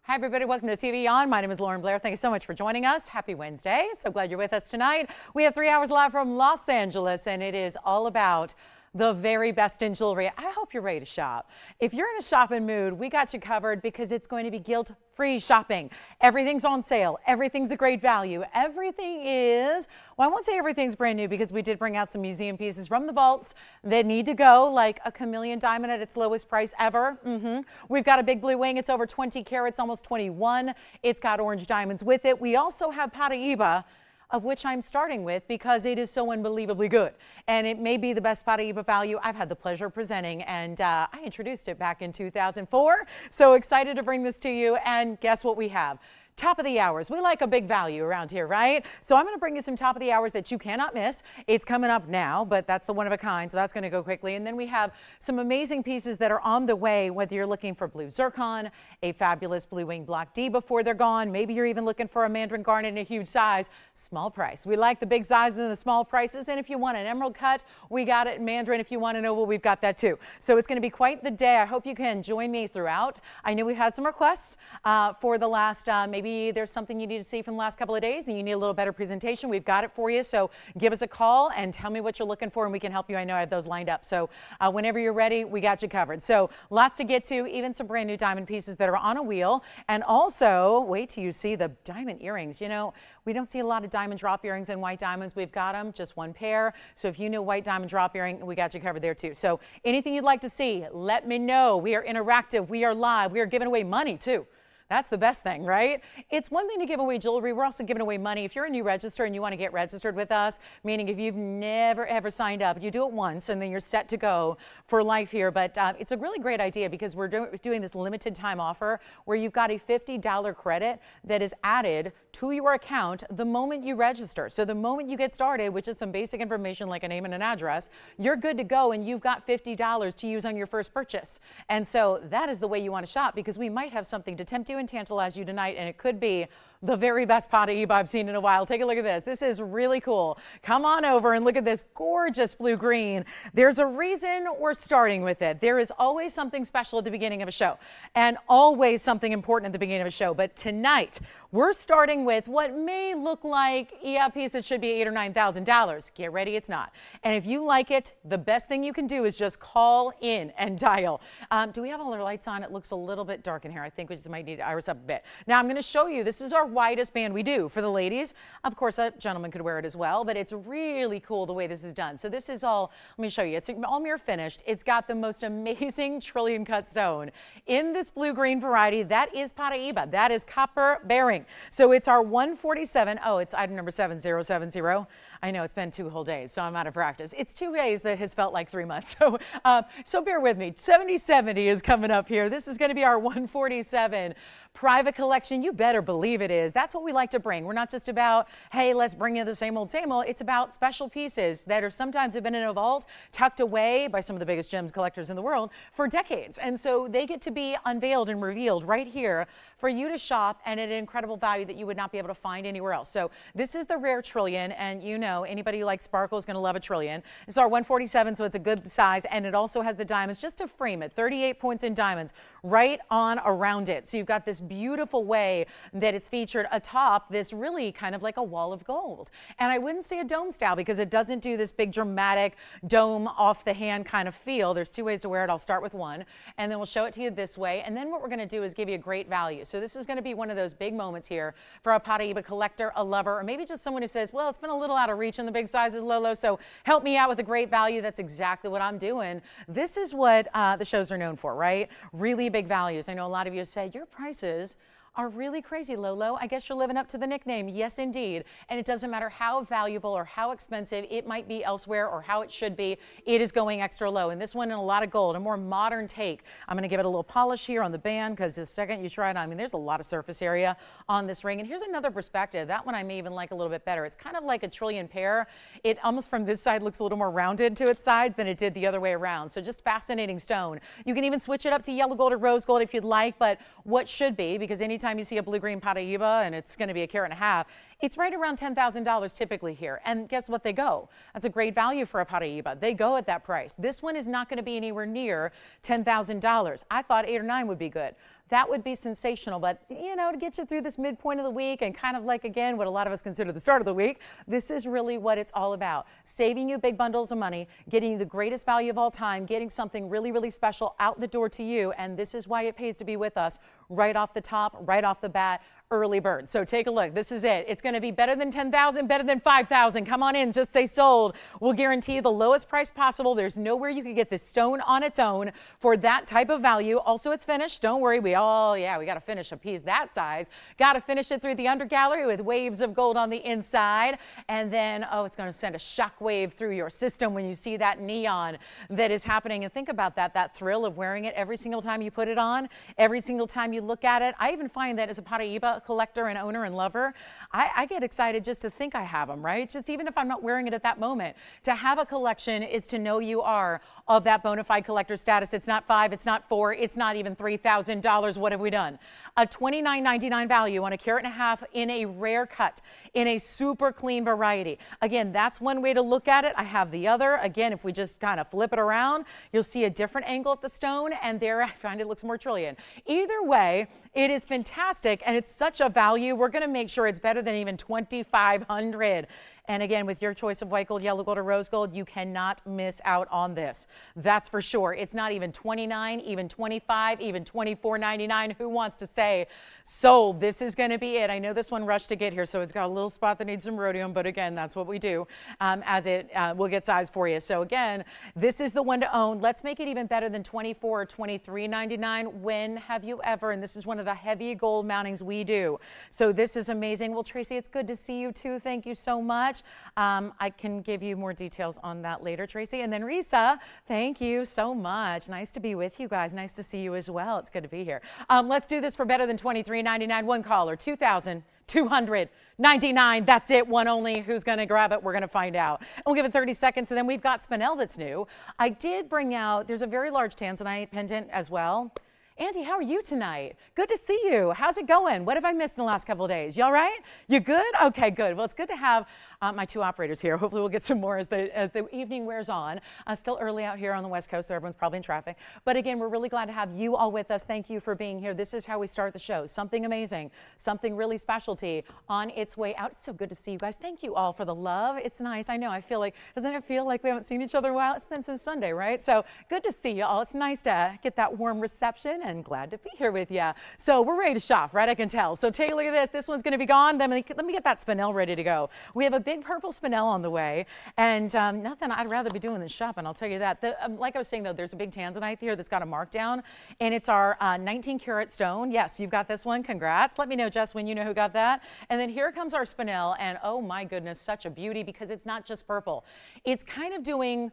Hi, everybody. Welcome to TVON. My name is Blair. Thank you so much for joining us. Happy Wednesday. So glad you're with us tonight. We have 3 hours live from Los Angeles, and it is all about the very best in jewelry. I hope you're ready to shop. If you're in a shopping mood, we got you covered because it's going to be guilt-free shopping. Everything's on sale. Everything's a great value. Everything is, well, I won't say everything's brand new because we did bring out some museum pieces from the vaults that need to go, like a Chameleon diamond at its lowest price ever. We've got a big blue wing. It's over 20 carats, almost 21. It's got orange diamonds with it. We also have Paraiba, of which I'm starting with because it is so unbelievably good. And it may be the best Paraiba value I've had the pleasure of presenting. And I introduced it back in 2004. So excited to bring this to you. And guess what we have? Top of the hours. We like a big value around here, right? So I'm going to bring you some top of the hours that you cannot miss. It's coming up now, but that's the one of a kind, so that's going to go quickly. And then we have some amazing pieces that are on the way, whether you're looking for blue zircon, a fabulous blue wing block D before they're gone. Maybe you're even looking for a Mandarin garnet in a huge size. Small price. We like the big sizes and the small prices. And if you want an emerald cut, we got it in Mandarin. If you want an oval, we've got that too. So it's going to be quite the day. I hope you can join me throughout. I know we've had some requests for the last maybe there's something you need to see from the last couple of days and you need a little better presentation. We've got it for you. So give us a call and tell me what you're looking for and we can help you. I know I have those lined up. So whenever you're ready, we got you covered. So lots to get to, even some brand new diamond pieces that are on a wheel. And also, wait till you see the diamond earrings. You know, we don't see a lot of diamond drop earrings and white diamonds. We've got them, just one pair. So if you know white diamond drop earring, we got you covered there too. So anything you'd like to see, let me know. We are interactive. We are live. We are giving away money too. That's the best thing, right? It's one thing to give away jewelry. We're also giving away money. If you're a new register and you want to get registered with us, meaning if you've never, ever signed up, you do it once and then you're set to go for life here. But it's a really great idea because we're doing this limited time offer where you've got a $50 credit that is added to your account the moment you register. So the moment you get started, which is some basic information like a name and an address, you're good to go and you've got $50 to use on your first purchase. And so that is the way you want to shop because we might have something to tempt you and tantalize you tonight, and it could be the very best Paraiba I've seen in a while. Take a look at this. This is really cool. Come on over and look at this gorgeous blue green. There's a reason we're starting with it. There is always something special at the beginning of a show and always something important at the beginning of a show. But tonight we're starting with what may look like a piece that should be $8,000 or $9,000. Get ready, it's not. And if you like it, the best thing you can do is just call in and dial. Do we have all our lights on? It looks a little bit dark in here. I think we just might need to iris up a bit. Now I'm going to show you. This is our widest band we do for the ladies. Of course, a gentleman could wear it as well, but it's really cool the way this is done. So this is all, let me show you. It's all mirror finished. It's got the most amazing trillion cut stone in this blue-green variety. That is Paraiba. That is copper bearing. So it's our 147. Oh, it's item number 7070. I know it's been 2 whole days, so I'm out of practice. It's 2 days that has felt like 3 months. So bear with me. 7070 is coming up here. This is going to be our 147 private collection. You better believe it is. That's what we like to bring. We're not just about, hey, let's bring you the same old, same old. It's about special pieces that are sometimes have been in a vault, tucked away by some of the biggest gems collectors in the world for decades. And so they get to be unveiled and revealed right here for you to shop and at an incredible value that you would not be able to find anywhere else. So this is the rare trillion, and you know anybody who likes sparkle is going to love a trillion. It's our 147, so it's a good size, and it also has the diamonds just to frame it. 38 points in diamonds right on around it. So you've got this beautiful way that it's featured atop this really kind of like a wall of gold. And I wouldn't say a dome style because it doesn't do this big dramatic dome off the hand kind of feel. There's 2 ways to wear it. I'll start with one, and then we'll show it to you this way. And then what we're going to do is give you a great value. So this is going to be one of those big moments here for a Paraiba collector, a lover, or maybe just someone who says, well, it's been a little out of reach in the big sizes, Lolo, so help me out with a great value. That's exactly what I'm doing. This is what the shows are known for, right? Really big values. I know a lot of you say your prices are really crazy, Lolo. I guess you're living up to the nickname. Yes, indeed. And it doesn't matter how valuable or how expensive it might be elsewhere or how it should be, it is going extra low. And this one in a lot of gold, a more modern take. I'm gonna give it a little polish here on the band because the second you try it on, I mean, there's a lot of surface area on this ring. And here's another perspective. That one I may even like a little bit better. It's kind of like a trillion pair. It almost from this side looks a little more rounded to its sides than it did the other way around. So just fascinating stone. You can even switch it up to yellow gold or rose gold if you'd like, but what should be, because anytime you see a blue-green Paraiba and it's going to be a carat and a half, it's right around $10,000 typically here. And guess what? They go. That's a great value for a Paraiba. They go at that price. This one is not going to be anywhere near $10,000. I thought 8 or 9 would be good. that would be sensational. But, you know, to get you through this midpoint of the week and kind of like, again, what a lot of us consider the start of the week, this is really what it's all about. Saving you big bundles of money, getting you the greatest value of all time, getting something really, really special out the door to you. And this is why it pays to be with us right off the top, right off the bat. Early bird. So take a look. This is it. It's going to be better than 10,000, better than 5,000. Come on in. Just say sold. We'll guarantee the lowest price possible. There's nowhere you can get this stone on its own for that type of value. Also, it's finished. Don't worry. We got to finish a piece that size. Got to finish it through the under gallery with waves of gold on the inside. And then, it's going to send a shock wave through your system when you see that neon that is happening. And think about that thrill of wearing it every single time you put it on, every single time you look at it. I even find that as a Paraiba collector and owner and lover, I get excited just to think I have them, right? Just even if I'm not wearing it at that moment. To have a collection is to know you are of that bona fide collector status. It's not $5, it's not $4, it's not even $3,000. What have we done? A $29.99 value on a carat and a half in a rare cut, in a super clean variety. Again, that's one way to look at it. I have the other. Again, if we just kind of flip it around, you'll see a different angle at the stone, and there I find it looks more trillion. Either way, it is fantastic, and it's such a value. We're going to make sure it's better than even $2,500. And again, with your choice of white gold, yellow gold, or rose gold, you cannot miss out on this. That's for sure. It's not even $29, even $25, even $24.99. Who wants to say sold? This is going to be it. I know this one rushed to get here, so it's got a little spot that needs some rhodium, but again, that's what we do as it will get size for you. So again, this is the one to own. Let's make it even better than $24 or $23.99. When have you ever? And this is one of the heavy gold mountings we do. So this is amazing. Well, Tracy, it's good to see you too. Thank you so much. I can give you more details on that later, Tracy. And then Risa, thank you so much. Nice to be with you guys. Nice to see you as well. It's good to be here. Let's do this for better than $23.99. One caller, $2,299. That's it. One only. Who's going to grab it? We're going to find out. And we'll give it 30 seconds. And then we've got spinel that's new. I did bring out, there's a very large Tanzanite pendant as well. Andy, how are you tonight? Good to see you. How's it going? What have I missed in the last couple of days? You all right? You good? Okay, good. Well, it's good to have my two operators here. Hopefully we'll get some more as the evening wears on. Still early out here on the West Coast, so everyone's probably in traffic. But again, we're really glad to have you all with us. Thank you for being here. This is how we start the show. Something amazing, something really specialty on its way out. It's so good to see you guys. Thank you all for the love. It's nice. I know. I feel like, doesn't it feel like we haven't seen each other in a while? It's been since Sunday, right? So good to see you all. It's nice to get that warm reception and glad to be here with you. So we're ready to shop, right? I can tell. So take a look at this. This one's going to be gone. Then let me get that spinel ready to go. We have a big purple spinel on the way, and nothing I'd rather be doing than shopping, I'll tell you that. Like I was saying, though, there's a big Tanzanite here that's got a mark down, and it's our 19 karat stone. Yes, you've got this one. Congrats. Let me know, Jess, when you know who got that. And then here comes our spinel, and oh my goodness, such a beauty, because it's not just purple. It's kind of doing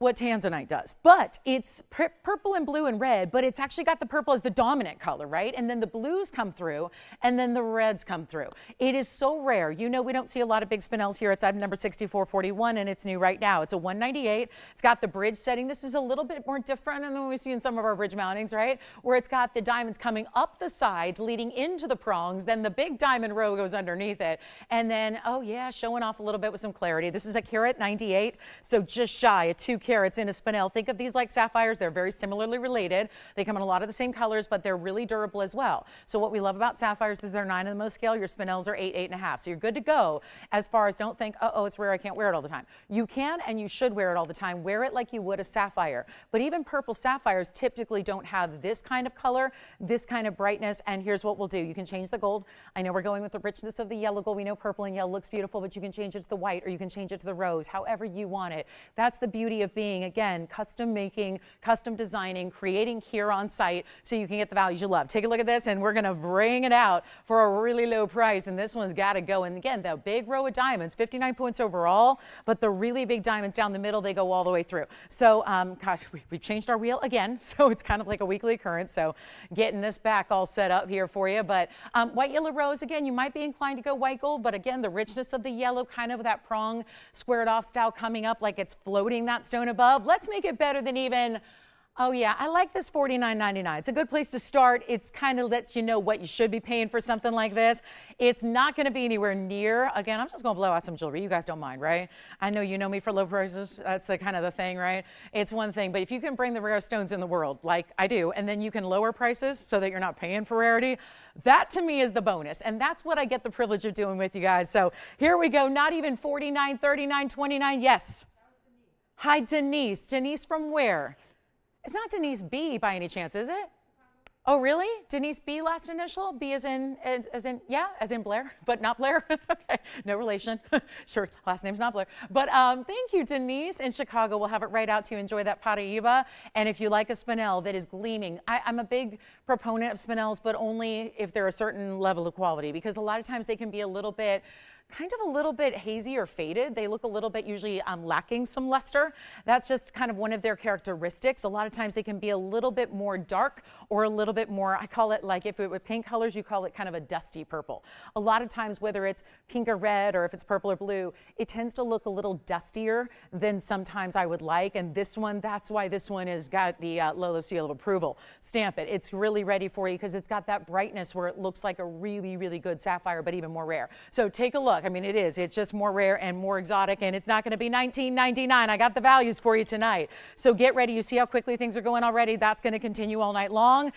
what Tanzanite does, but it's purple and blue and red, but it's actually got the purple as the dominant color, right? And then the blues come through, and then the reds come through. It is so rare. You know, we don't see a lot of big spinels here. It's item number 6441, and it's new right now. It's a 198. It's got the bridge setting. This is a little bit more different than we see in some of our bridge mountings, right? Where it's got the diamonds coming up the sides, leading into the prongs, then the big diamond row goes underneath it, and then, oh yeah, showing off a little bit with some clarity. This is a carat 98, so just shy of 2 carats in a spinel. Think of these like sapphires. They're very similarly related. They come in a lot of the same colors, but they're really durable as well. So what we love about sapphires is they're 9 on the most scale. Your spinels are 8, 8.5. So you're good to go as far as don't think, oh, it's rare, I can't wear it all the time. You can and you should wear it all the time. Wear it like you would a sapphire. But even purple sapphires typically don't have this kind of color, this kind of brightness. And here's what we'll do. You can change the gold. I know we're going with the richness of the yellow gold. We know purple and yellow looks beautiful, but you can change it to the white, or you can change it to the rose, however you want it. That's the beauty of being, again, custom making, custom designing, creating here on site so you can get the values you love. Take a look at this, and we're going to bring it out for a really low price, and this one's got to go. And again, the big row of diamonds, 59 points overall, but the really big diamonds down the middle, they go all the way through. So, gosh, we changed our wheel again, so it's kind of like a weekly occurrence, so getting this back all set up here for you. But white, yellow, rose, again, you might be inclined to go white gold, but again, the richness of the yellow, kind of that prong squared off style coming up like it's floating that stone above. Let's make it better than even Oh yeah, I like this $49.99. It's a good place to start. It's kind of lets you know what you should be paying for something like this. It's not going to be anywhere near, again, I'm just going to blow out some jewelry. You guys don't mind, right? I know you know me for low prices. That's the kind of the thing, right? It's one thing, but if you can bring the rarest stones in the world, like I do, and then you can lower prices so that you're not paying for rarity, that to me is the bonus. And that's what I get the privilege of doing with you guys. So here we go. Not even $49, $39, $29. Yes. Hi, Denise. Denise from where? It's not Denise B by any chance, is it? Oh, really? Denise B last initial? B as in Blair, but not Blair. Okay, no relation. Sure, last name's not Blair. But thank you, Denise in Chicago. We'll have it right out to you. Enjoy that Paraiba. And if you like a spinel that is gleaming, I'm a big proponent of spinels, but only if they're a certain level of quality, because a lot of times they can be a little bit hazy or faded. They look a little bit usually lacking some luster. That's just kind of one of their characteristics. A lot of times they can be a little bit more dark or a little bit more, I call it like if it were paint colors, you call it kind of a dusty purple. A lot of times, whether it's pink or red or if it's purple or blue, it tends to look a little dustier than sometimes I would like. And this one, that's why this one has got the Lolo seal of approval. Stamp it. It's really ready for you because it's got that brightness where it looks like a really, really good sapphire, but even more rare. So take a look. I mean, it is. It's just more rare and more exotic, and it's not going to be $19.99. I got the values for you tonight. So get ready. You see how quickly things are going already? That's going to continue all night long.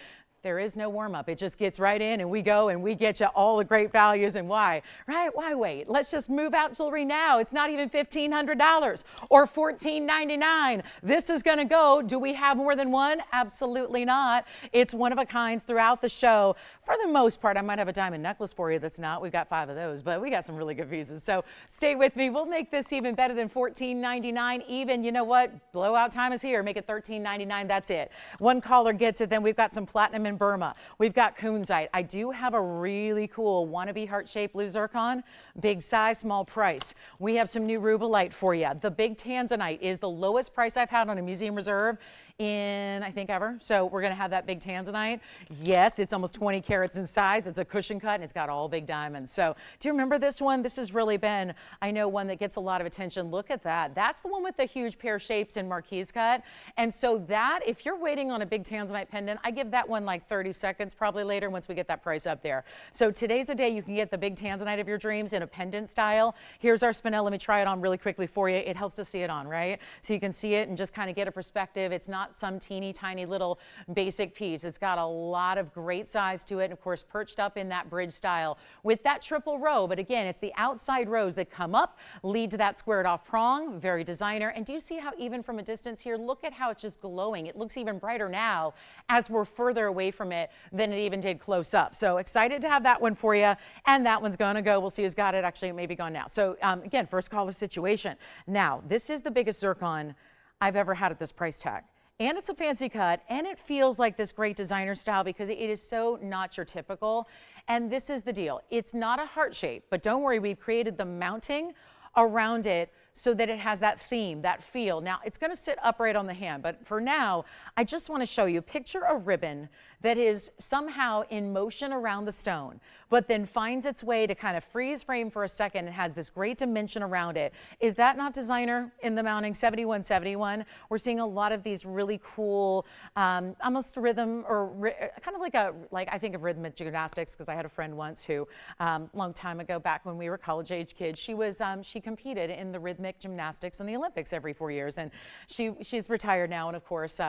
There is no warm-up. It just gets right in, and we go, and we get you all the great values. And why? Right? Why wait? Let's just move out jewelry now. It's not even $1,500 or $14.99. This is going to go. Do we have more than one? Absolutely not. It's one of a kinds throughout the show. For the most part, I might have a diamond necklace for you that's not. We've got 5 of those, but we got some really good pieces. So stay with me. We'll make this even better than $14.99. Even, you know what? Blowout time is here. Make it $13.99. That's it. One caller gets it. Then we've got some platinum in Burma. We've got Kunzite. I do have a really cool wannabe heart-shaped blue zircon, big size, small price. We have some new Rubellite for you. The big Tanzanite is the lowest price I've had on a museum reserve in, I think, ever. So we're going to have that big Tanzanite. Yes, it's almost 20 carats in size. It's a cushion cut, and it's got all big diamonds. So do you remember this one? This has really been, I know, one that gets a lot of attention. Look at that. That's the one with the huge pear shapes and marquise cut. And so that, if you're waiting on a big Tanzanite pendant, I give that one like 30 seconds probably later once we get that price up there. So today's the day you can get the big Tanzanite of your dreams in a pendant style. Here's our spinel. Let me try it on really quickly for you. It helps to see it on, right? So you can see it and just kind of get a perspective. It's not some teeny tiny little basic piece. It's got a lot of great size to it, and of course perched up in that bridge style with that triple row. But again, it's the outside rows that come up, lead to that squared off prong. Very designer. And do you see how even from a distance here, look at how it's just glowing. It looks even brighter now as we're further away from it than it even did close up. So excited to have that one for you. And that one's going to go. We'll see who's got it. Actually, it may be gone now. So again, first caller situation. Now, this is the biggest zircon I've ever had at this price tag. And it's a fancy cut, and it feels like this great designer style because it is so not your typical. And this is the deal. It's not a heart shape, but don't worry, we've created the mounting around it so that it has that theme, that feel. Now, it's going to sit upright on the hand, but for now, I just want to show you, picture a ribbon that is somehow in motion around the stone, but then finds its way to kind of freeze frame for a second and has this great dimension around it. Is that not designer in the mounting? 7171. We're seeing a lot of these really cool, almost rhythm or kind of like I think of rhythmic gymnastics because I had a friend once who, long time ago, back when we were college age kids, she competed in the rhythmic gymnastics in the Olympics every 4 years, and she's retired now, and of course,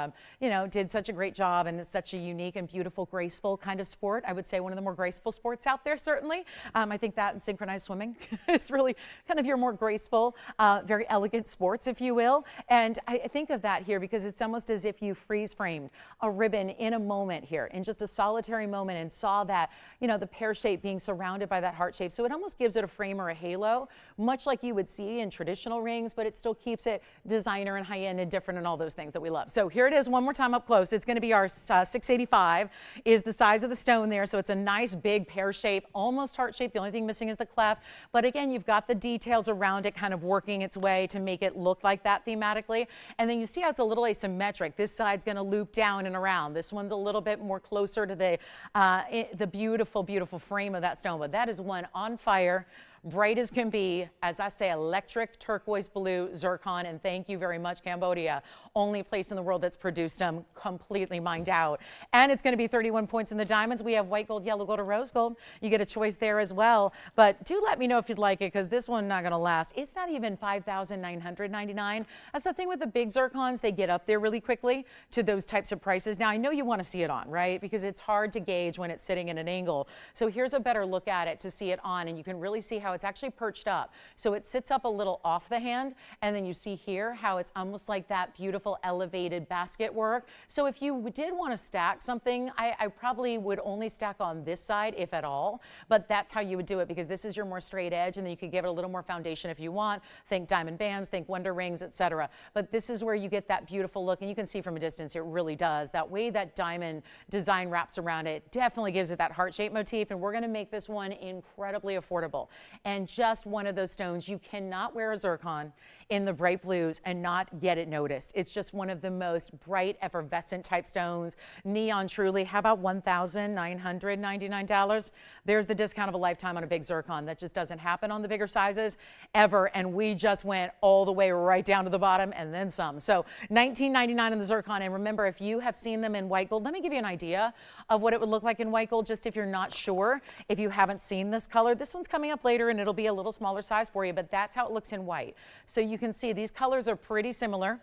you know, did such a great job, and it's such a unique and beautiful, graceful kind of sport. I would say one of the more graceful sports out there, certainly. I think that and synchronized swimming is really kind of your more graceful, very elegant sports, if you will. And I think of that here because it's almost as if you freeze framed a ribbon in a moment here, in just a solitary moment, and saw that, you know, the pear shape being surrounded by that heart shape. So it almost gives it a frame or a halo, much like you would see in traditional rings, but it still keeps it designer and high-end and different and all those things that we love. So here it is one more time up close. It's going to be our 685 is the size of the stone there. So it's a nice big pear shape, almost heart shape. The only thing missing is the cleft. But again, you've got the details around it kind of working its way to make it look like that thematically. And then you see how it's a little asymmetric. This side's going to loop down and around. This one's a little bit more closer to the beautiful, beautiful frame of that stone. But that is one on fire, bright as can be. As I say, electric turquoise blue zircon, and thank you very much, Cambodia. Only place in the world that's produced them, completely mined out. And it's going to be 31 points in the diamonds. We have white gold, yellow gold, or rose gold. You get a choice there as well. But do let me know if you'd like it, because this one's not going to last. It's not even $5,999. That's the thing with the big zircons. They get up there really quickly to those types of prices. Now, I know you want to see it on, right? Because it's hard to gauge when it's sitting at an angle. So here's a better look at it to see it on, and you can really see how it's actually perched up. So it sits up a little off the hand, and then you see here how it's almost like that beautiful elevated basket work. So if you did want to stack something, I probably would only stack on this side, if at all, but that's how you would do it, because this is your more straight edge, and then you could give it a little more foundation if you want. Think diamond bands, think wonder rings, etc. But this is where you get that beautiful look, and you can see from a distance it really does. That way that diamond design wraps around it definitely gives it that heart-shaped motif, and we're going to make this one incredibly affordable. And just one of those stones. You cannot wear a zircon in the bright blues and not get it noticed. It's just one of the most bright, effervescent type stones. Neon truly. How about $1,999? There's the discount of a lifetime on a big zircon. That just doesn't happen on the bigger sizes ever, and we just went all the way right down to the bottom and then some. So $19.99 in the zircon. And remember, if you have seen them in white gold, let me give you an idea of what it would look like in white gold, just if you're not sure, if you haven't seen this color. This one's coming up later, and it'll be a little smaller size for you, but that's how it looks in white. So you can see these colors are pretty similar.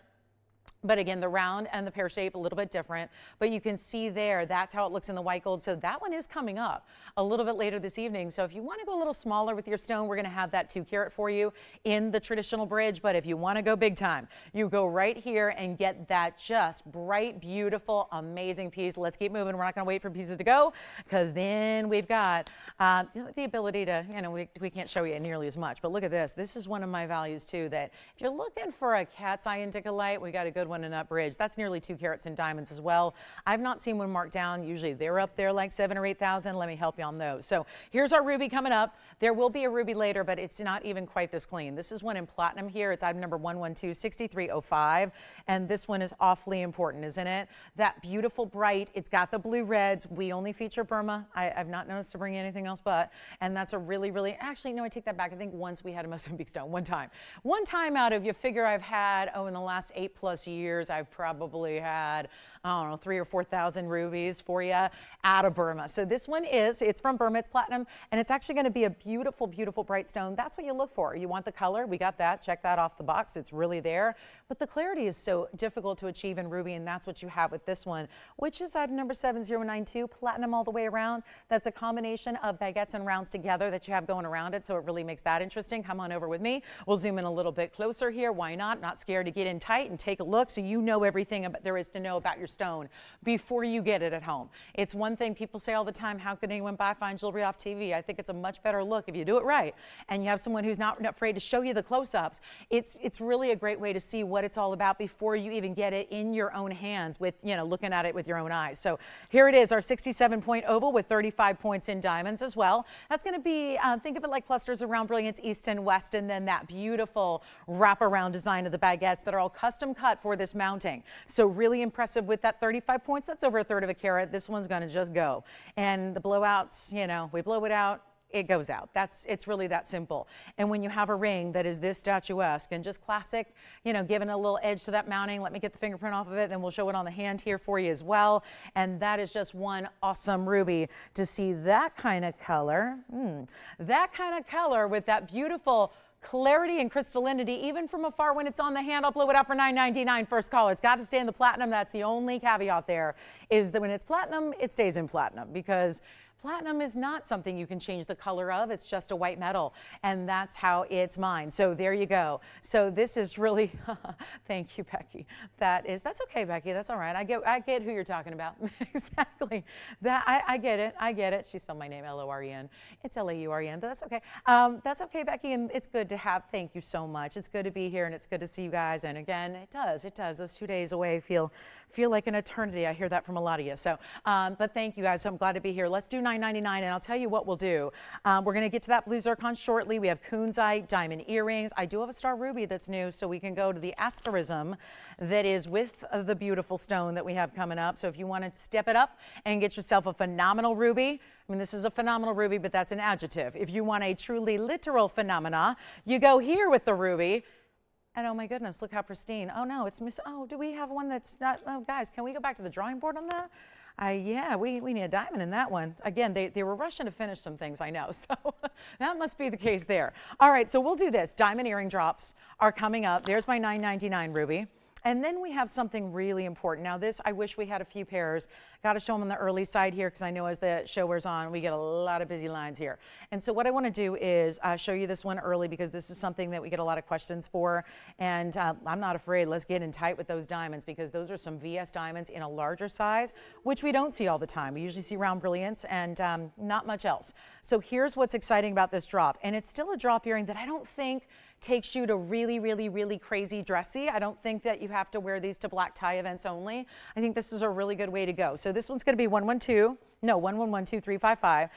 But again, the round and the pear shape a little bit different, but you can see there, that's how it looks in the white gold. So that one is coming up a little bit later this evening. So if you want to go a little smaller with your stone, we're going to have that 2 carat for you in the traditional bridge. But if you want to go big time, you go right here and get that just bright, beautiful, amazing piece. Let's keep moving. We're not going to wait for pieces to go, because then we've got the ability to, we can't show you nearly as much, but look at this. This is one of my values too, that if you're looking for a cat's eye indicolite, we got a good one in that bridge. That's nearly 2 carats in diamonds as well. I've not seen one marked down. Usually they're up there like 7,000 or 8,000. Let me help you on those. So here's our ruby coming up. There will be a ruby later, but it's not even quite this clean. This is one in platinum here. It's item number 1126305, and this one is awfully important, isn't it? That beautiful bright. It's got the blue reds. We only feature Burma. I've not noticed to bring anything else but, and that's a really, really, actually, no, I take that back. I think once we had a Mozambique stone, one time out of, you figure I've had, in the last 8+ years, I've probably had, I don't know, 3,000 or 4,000 rubies for you out of Burma. So this one it's from Burma, it's platinum, and it's actually going to be a beautiful, beautiful bright stone. That's what you look for. You want the color, we got that, check that off the box, it's really there. But the clarity is so difficult to achieve in ruby, and that's what you have with this one, which is item number 7092, platinum all the way around. That's a combination of baguettes and rounds together that you have going around it, so it really makes that interesting. Come on over with me. We'll zoom in a little bit closer here. Why not? Not scared to get in tight and take a look so you know everything there is to know about your stone before you get it at home. It's one thing people say all the time, how could anyone buy fine jewelry off TV? I think it's a much better look if you do it right, and you have someone who's not afraid to show you the close-ups. It's really a great way to see what it's all about before you even get it in your own hands with, looking at it with your own eyes. So here it is, our 67-point oval with 35 points in diamonds as well. That's going to be, think of it like clusters around brilliance, east and west, and then that beautiful wraparound design of the baguettes that are all custom cut for this mounting. So really impressive with that 35 points. That's over 1/3 of a carat. This one's going to just go. And the blowouts, we blow it out, it goes out. It's really that simple. And when you have a ring that is this statuesque and just classic, giving a little edge to that mounting, let me get the fingerprint off of it, then we'll show it on the hand here for you as well. And that is just one awesome ruby to see that kind of color, that kind of color with that beautiful clarity and crystallinity, even from afar when it's on the hand. I'll blow it out for $9.99 first call. It's got to stay in the platinum. That's the only caveat there, is that when it's platinum, it stays in platinum, because platinum is not something you can change the color of. It's just a white metal, and that's how it's mined. So there you go. So this is really, thank you, Becky. That's okay, Becky. That's all right. I get who you're talking about. Exactly. I get it. I get it. She spelled my name L-O-R-E-N. It's L-A-U-R-E-N, but that's okay. That's okay, Becky, and it's good to have. Thank you so much. It's good to be here, and it's good to see you guys. And again, it does. Those 2 days away feel like an eternity. I hear that from a lot of you. So, but thank you guys. So I'm glad to be here. Let's do $39.99, and I'll tell you what we'll do. We're going to get to that blue zircon shortly. We have Kunzite, diamond earrings. I do have a star ruby that's new, so we can go to the asterism that is with the beautiful stone that we have coming up. So if you want to step it up and get yourself a phenomenal ruby, I mean, this is a phenomenal ruby, but that's an adjective. If you want a truly literal phenomena, you go here with the ruby. And oh my goodness, look how pristine. Oh no, it's oh, do we have one that's not, oh guys, can we go back to the drawing board on that? Yeah, we need a diamond in that one. Again, they were rushing to finish some things, I know, so that must be the case there. All right, so we'll do this. Diamond earring drops are coming up. There's my $9.99 ruby. And then we have something really important. Now this, I wish we had a few pairs. Got to show them on the early side here because I know as the show wears on, we get a lot of busy lines here. And so what I want to do is show you this one early because this is something that we get a lot of questions for. And I'm not afraid. Let's get in tight with those diamonds because those are some VS diamonds in a larger size, which we don't see all the time. We usually see round brilliants and not much else. So here's what's exciting about this drop. And it's still a drop earring that I don't think takes you to really, really, really crazy dressy. I don't think that you have to wear these to black tie events only. I think this is a really good way to go. So this one's going to be 1112-2355.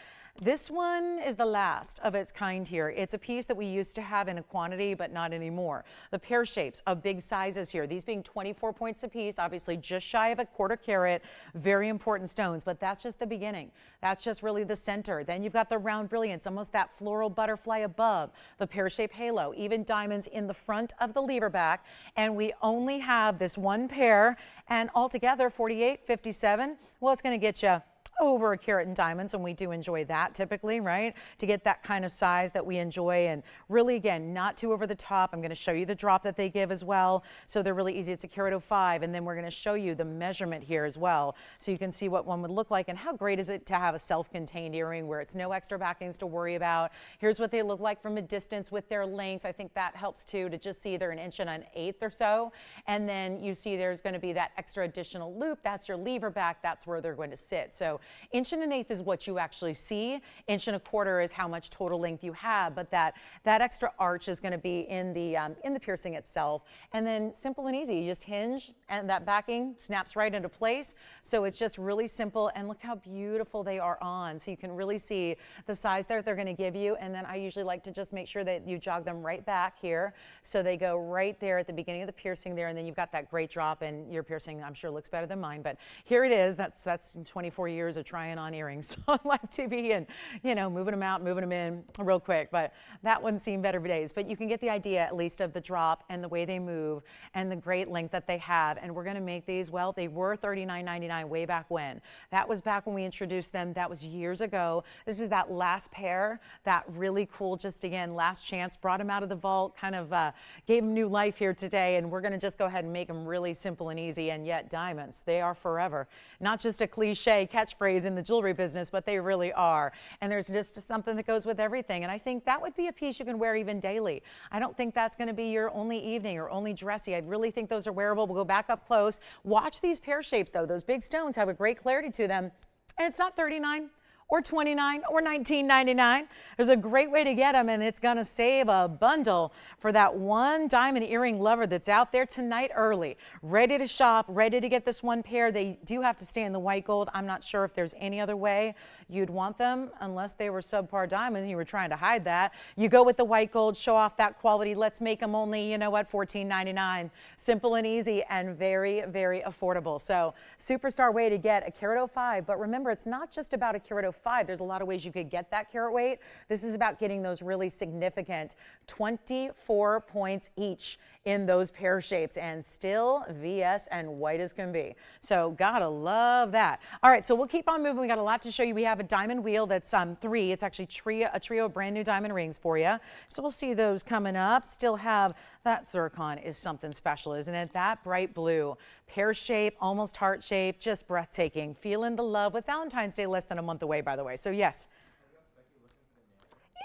This one is the last of its kind here. It's a piece that we used to have in a quantity, but not anymore. The pear shapes of big sizes here, these being 24 points a piece, obviously just shy of a quarter carat, very important stones, but that's just the beginning. That's just really the center. Then you've got the round brilliance, almost that floral butterfly above, the pear-shaped halo, even diamonds in the front of the lever back. And we only have this one pair, and altogether 48, 57. Well, it's going to get you over a carat in diamonds, and we do enjoy that typically, right? To get that kind of size that we enjoy, and really, again, not too over the top. I'm going to show you the drop that they give as well. So they're really easy. It's a carat 05, and then we're going to show you the measurement here as well, so you can see what one would look like. And how great is it to have a self-contained earring where it's no extra backings to worry about. Here's what they look like from a distance with their length. I think that helps too, to just see they're an inch and an eighth or so. And then you see there's going to be that extra additional loop. That's your lever back. That's where they're going to sit. So inch and an eighth is what you actually see. Inch and a quarter is how much total length you have, but that extra arch is going to be in the piercing itself. And then simple and easy, you just hinge and that backing snaps right into place. So it's just really simple, and look how beautiful they are on. So you can really see the size there they're going to give you. And then I usually like to just make sure that you jog them right back here. So they go right there at the beginning of the piercing there, and then you've got that great drop, and your piercing I'm sure looks better than mine, but here it is. That's 24 years of trying on earrings on live TV and, you know, moving them out, moving them in real quick. But that one's seen better days. But you can get the idea at least of the drop and the way they move and the great length that they have. And we're going to make these, well, they were $39.99 way back when. That was back when we introduced them. That was years ago. This is that last pair, that really cool, just again, last chance, brought them out of the vault, kind of gave them new life here today. And we're going to just go ahead and make them really simple and easy. And yet diamonds, they are forever. Not just a cliche catchphrase in the jewelry business, but they really are. And there's just something that goes with everything. And I think that would be a piece you can wear even daily. I don't think that's going to be your only evening or only dressy. I really think those are wearable. We'll go back up close. Watch these pear shapes though. Those big stones have a great clarity to them. And it's not $39 or $29 or $19.99. There's a great way to get them, and it's going to save a bundle for that one diamond earring lover that's out there tonight early, ready to shop, ready to get this one pair. They do have to stay in the white gold. I'm not sure if there's any other way you'd want them unless they were subpar diamonds and you were trying to hide that. You go with the white gold, show off that quality. Let's make them only, you know what, $14.99. Simple and easy and very, very affordable. So superstar way to get a carat 05. But remember, it's not just about a carat 05. There's a lot of ways you could get that carat weight. This is about getting those really significant 24 points each in those pear shapes, and still VS and white as can be. So gotta love that. All right, so we'll keep on moving. We got a lot to show you. We have a diamond wheel that's 3. It's actually a trio of brand new diamond rings for you. So we'll see those coming up. Still have that zircon is something special, isn't it? That bright blue, pear shape, almost heart shape, just breathtaking. Feeling the love with Valentine's Day less than a month away, by the way. So yes.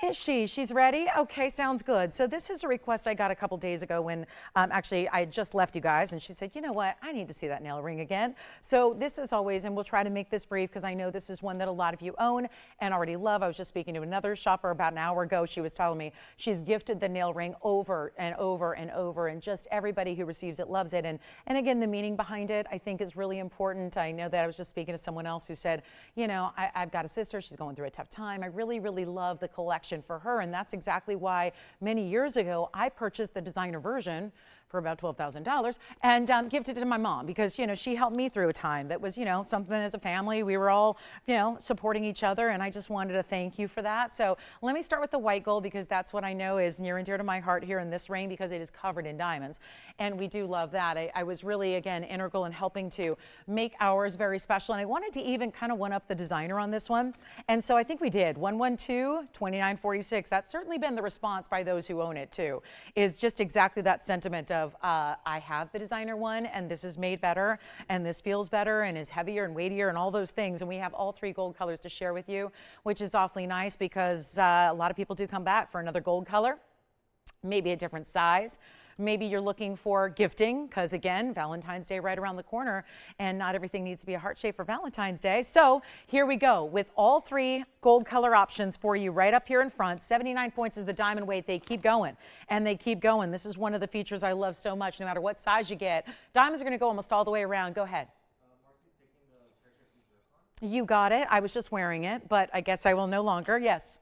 Is she? She's ready? Okay, sounds good. So this is a request I got a couple days ago when actually I just left you guys, and she said, you know what, I need to see that nail ring again. So this is always, and we'll try to make this brief because I know this is one that a lot of you own and already love. I was just speaking to another shopper about an hour ago. She was telling me she's gifted the nail ring over and over and over, and just everybody who receives it loves it. And again, the meaning behind it I think is really important. I know that I was just speaking to someone else who said, you know, I've got a sister, she's going through a tough time. I really, really love the collection for her, and that's exactly why many years ago I purchased the designer version for about $12,000 and gifted it to my mom because, you know, she helped me through a time that was, you know, something as a family. We were all, you know, supporting each other, and I just wanted to thank you for that. So let me start with the white gold because that's what I know is near and dear to my heart here in this ring because it is covered in diamonds, and we do love that. I was really, again, integral in helping to make ours very special, and I wanted to even kind of one-up the designer on this one, and so I think we did. 112-2946. That's certainly been the response by those who own it too, is just exactly that sentiment of I have the designer one and this is made better and this feels better and is heavier and weightier and all those things, and we have all three gold colors to share with you, which is awfully nice because a lot of people do come back for another gold color, maybe a different size. Maybe you're looking for gifting because, again, Valentine's Day right around the corner, and not everything needs to be a heart shape for Valentine's Day. So here we go with all three gold color options for you right up here in front. 79 points is the diamond weight. They keep going, and they keep going. This is one of the features I love so much. No matter what size you get, diamonds are going to go almost all the way around. Go ahead. You got it. I was just wearing it, but I guess I will no longer. Yes.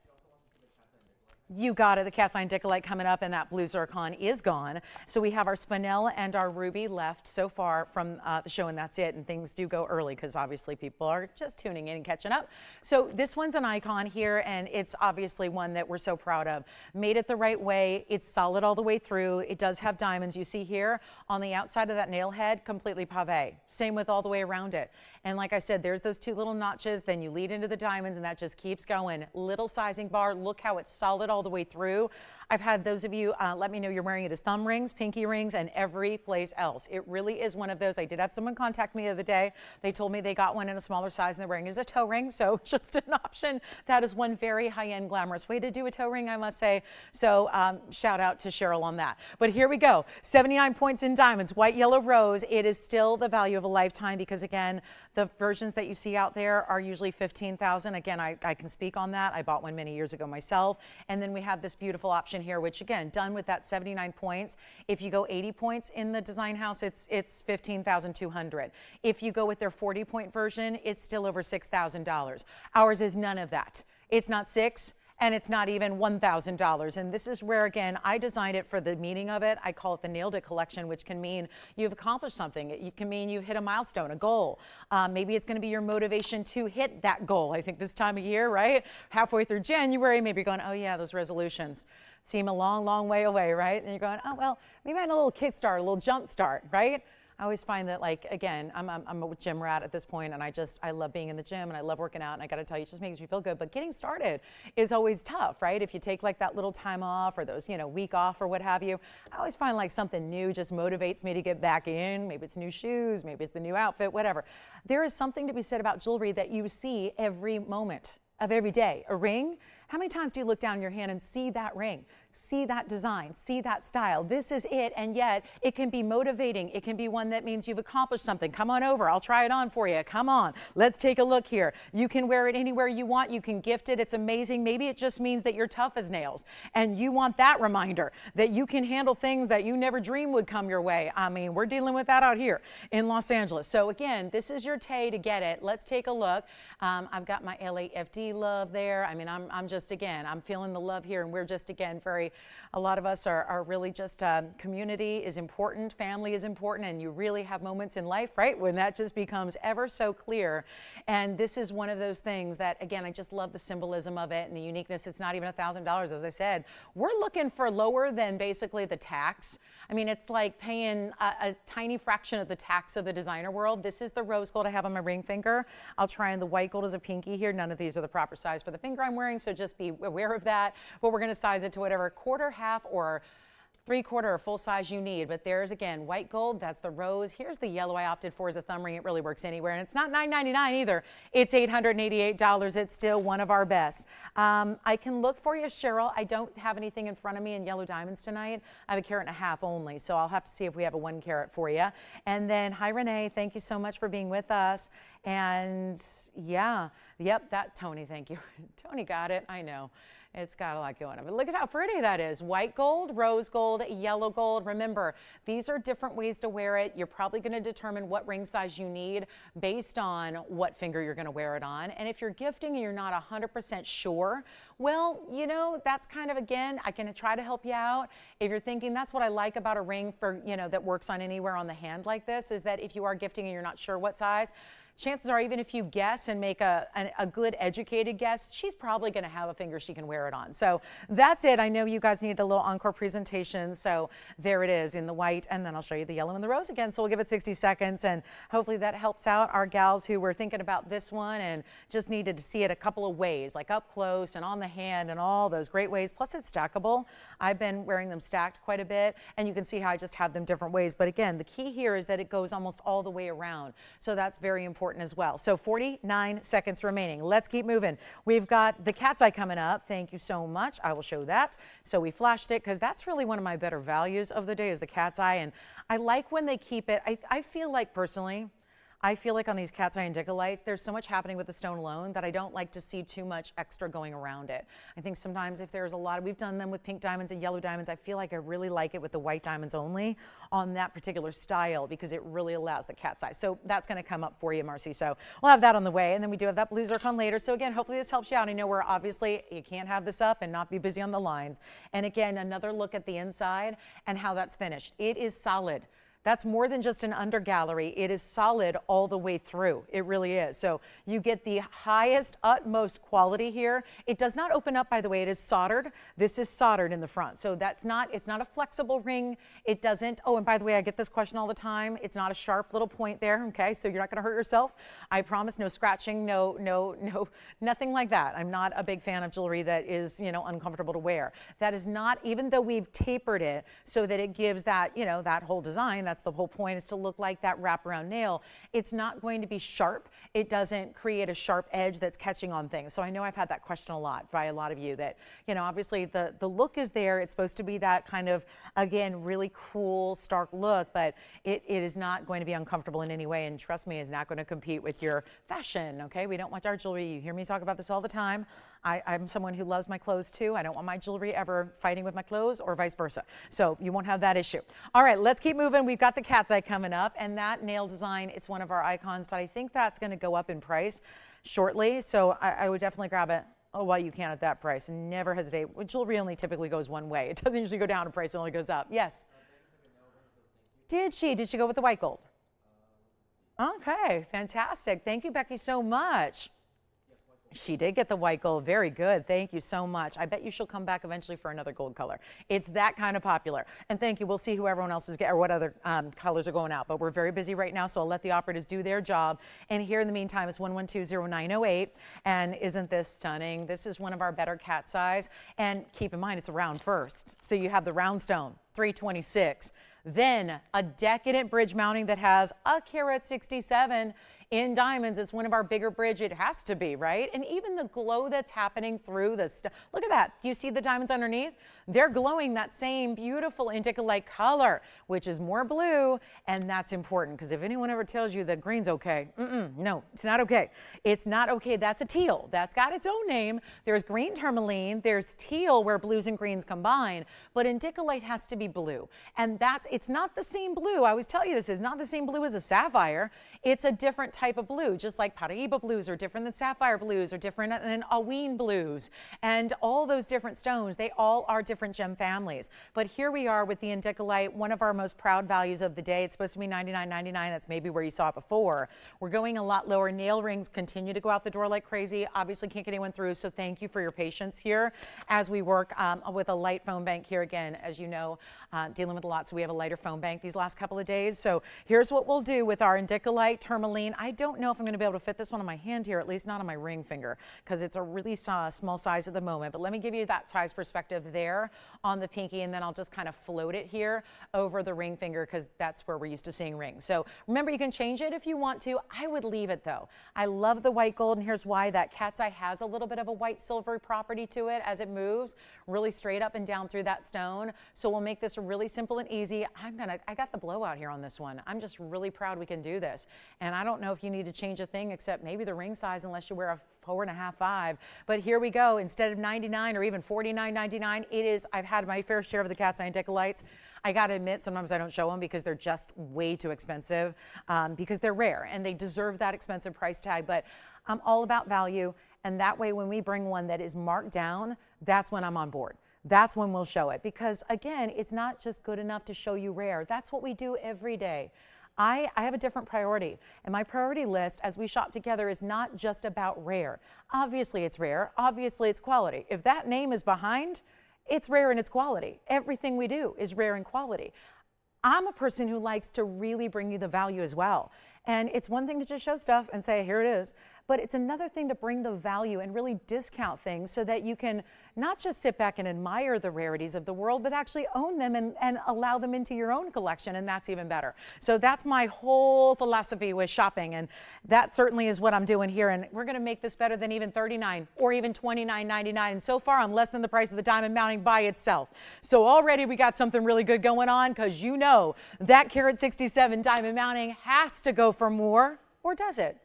You got it. The cat's eye indicolite coming up, and that blue zircon is gone. So we have our spinel and our ruby left so far from the show, and that's it. And things do go early because obviously people are just tuning in and catching up. So this one's an icon here, and it's obviously one that we're so proud of. Made it the right way. It's solid all the way through. It does have diamonds. You see here on the outside of that nail head, completely pave. Same with all the way around it. And like I said, there's those two little notches. Then you lead into the diamonds, and that just keeps going. Little sizing bar. Look how it's solid all the way through. I've had those of you let me know you're wearing it as thumb rings, pinky rings, and every place else. It really is one of those. I did have someone contact me the other day. They told me they got one in a smaller size and they're wearing it as a toe ring. So just an option. That is one very high-end, glamorous way to do a toe ring, I must say. So shout out to Cheryl on that. But here we go. 79 points in diamonds, white, yellow, rose. It is still the value of a lifetime because, again, the versions that you see out there are usually $15,000. Again, I can speak on that. I bought one many years ago myself. And then we have this beautiful option here, which, again, done with that 79 points. If you go 80 points in the design house, it's $15,200. If you go with their 40-point version, it's still over $6,000. Ours is none of that. It's not $6,000. And it's not even $1,000. And this is where, again, I designed it for the meaning of it. I call it the Nailed It collection, which can mean you've accomplished something. It can mean you've hit a milestone, a goal. Maybe it's going to be your motivation to hit that goal. I think this time of year, right? Halfway through January, maybe you're going, oh yeah, those resolutions seem a long, long way away, right? And you're going, oh, well, maybe I had a little kickstart, a little jump start, right? I always find that, like, again, I'm a gym rat at this point, and I love being in the gym, and I love working out, and I got to tell you, it just makes me feel good. But getting started is always tough, right? If you take like that little time off or those, you know, week off or what have you, I always find like something new just motivates me to get back in. Maybe it's new shoes, maybe it's the new outfit, whatever. There is something to be said about jewelry that you see every moment of every day. A ring. How many times do you look down your hand and see that ring, see that design, see that style? This is it, and yet it can be motivating. It can be one that means you've accomplished something. Come on over. I'll try it on for you. Come on. Let's take a look here. You can wear it anywhere you want. You can gift it. It's amazing. Maybe it just means that you're tough as nails, and you want that reminder that you can handle things that you never dreamed would come your way. I mean, we're dealing with that out here in Los Angeles. So again, this is your Tay to get it. Let's take a look. I've got my LAFD love there. I mean, I'm just, again, I'm feeling the love here, and we're just, again, a lot of us are really just, community is important, family is important, and you really have moments in life, right, when that just becomes ever so clear. And this is one of those things that, again, I just love the symbolism of it and the uniqueness. It's not even $1,000, as I said. We're looking for lower than basically the tax. I mean, it's like paying a tiny fraction of the tax of the designer world. This is the rose gold I have on my ring finger. I'll try on the white gold as a pinky here. None of these are the proper size for the finger I'm wearing, so just be aware of that. But we're going to size it to whatever quarter, half, or 3/4 or full size you need. But there's, again, white gold, that's the rose. Here's the yellow I opted for as a thumb ring. It really works anywhere. And it's not $9.99 either. It's $888. It's still one of our best. I can look for you, Cheryl. I don't have anything in front of me in yellow diamonds tonight. I have 1.5 carats only, so I'll have to see if we have a 1 carat for you. And then, hi, Renee. Thank you so much for being with us. And yeah, yep, that Tony, thank you. Tony got it. I know. It's got a lot going on. But look at how pretty that is. White gold, rose gold, yellow gold. Remember, these are different ways to wear it. You're probably going to determine what ring size you need based on what finger you're going to wear it on. And if you're gifting and you're not 100% sure, well, you know, that's kind of, again, I can try to help you out. If you're thinking that's what I like about a ring for, you know, that works on anywhere on the hand like this, is that if you are gifting and you're not sure what size, chances are, even if you guess and make a good educated guess, she's probably going to have a finger she can wear it on. So that's it. I know you guys need a little encore presentation. So there it is in the white, and then I'll show you the yellow and the rose again. So we'll give it 60 seconds, and hopefully that helps out our gals who were thinking about this one and just needed to see it a couple of ways, like up close and on the hand and all those great ways. Plus it's stackable. I've been wearing them stacked quite a bit, and you can see how I just have them different ways. But again, the key here is that it goes almost all the way around. So that's very important as well. So 49 seconds remaining. Let's keep moving. We've got the cat's eye coming up. Thank you so much. I will show that. So we flashed it because that's really one of my better values of the day is the cat's eye. And I like when they keep it. I feel like personally, I feel like on these cat's eye and indicolites, there's so much happening with the stone alone that I don't like to see too much extra going around it. I think sometimes if there's a lot, we've done them with pink diamonds and yellow diamonds, I feel like I really like it with the white diamonds only on that particular style because it really allows the cat's eye. So that's going to come up for you, Marcy. So we'll have that on the way. And then we do have that blue zircon later. So again, hopefully this helps you out. I know we're obviously, you can't have this up and not be busy on the lines. And again, another look at the inside and how that's finished. It is solid. That's more than just an under gallery. It is solid all the way through. It really is. So you get the highest, utmost quality here. It does not open up, by the way. It is soldered. This is soldered in the front. So that's not, it's not a flexible ring. It doesn't, oh, and by the way, I get this question all the time. It's not a sharp little point there, okay? So you're not gonna hurt yourself. I promise, no scratching, nothing like that. I'm not a big fan of jewelry that is, you know, uncomfortable to wear. That is not, even though we've tapered it so that it gives that, you know, that whole design, that's the whole point, is to look like that wraparound nail. It's not going to be sharp. It doesn't create a sharp edge that's catching on things. So I know I've had that question a lot by a lot of you that, you know, obviously the look is there. It's supposed to be that kind of, again, really cool, stark look, but it is not going to be uncomfortable in any way. And trust me, it's not going to compete with your fashion, okay? We don't want our jewelry. You hear me talk about this all the time. I'm someone who loves my clothes too. I don't want my jewelry ever fighting with my clothes or vice versa. So you won't have that issue. All right, let's keep moving. We've got the cat's eye coming up, and that nail design, it's one of our icons, but I think that's going to go up in price shortly. So I would definitely grab it. Oh, well, you can at that price. Never hesitate. Jewelry only typically goes one way. It doesn't usually go down in price. It only goes up. Yes. Did she? Did she go with the white gold? Okay, fantastic. Thank you, Becky, so much. She did get the white gold. Very good. Thank you so much. I bet you she'll come back eventually for another gold color. It's that kind of popular. And thank you. We'll see who everyone else is getting or what other colors are going out. But we're very busy right now, so I'll let the operatives do their job. And here in the meantime is 1120908. And isn't this stunning? This is one of our better cat's eyes. And keep in mind, it's a round first. So you have the round stone, 326. Then a decadent bridge mounting that has 1.67 carat in diamonds. It's one of our bigger bridge. It has to be, right? And even the glow that's happening through the stuff. Look at that. Do you see the diamonds underneath? They're glowing that same beautiful indicolite color, which is more blue. And that's important because if anyone ever tells you that green's okay, no, it's not okay. It's not okay. That's a teal. That's got its own name. There's green tourmaline. There's teal where blues and greens combine. But indicolite has to be blue. And it's not the same blue. I always tell you this is not the same blue as a sapphire. It's a different type of blue, just like Paraiba blues are different than sapphire blues are different than Aween blues. And all those different stones, they all are different gem families. But here we are with the indicolite, one of our most proud values of the day. It's supposed to be $99.99. That's maybe where you saw it before. We're going a lot lower. Nail rings continue to go out the door like crazy. Obviously can't get anyone through, so thank you for your patience here as we work with a light phone bank here again, as you know, dealing with a lot. So we have a lighter phone bank these last couple of days. So here's what we'll do with our indicolite tourmaline. I don't know if I'm going to be able to fit this one on my hand here, at least not on my ring finger, because it's a really small size at the moment. But let me give you that size perspective there on the pinky, and then I'll just kind of float it here over the ring finger, because that's where we're used to seeing rings. So remember, you can change it if you want to. I would leave it though. I love the white gold, and here's why. That cat's eye has a little bit of a white silvery property to it as it moves really straight up and down through that stone. So we'll make this really simple and easy. I got the blowout here on this one. I'm just really proud we can do this. And I don't know if you need to change a thing except maybe the ring size, unless you wear a 4.5, 5. But here we go. Instead of $99 or even $49.99, it is, I've had my fair share of the cat's eye indicolites. I got to admit, sometimes I don't show them because they're just way too expensive, because they're rare and they deserve that expensive price tag. But I'm all about value. And that way, when we bring one that is marked down, that's when I'm on board. That's when we'll show it. Because again, it's not just good enough to show you rare. That's what we do every day. I have a different priority, and my priority list as we shop together is not just about rare. Obviously it's rare, obviously it's quality. If that name is behind, it's rare in its quality. Everything we do is rare in quality. I'm a person who likes to really bring you the value as well. And it's one thing to just show stuff and say, here it is, but it's another thing to bring the value and really discount things so that you can not just sit back and admire the rarities of the world, but actually own them and allow them into your own collection, and that's even better. So that's my whole philosophy with shopping, and that certainly is what I'm doing here, and we're gonna make this better than even $39 or even $29.99, and so far I'm less than the price of the diamond mounting by itself. So already we got something really good going on, because you know that carat 67 diamond mounting has to go for more, or does it?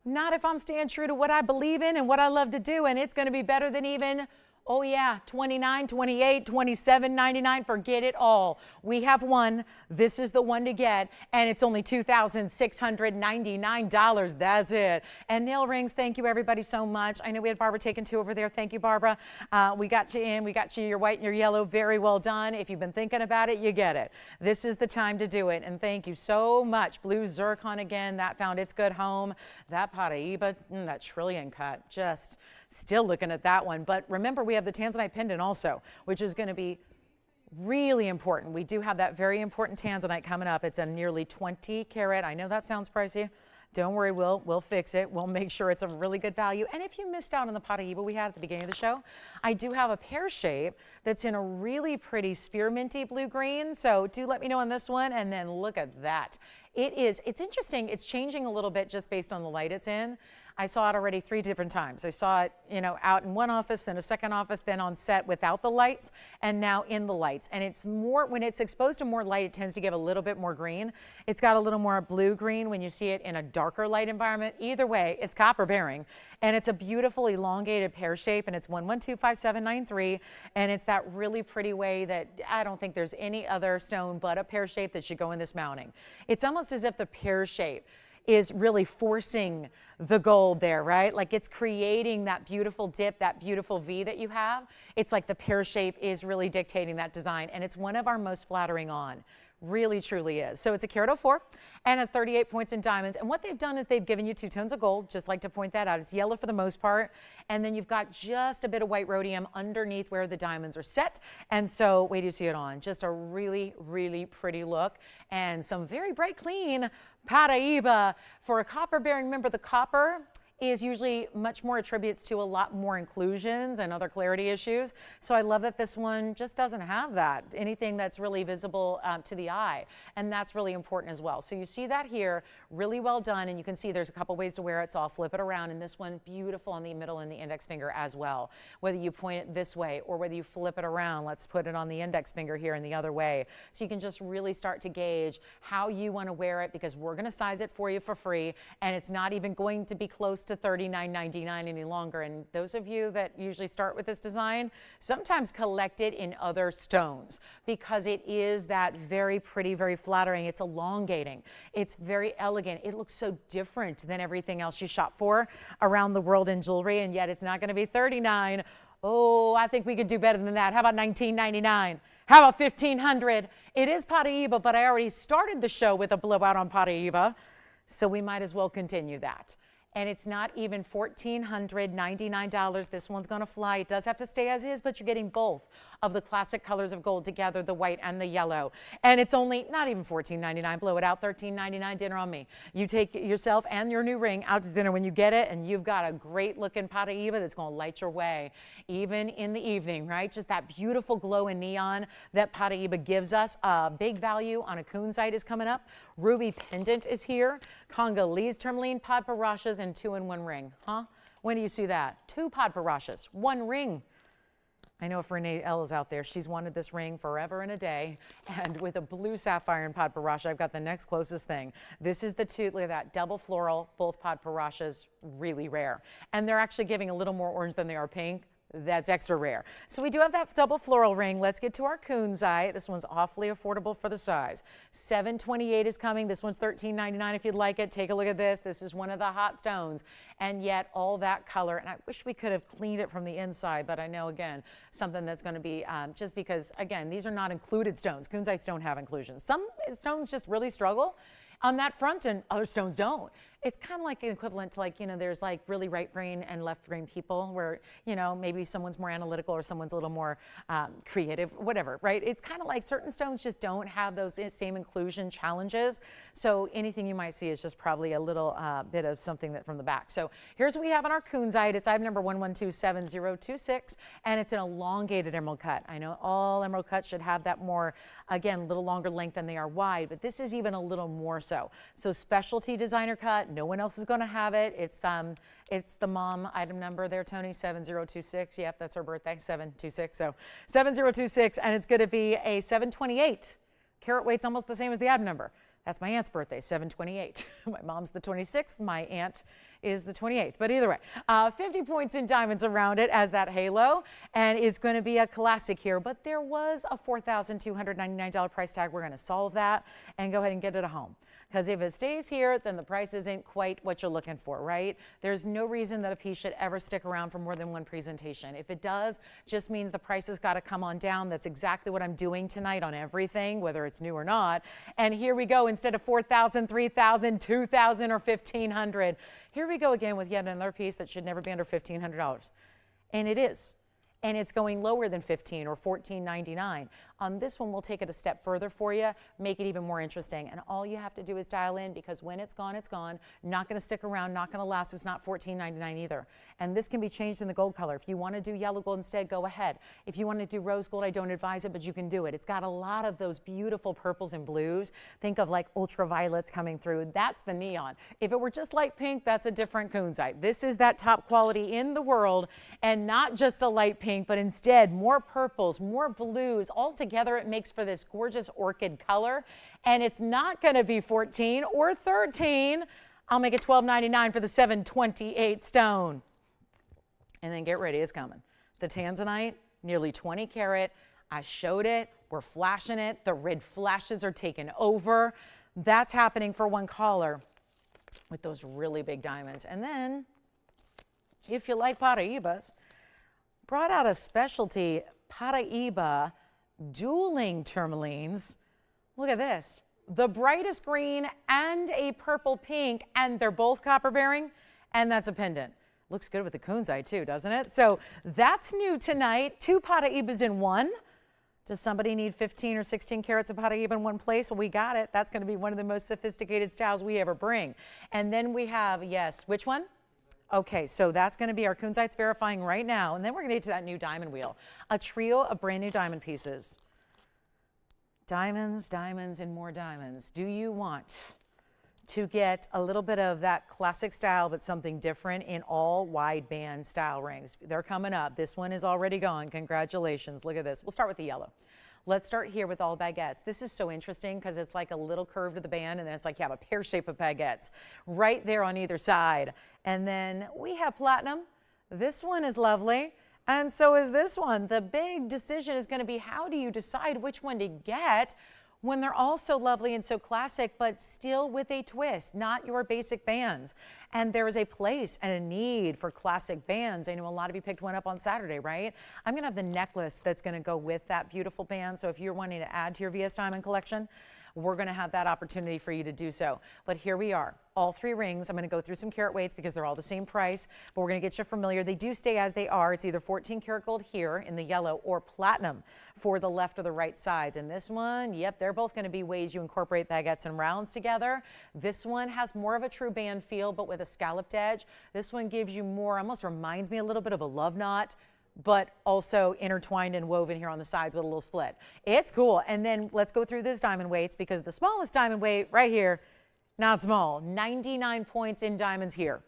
Not if I'm staying true to what I believe in and what I love to do, and it's going to be better than even, oh yeah, $29, $28, $27.99, forget it all. We have one. This is the one to get, and it's only $2,699. That's it. And nail rings, thank you everybody so much. I know we had Barbara taking 2 over there. Thank you, Barbara. We got you in. We got you your white and your yellow. Very well done. If you've been thinking about it, you get it. This is the time to do it, and thank you so much. Blue zircon again. That found its good home. That Paraiba, that trillion cut, just still looking at that one. But remember, we have the Tanzanite pendant also, which is going to be really important. We do have that very important Tanzanite coming up. It's a nearly 20 carat. I know that sounds pricey. Don't worry, we'll fix it. We'll make sure it's a really good value. And if you missed out on the Paraiba we had at the beginning of the show, I do have a pear shape that's in a really pretty spearminty blue-green. So do let me know on this one, and then look at that. It's interesting. It's changing a little bit just based on the light it's in. I saw it already 3 different times. I saw it, out in one office, then a second office, then on set without the lights, and now in the lights. And it's more, when it's exposed to more light, it tends to give a little bit more green. It's got a little more blue-green when you see it in a darker light environment. Either way, it's copper bearing, and it's a beautiful elongated pear shape, and it's 1125,793, and it's that really pretty way that I don't think there's any other stone but a pear shape that should go in this mounting. It's almost as if the pear shape is really forcing the gold there, right? Like it's creating that beautiful dip, that beautiful V that you have. It's like the pear shape is really dictating that design, and it's one of our most flattering on. Really, truly is. So it's a carat 04 and has 38 points in diamonds. And what they've done is they've given you 2 tones of gold, just like to point that out. It's yellow for the most part. And then you've got just a bit of white rhodium underneath where the diamonds are set. And so wait till you see it on. Just a really, really pretty look, and some very bright, clean Paraiba for a copper bearing. Remember, the copper is usually much more attributes to a lot more inclusions and other clarity issues. So I love that this one just doesn't have that, anything that's really visible to the eye. And that's really important as well. So you see that here, really well done. And you can see there's a couple ways to wear it. So I'll flip it around. And this one, beautiful on the middle and the index finger as well. Whether you point it this way or whether you flip it around, let's put it on the index finger here and the other way. So you can just really start to gauge how you want to wear it, because we're going to size it for you for free. And it's not even going to be close to $39.99 any longer. And those of you that usually start with this design sometimes collect it in other stones, because it is that very pretty, very flattering. It's elongating. It's very elegant. It looks so different than everything else you shop for around the world in jewelry, and yet it's not going to be $39. Oh, I think we could do better than that. How about $19.99? How about $1,500? It is Paraiba, but I already started the show with a blowout on Paraiba, so we might as well continue that. and it's not even $1,499. This one's going to fly. It does have to stay as is, but you're getting both of the classic colors of gold together, the white and the yellow. And it's only not even $14.99. Blow it out, $13.99. Dinner on me. You take yourself and your new ring out to dinner when you get it, and you've got a great looking Paraiba that's going to light your way, even in the evening, right? Just that beautiful glow in neon that Paraiba gives us. Big value on a Kunzite is coming up. Ruby pendant is here. Congolese tourmaline, Padparadscha, and 2-in-1 ring. Huh? When do you see that? 2 Padparadscha, 1 ring. I know if Renee L is out there, she's wanted this ring forever and a day. And with a blue sapphire in Padparadscha, I've got the next closest thing. This is the 2, look at that, double floral, both Padparadschas, really rare. And they're actually giving a little more orange than they are pink. That's extra rare. So we do have that double floral ring. Let's get to our Kunzite. This one's awfully affordable for the size. $728 is coming. This one's $13.99 if you'd like it. Take a look at this. This is one of the hot stones, and yet all that color. And I wish we could have cleaned it from the inside, but I know, again, something that's going to be just because, again, these are not included stones. Kunzites don't have inclusions. Some stones just really struggle on that front, and other stones don't. It's kind of like an equivalent to, like, you know, there's like really right brain and left brain people where, you know, maybe someone's more analytical or someone's a little more creative, whatever, right? It's kind of like certain stones just don't have those same inclusion challenges. So anything you might see is just probably a little bit of something that from the back. So here's what we have on our Kunzite. It's item number 1127-026, and it's an elongated emerald cut. I know all emerald cuts should have that more, again, a little longer length than they are wide, but this is even a little more so. So specialty designer cut. No one else is going to have it. It's the mom item number there, Tony, 7026. Yep, that's her birthday, 726. So 7026, and it's going to be a 728. Carat weight's almost the same as the item number. That's my aunt's birthday, 728. My mom's the 26th. My aunt is the 28th. But either way, 50 points in diamonds around it as that halo, and it's going to be a classic here. But there was a $4,299 price tag. We're going to solve that and go ahead and get it at home. Because if it stays here, then the price isn't quite what you're looking for, right? There's no reason that a piece should ever stick around for more than one presentation. If it does, just means the price has got to come on down. That's exactly what I'm doing tonight on everything, whether it's new or not. And here we go. Instead of $4,000, $3,000, $2,000, or $1,500, here we go again with yet another piece that should never be under $1,500. And it is. And it's going lower than $15 or $14.99. On this one, we'll take it a step further for you, make it even more interesting. And all you have to do is dial in, because when it's gone, it's gone. Not going to stick around, not going to last. It's not $14.99 either. And this can be changed in the gold color. If you want to do yellow gold instead, go ahead. If you want to do rose gold, I don't advise it, but you can do it. It's got a lot of those beautiful purples and blues. Think of like ultraviolets coming through. That's the neon. If it were just light pink, that's a different Kunzite. This is that top quality in the world, and not just a light pink, but instead more purples, more blues. All together, it makes for this gorgeous orchid color. And it's not going to be 14 or 13. I'll make it $12.99 for the 728 stone. And then get ready, it's coming. The Tanzanite, nearly 20 karat. I showed it. We're flashing it. The red flashes are taking over. That's happening for one caller with those really big diamonds. And then, if you like Paraibas, brought out a specialty Paraiba dueling tourmalines. Look at this. The brightest green and a purple pink, and they're both copper bearing, and that's a pendant. Looks good with the Kunzite too, doesn't it? So that's new tonight. 2 Paraibas in one. Does somebody need 15 or 16 carats of Paraiba in one place? Well, we got it. That's going to be one of the most sophisticated styles we ever bring. And then we have, yes, which one? Okay, so that's going to be our Kunzites verifying right now. And then we're going to get to that new diamond wheel. A trio of brand new diamond pieces. Diamonds, diamonds, and more diamonds. Do you want to get a little bit of that classic style, but something different in all wide band style rings? They're coming up. This one is already gone. Congratulations. Look at this. We'll start with the yellow. Let's start here with all baguettes. This is so interesting because it's like a little curve to the band, and then it's like you have a pear shape of baguettes right there on either side. And then we have platinum. This one is lovely, and so is this one. The big decision is going to be, how do you decide which one to get when they're all so lovely and so classic, but still with a twist, not your basic bands? And there is a place and a need for classic bands. I know a lot of you picked one up on Saturday, right? I'm going to have the necklace that's going to go with that beautiful band. So if you're wanting to add to your VS Diamond collection, we're going to have that opportunity for you to do so. But here we are, all 3 rings. I'm going to go through some carat weights because they're all the same price, but we're going to get you familiar. They do stay as they are. It's either 14 karat gold here in the yellow or platinum for the left or the right sides. And this one, yep, they're both going to be ways you incorporate baguettes and rounds together. This one has more of a true band feel, but with a scalloped edge. This one gives you more, almost reminds me a little bit of a love knot, but also intertwined and woven here on the sides with a little split. It's cool. And then let's go through those diamond weights, because the smallest diamond weight right here, not small, 99 points in diamonds here.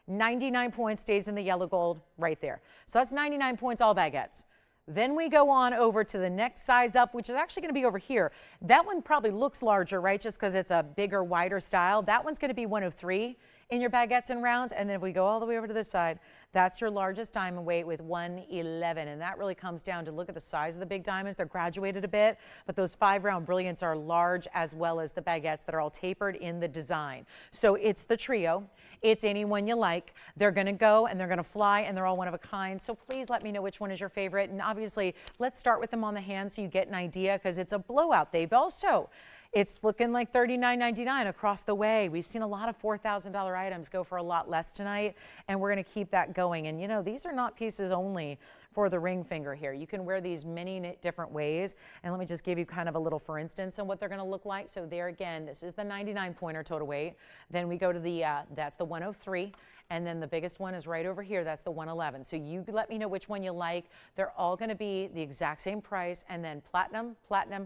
99 points stays in the yellow gold right there. So that's 99 points, all baguettes. Then we go on over to the next size up, which is actually going to be over here. That one probably looks larger, right, just because it's a bigger, wider style. That one's going to be 103 in your baguettes and rounds. And then if we go all the way over to this side, that's your largest diamond weight with 111. And that really comes down to look at the size of the big diamonds. They're graduated a bit, but those 5-round brilliants are large, as well as the baguettes that are all tapered in the design. So it's the trio. It's any one you like. They're going to go and they're going to fly, and they're all one of a kind. So please let me know which one is your favorite. And obviously, let's start with them on the hand so you get an idea, because it's a blowout. They've also, it's looking like $39.99 across the way. We've seen a lot of $4,000 items go for a lot less tonight, and we're going to keep that going. And you know, these are not pieces only for the ring finger here. You can wear these many different ways. And let me just give you kind of a little for instance on what they're going to look like. So there again, this is the 99 pointer total weight. Then we go to the, that's the 103. And then the biggest one is right over here. That's the 111. So you let me know which one you like. They're all going to be the exact same price. And then platinum,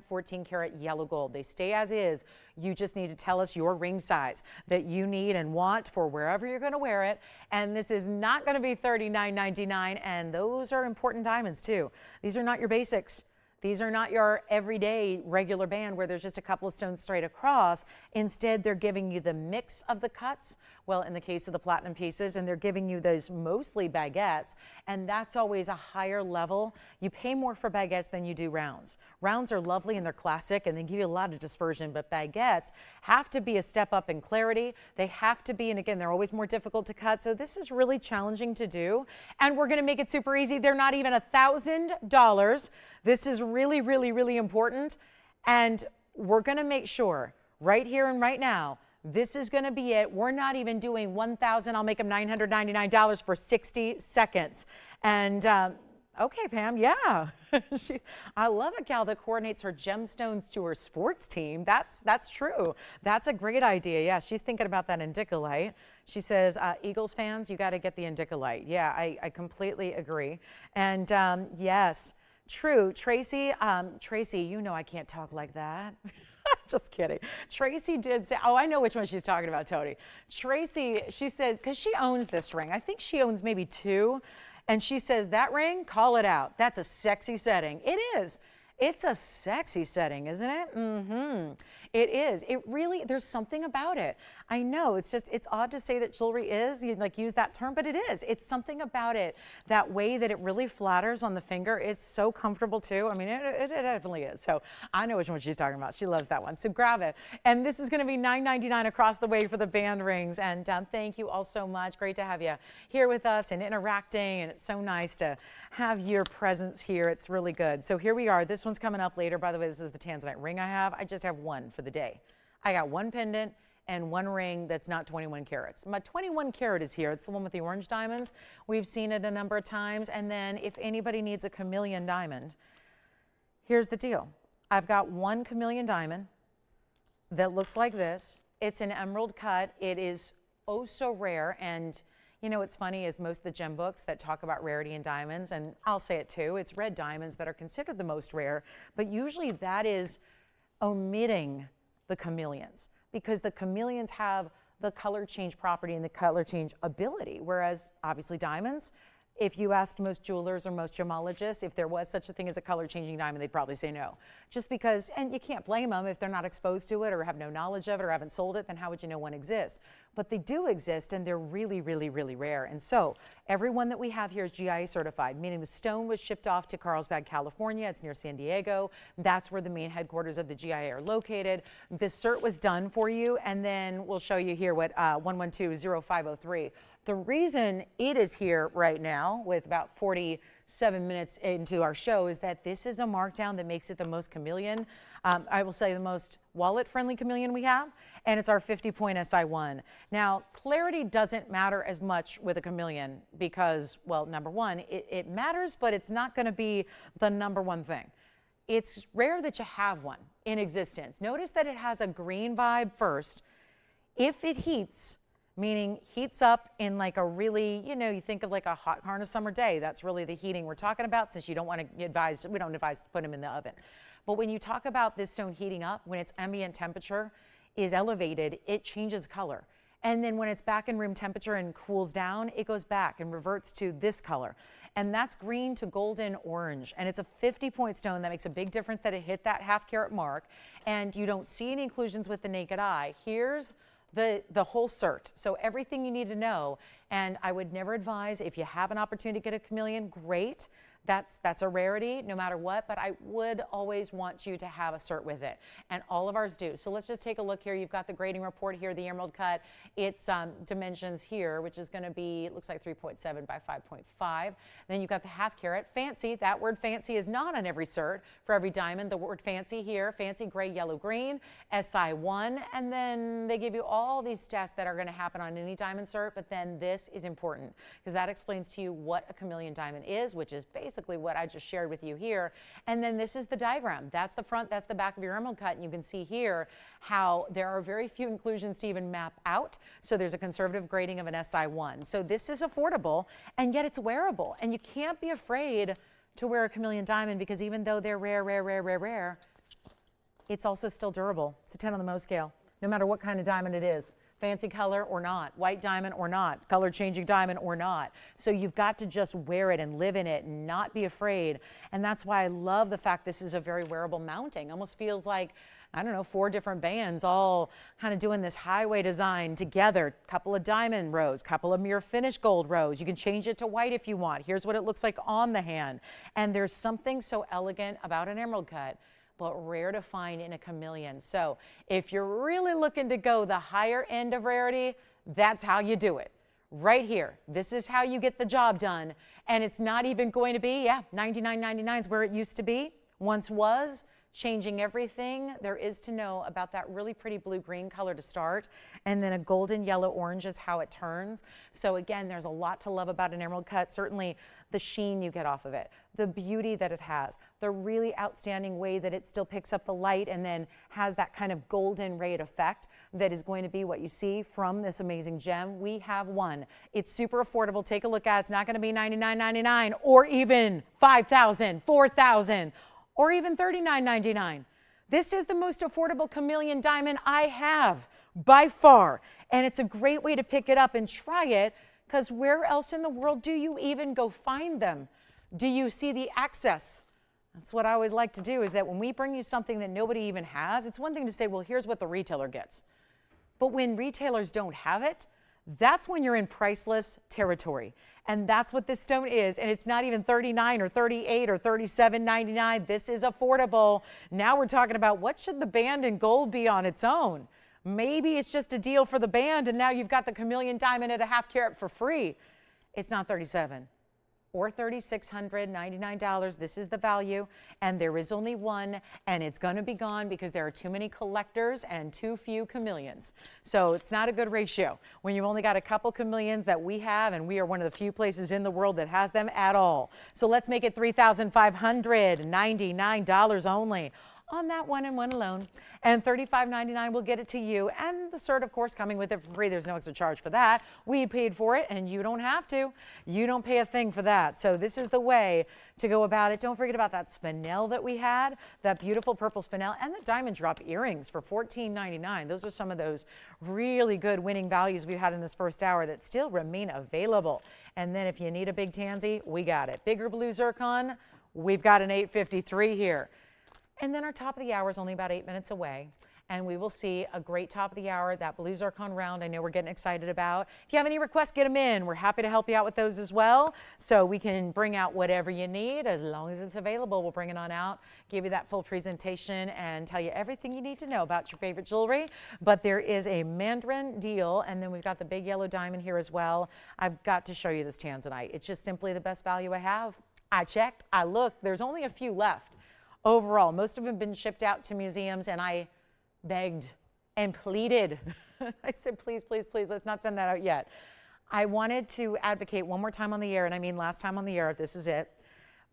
14 karat yellow gold. They stay as is. You just need to tell us your ring size that you need and want for wherever you're going to wear it. And this is not going to be $39.99. And those are important diamonds too. These are not your basics. These are not your everyday regular band where there's just a couple of stones straight across. Instead, they're giving you the mix of the cuts. Well, in the case of the platinum pieces, and they're giving you those mostly baguettes, and that's always a higher level. You pay more for baguettes than you do rounds. Rounds are lovely and they're classic and they give you a lot of dispersion, but baguettes have to be a step up in clarity. They have to be, and again, they're always more difficult to cut. So this is really challenging to do, and we're gonna make it super easy. They're not even $1,000. This is really, really, really important, and we're gonna make sure right here and right now, this is going to be it. We're not even doing $1,000. I'll make them $999 for 60 seconds. And okay, Pam, yeah. I love a gal that coordinates her gemstones to her sports team. That's true. That's a great idea. Yeah, she's thinking about that indicolite. She says, Eagles fans, you got to get the indicolite. Yeah, I completely agree. And yes, true. Tracy, you know I can't talk like that. Just kidding. Tracy did say, oh, I know which one she's talking about, Tony. Tracy, she says, because she owns this ring. I think she owns maybe 2. And she says, that ring, call it out. That's a sexy setting. It is. It's a sexy setting, isn't it? Mm-hmm. It is. It really, there's something about it. I know, it's just, it's odd to say that jewelry is, you like use that term, but it is. It's something about it, that way that it really flatters on the finger. It's so comfortable too. I mean, it definitely is. So I know which one she's talking about. She loves that one. So grab it. And this is going to be $9.99 across the way for the band rings. And thank you all so much. Great to have you here with us and interacting. And it's so nice to have your presence here. It's really good. So here we are. This one's coming up later. By the way, this is the Tanzanite ring I have. I just have one for the day. I got one pendant and one ring that's not 21 carats. My 21 carat is here. It's the one with the orange diamonds. We've seen it a number of times. And then if anybody needs a chameleon diamond, here's the deal. I've got one chameleon diamond that looks like this. It's an emerald cut. It is oh so rare. And you know, what's funny is most of the gem books that talk about rarity in diamonds, and I'll say it too, it's red diamonds that are considered the most rare, but usually that is omitting the chameleons, because the chameleons have the color change property and the color change ability, whereas obviously diamonds, if you asked most jewelers or most gemologists if there was such a thing as a color changing diamond, they'd probably say no. Just because, and you can't blame them if they're not exposed to it or have no knowledge of it or haven't sold it, then how would you know one exists? But they do exist, and they're really, really, really rare. And so every one that we have here is GIA certified, meaning the stone was shipped off to Carlsbad, California. It's near San Diego. That's where the main headquarters of the GIA are located. This cert was done for you, and then we'll show you here what 112-0503. The reason it is here right now with about 40 7 minutes into our show is that this is a markdown that makes it the most chameleon, I will say the most wallet-friendly chameleon we have, and it's our 50-point SI1. Now, clarity doesn't matter as much with a chameleon because, well, number one, it matters, but it's not going to be the number one thing. It's rare that you have one in existence. Notice that it has a green vibe first. If it heats, meaning heats up in like a really, you know, you think of like a hot car on a summer day, that's really the heating we're talking about, since you don't want to advise, we don't advise to put them in the oven. But when you talk about this stone heating up, when its ambient temperature is elevated, it changes color. And then when it's back in room temperature and cools down, it goes back and reverts to this color. And that's green to golden orange. And it's a 50-point stone. That makes a big difference that it hit that half-carat mark. And you don't see any inclusions with the naked eye. Here's the whole cert. So everything you need to know. And I would never advise, if you have an opportunity to get a chameleon, great. That's a rarity no matter what, but I would always want you to have a cert with it, and all of ours do. So let's just take a look here. You've got the grading report here, the emerald cut. Its dimensions here, which is going to be, it looks like 3.7 by 5.5. Then you've got the half carat. Fancy, that word fancy is not on every cert for every diamond. The word fancy here, fancy gray, yellow, green, SI1, and then they give you all these tests that are going to happen on any diamond cert, but then this is important because that explains to you what a chameleon diamond is, which is basically what I just shared with you here. And then this is the diagram. That's the front, that's the back of your emerald cut. And you can see here how there are very few inclusions to even map out. So there's a conservative grading of an SI1. So this is affordable, and yet it's wearable. And you can't be afraid to wear a chameleon diamond, because even though they're rare, it's also still durable. It's a 10 on the Mohs scale, no matter what kind of diamond it is. Fancy color or not, white diamond or not, color changing diamond or not. So you've got to just wear it and live in it and not be afraid. And that's why I love the fact this is a very wearable mounting. Almost feels like, I don't know, 4 different bands all kind of doing this highway design together. Couple of diamond rows, couple of mirror finish gold rows. You can change it to white if you want. Here's what it looks like on the hand. And there's something so elegant about an emerald cut, but rare to find in a chameleon. So if you're really looking to go the higher end of rarity, that's how you do it. Right here. This is how you get the job done. And it's not even going to be, $99.99 is where it used to be, once was. Changing everything there is to know about that really pretty blue-green color to start, and then a golden yellow-orange is how it turns. So again, there's a lot to love about an emerald cut. Certainly the sheen you get off of it, the beauty that it has, the really outstanding way that it still picks up the light and then has that kind of golden rayed effect that is going to be what you see from this amazing gem. We have one. It's super affordable. Take a look at it. It's not going to be $99.99 or even $5,000, $4,000. Or even $39.99. This is the most affordable chameleon diamond I have by far. And it's a great way to pick it up and try it, because where else in the world do you even go find them? Do you see the access? That's what I always like to do, is that when we bring you something that nobody even has, it's one thing to say, well, here's what the retailer gets. But when retailers don't have it, that's when you're in priceless territory. And that's what this stone is. And it's not even $39 or $38 or $37.99. This is affordable. Now we're talking about, what should the band in gold be on its own? Maybe it's just a deal for the band, and now you've got the chameleon diamond at a half carat for free. It's not $37 or $3,699. This is the value, and there is only one, and it's going to be gone because there are too many collectors and too few chameleons. So it's not a good ratio when you've only got a couple chameleons that we have, and we are one of the few places in the world that has them at all. So let's make it $3,599 only on that one and one alone, and $35.99 will get it to you, and the cert, of course, coming with it for free. There's no extra charge for that. We paid for it, and you don't have to. You don't pay a thing for that. So this is the way to go about it. Don't forget about that spinel that we had, that beautiful purple spinel, and the diamond drop earrings for $14.99. Those are some of those really good winning values we had in this first hour that still remain available. And then if you need a big tansy, we got it. Bigger blue zircon, we've got an 853 here. And then our top of the hour is only about 8 minutes away, and we will see a great top of the hour, that blue zircon round I know we're getting excited about. If you have any requests, get them in. We're happy to help you out with those as well, so we can bring out whatever you need. As long as it's available, we'll bring it on out, give you that full presentation, and tell you everything you need to know about your favorite jewelry. But there is a Mandarin deal, and then we've got the big yellow diamond here as well. I've got to show you this Tanzanite. It's just simply the best value I have. I checked, I looked, there's only a few left overall. Most of them have been shipped out to museums, and I begged and pleaded. I said, please, please, please, let's not send that out yet. I wanted to advocate one more time on the air, and I mean last time on the air, this is it.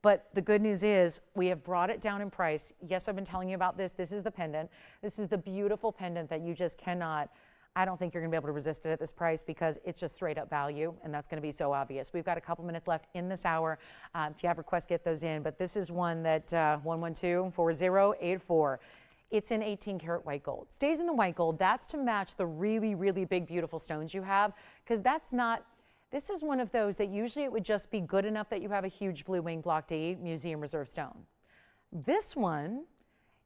But the good news is we have brought it down in price. Yes, I've been telling you about this. This is the pendant. This is the beautiful pendant that you just cannot, I don't think you're gonna be able to resist it at this price because it's just straight up value, and that's gonna be so obvious. We've got a couple minutes left in this hour. If you have requests, get those in. But this is one that 112-4084. It's in 18 karat white gold. Stays in the white gold. That's to match the really, really big, beautiful stones you have, because that's not, this is one of those that usually it would just be good enough that you have a huge blue wing block D museum reserve stone. This one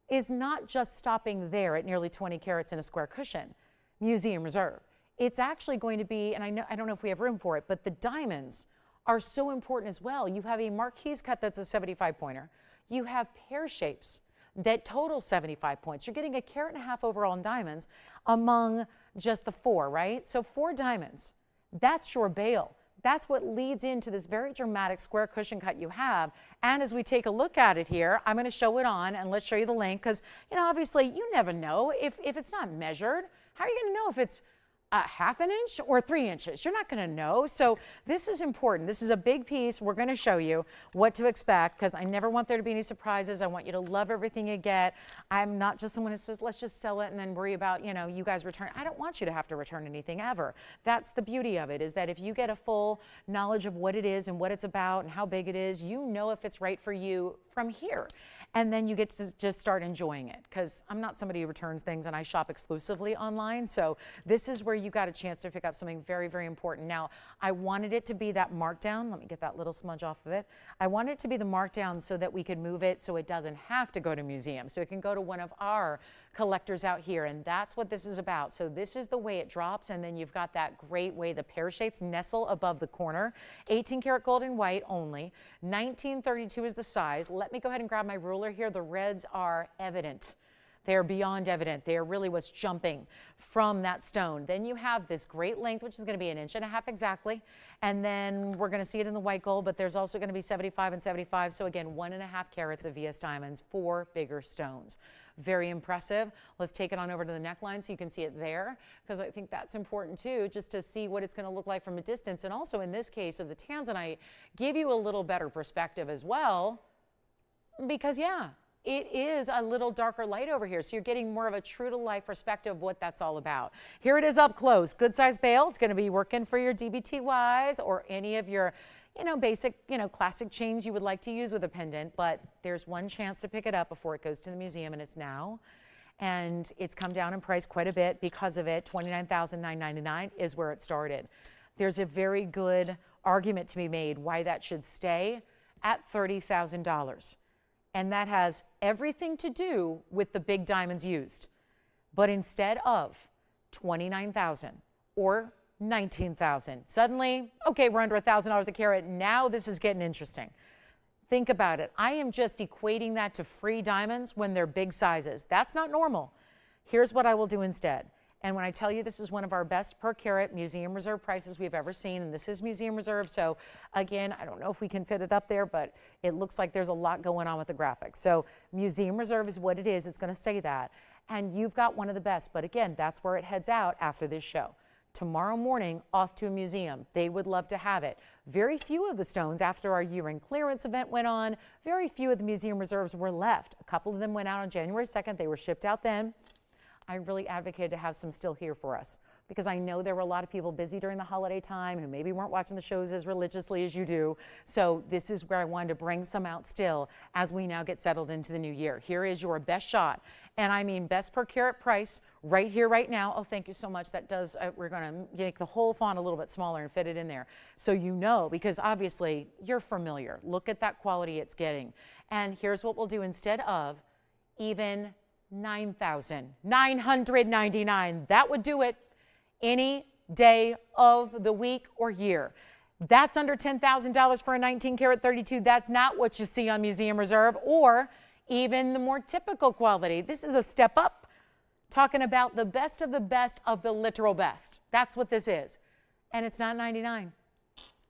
is not just stopping there at nearly 20 carats in a square cushion, museum reserve. It's actually going to be, and I don't know if we have room for it, but the diamonds are so important as well. You have a Marquise cut that's a 75 pointer. You have pear shapes that total 75 points. You're getting 1.5 carats overall in diamonds among just the 4, right? So 4 diamonds, that's your bail. That's what leads into this very dramatic square cushion cut you have. And as we take a look at it here, I'm gonna show it on, and let's show you the length, because obviously you never know if it's not measured. How are you gonna know if it's a 1/2 inch or 3 inches? You're not gonna know. So this is important. This is a big piece. We're gonna show you what to expect, because I never want there to be any surprises. I want you to love everything you get. I'm not just someone who says, let's just sell it and then worry about, you guys return. I don't want you to have to return anything ever. That's the beauty of it, is that if you get a full knowledge of what it is and what it's about and how big it is, you know if it's right for you from here. And then you get to just start enjoying it, because I'm not somebody who returns things, and I shop exclusively online. So this is where you got a chance to pick up something very, very important. Now, I wanted it to be that markdown. Let me get that little smudge off of it. I wanted it to be the markdown so that we could move it so it doesn't have to go to museum. So it can go to one of our collectors out here, and that's what this is about. So this is the way it drops, and then you've got that great way the pear shapes nestle above the corner. 18 karat gold and white only. 1932 is the size. Let me go ahead and grab my ruler here. The reds are evident. They're beyond evident. They're really what's jumping from that stone. Then you have this great length, which is going to be 1.5 inches exactly. And then we're going to see it in the white gold, but there's also going to be 75 and 75. So again, 1.5 carats of VS diamonds, 4 bigger stones. Very impressive. Let's take it on over to the neckline so you can see it there, because I think that's important too, just to see what it's going to look like from a distance. And also in this case of the Tanzanite, give you a little better perspective as well, because yeah, it is a little darker light over here. So you're getting more of a true to life perspective of what that's all about. Here it is up close. Good size bail. It's going to be working for your DBTYs or any of your basic, classic chains you would like to use with a pendant, but there's one chance to pick it up before it goes to the museum, and it's now. And it's come down in price quite a bit because of it. $29,999 is where it started. There's a very good argument to be made why that should stay at $30,000. And that has everything to do with the big diamonds used. But instead of $29,000 or $19,000. Suddenly, okay, we're under $1,000 a carat. Now this is getting interesting. Think about it. I am just equating that to free diamonds when they're big sizes. That's not normal. Here's what I will do instead. And when I tell you this is one of our best per carat museum reserve prices we've ever seen, and this is museum reserve, so again, I don't know if we can fit it up there, but it looks like there's a lot going on with the graphics. So museum reserve is what it is. It's going to say that. And you've got one of the best. But again, that's where it heads out after this show. Tomorrow morning, off to a museum. They would love to have it. Very few of the stones, after our year-end clearance event went on, very few of the museum reserves were left. A couple of them went out on January 2nd. They were shipped out then. I really advocated to have some still here for us, because I know there were a lot of people busy during the holiday time who maybe weren't watching the shows as religiously as you do. So this is where I wanted to bring some out still as we now get settled into the new year. Here is your best shot. And I mean best per carat price right here, right now. Oh, thank you so much. That does, we're going to make the whole font a little bit smaller and fit it in there. So you know, because obviously you're familiar. Look at that quality it's getting. And here's what we'll do instead of even $9,999. That would do it any day of the week or year. That's under $10,000 for a 19 karat 32. That's not what you see on museum reserve or even the more typical quality. This is a step up, talking about the best of the literal best. That's what this is. And it's not $99.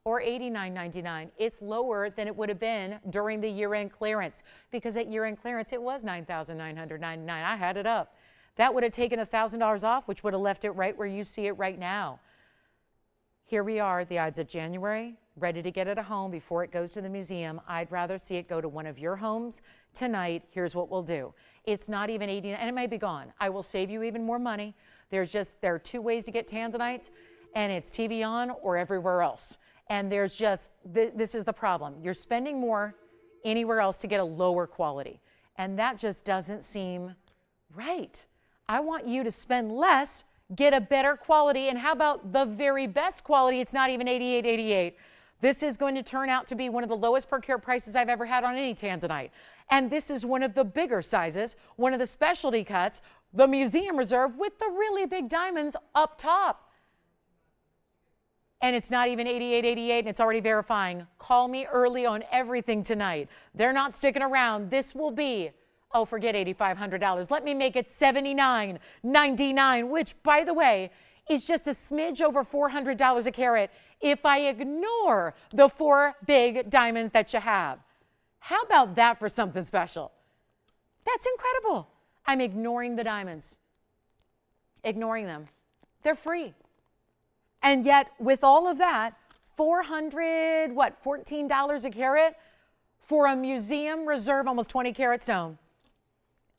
or $89.99. It's lower than it would have been during the year-end clearance, because at year-end clearance, it was $9,999. I had it up. That would have taken $1,000 off, which would have left it right where you see it right now. Here we are at the Ides of January, ready to get it a home before it goes to the museum. I'd rather see it go to one of your homes tonight. Here's what we'll do. It's not even $89, and it may be gone. I will save you even more money. There are two ways to get Tanzanites, and it's TVON or everywhere else. And there's just, this is the problem. You're spending more anywhere else to get a lower quality. And that just doesn't seem right. I want you to spend less, get a better quality. And how about the very best quality? It's not even $88.88. This is going to turn out to be one of the lowest per carat prices I've ever had on any Tanzanite. And this is one of the bigger sizes, one of the specialty cuts, the museum reserve with the really big diamonds up top. And it's not even $88.88, and it's already verifying. Call me early on everything tonight. They're not sticking around. This will be, oh, forget $8,500. Let me make it $79.99, which, by the way, is just a smidge over $400 a carat if I ignore the 4 big diamonds that you have. How about that for something special? That's incredible. I'm ignoring the diamonds. Ignoring them. They're free. And yet, with all of that, $14 a carat for a museum reserve, almost 20 carat stone.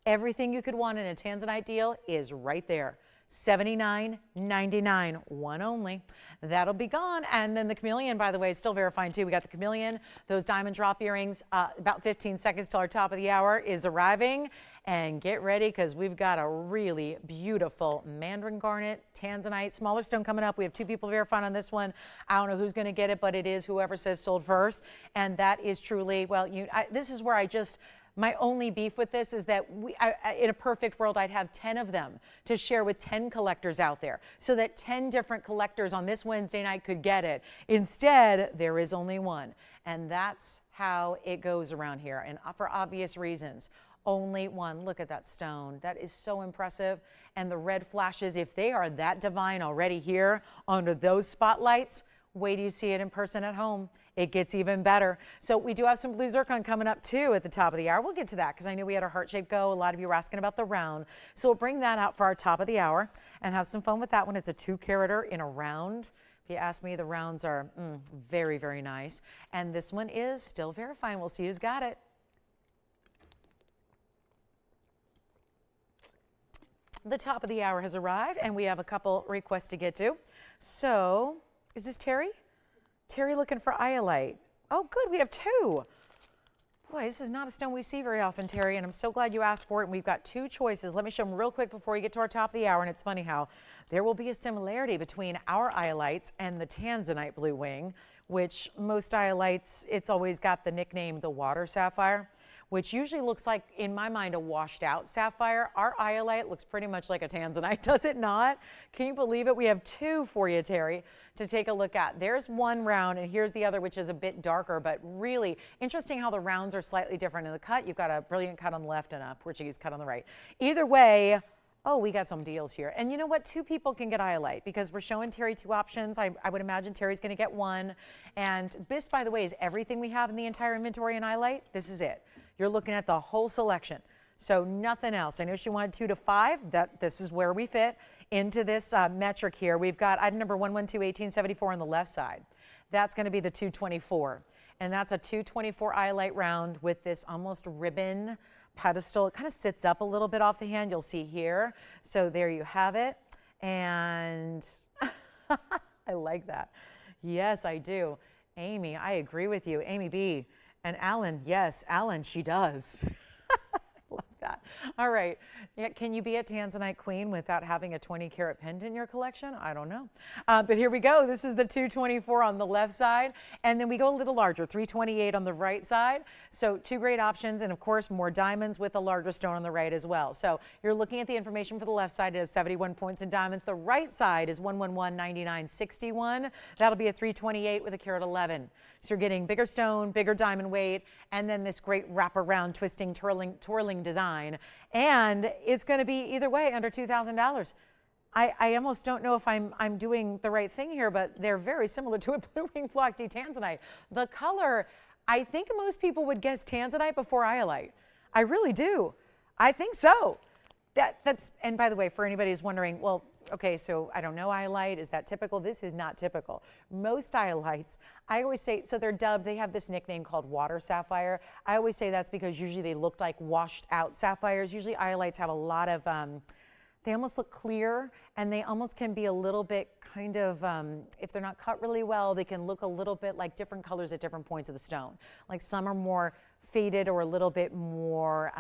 Everything you could want in a Tanzanite deal is right there. $79.99, one only. That'll be gone. And then the Chameleon, by the way, is still verifying too. We got the Chameleon, those diamond drop earrings, about 15 seconds till our top of the hour is arriving. And get ready, because we've got a really beautiful Mandarin garnet, Tanzanite, smaller stone coming up. We have 2 people verifying on this one. I don't know who's going to get it, but it is whoever says sold first. And that is truly, well, this is where my only beef with this is that in a perfect world, I'd have 10 of them to share with 10 collectors out there, so that 10 different collectors on this Wednesday night could get it. Instead, there is only one. And that's how it goes around here. And for obvious reasons. Only one. Look at that stone. That is so impressive. And the red flashes, if they are that divine already here under those spotlights, wait till you see it in person at home. It gets even better. So we do have some blue zircon coming up too at the top of the hour. We'll get to that because I knew we had our heart shape go. A lot of you were asking about the round. So we'll bring that out for our top of the hour and have some fun with that one. It's a 2-carater in a round. If you ask me, the rounds are very, very nice. And this one is still verifying. We'll see who's got it. The top of the hour has arrived, and we have a couple requests to get to. So, is this Terry? Terry looking for Iolite. Oh, good, we have 2. Boy, this is not a stone we see very often, Terry, and I'm so glad you asked for it. And we've got 2 choices. Let me show them real quick before we get to our top of the hour. And it's funny how there will be a similarity between our Iolites and the Tanzanite blue wing, which most Iolites, it's always got the nickname the water sapphire, which usually looks like, in my mind, a washed out sapphire. Our Iolite looks pretty much like a Tanzanite, does it not? Can you believe it? We have 2 for you, Terry, to take a look at. There's one round, and here's the other, which is a bit darker, but really interesting how the rounds are slightly different in the cut. You've got a brilliant cut on the left and a Portuguese cut on the right. Either way, oh, we got some deals here. And you know what? 2 people can get Iolite because we're showing Terry 2 options. I would imagine Terry's going to get 1. And this, by the way, is everything we have in the entire inventory in Iolite. This is it. You're looking at the whole selection. So nothing else. I know she wanted 2 to 5. This is where we fit into this metric here. We've got item number 112-1874 on the left side. That's going to be the 224. And that's a 224 Iolite round with this almost ribbon pedestal. It kind of sits up a little bit off the hand. You'll see here. So there you have it. And I like that. Yes, I do. Amy, I agree with you. Amy B. And Alan, yes, Alan, she does. I love that. All right. Yeah, can you be a Tanzanite queen without having a 20-carat pendant in your collection? I don't know. But here we go. This is the 224 on the left side. And then we go a little larger, 328 on the right side. So 2 great options. And, of course, more diamonds with a larger stone on the right as well. So you're looking at the information for the left side. It has 71 points in diamonds. The right side is 111.9961. That'll be a 328 with a carat 11. So you're getting bigger stone, bigger diamond weight, and then this great wraparound, twisting, twirling design. And it's going to be either way under $2,000. I almost don't know if I'm doing the right thing here, but they're very similar to a blue wing block D Tanzanite. The color, I think most people would guess Tanzanite before Iolite. I really do. I think so. That's, and by the way, for anybody who's wondering, well, okay, so I don't know Iolite, is that typical? This is not typical. Most Iolites, I always say, so they're dubbed, they have this nickname called water sapphire. I always say that's because usually they look like washed out sapphires. Usually Iolites have a lot of, they almost look clear, and they almost can be a little bit kind of, if they're not cut really well, they can look a little bit like different colors at different points of the stone. Like some are more faded or a little bit more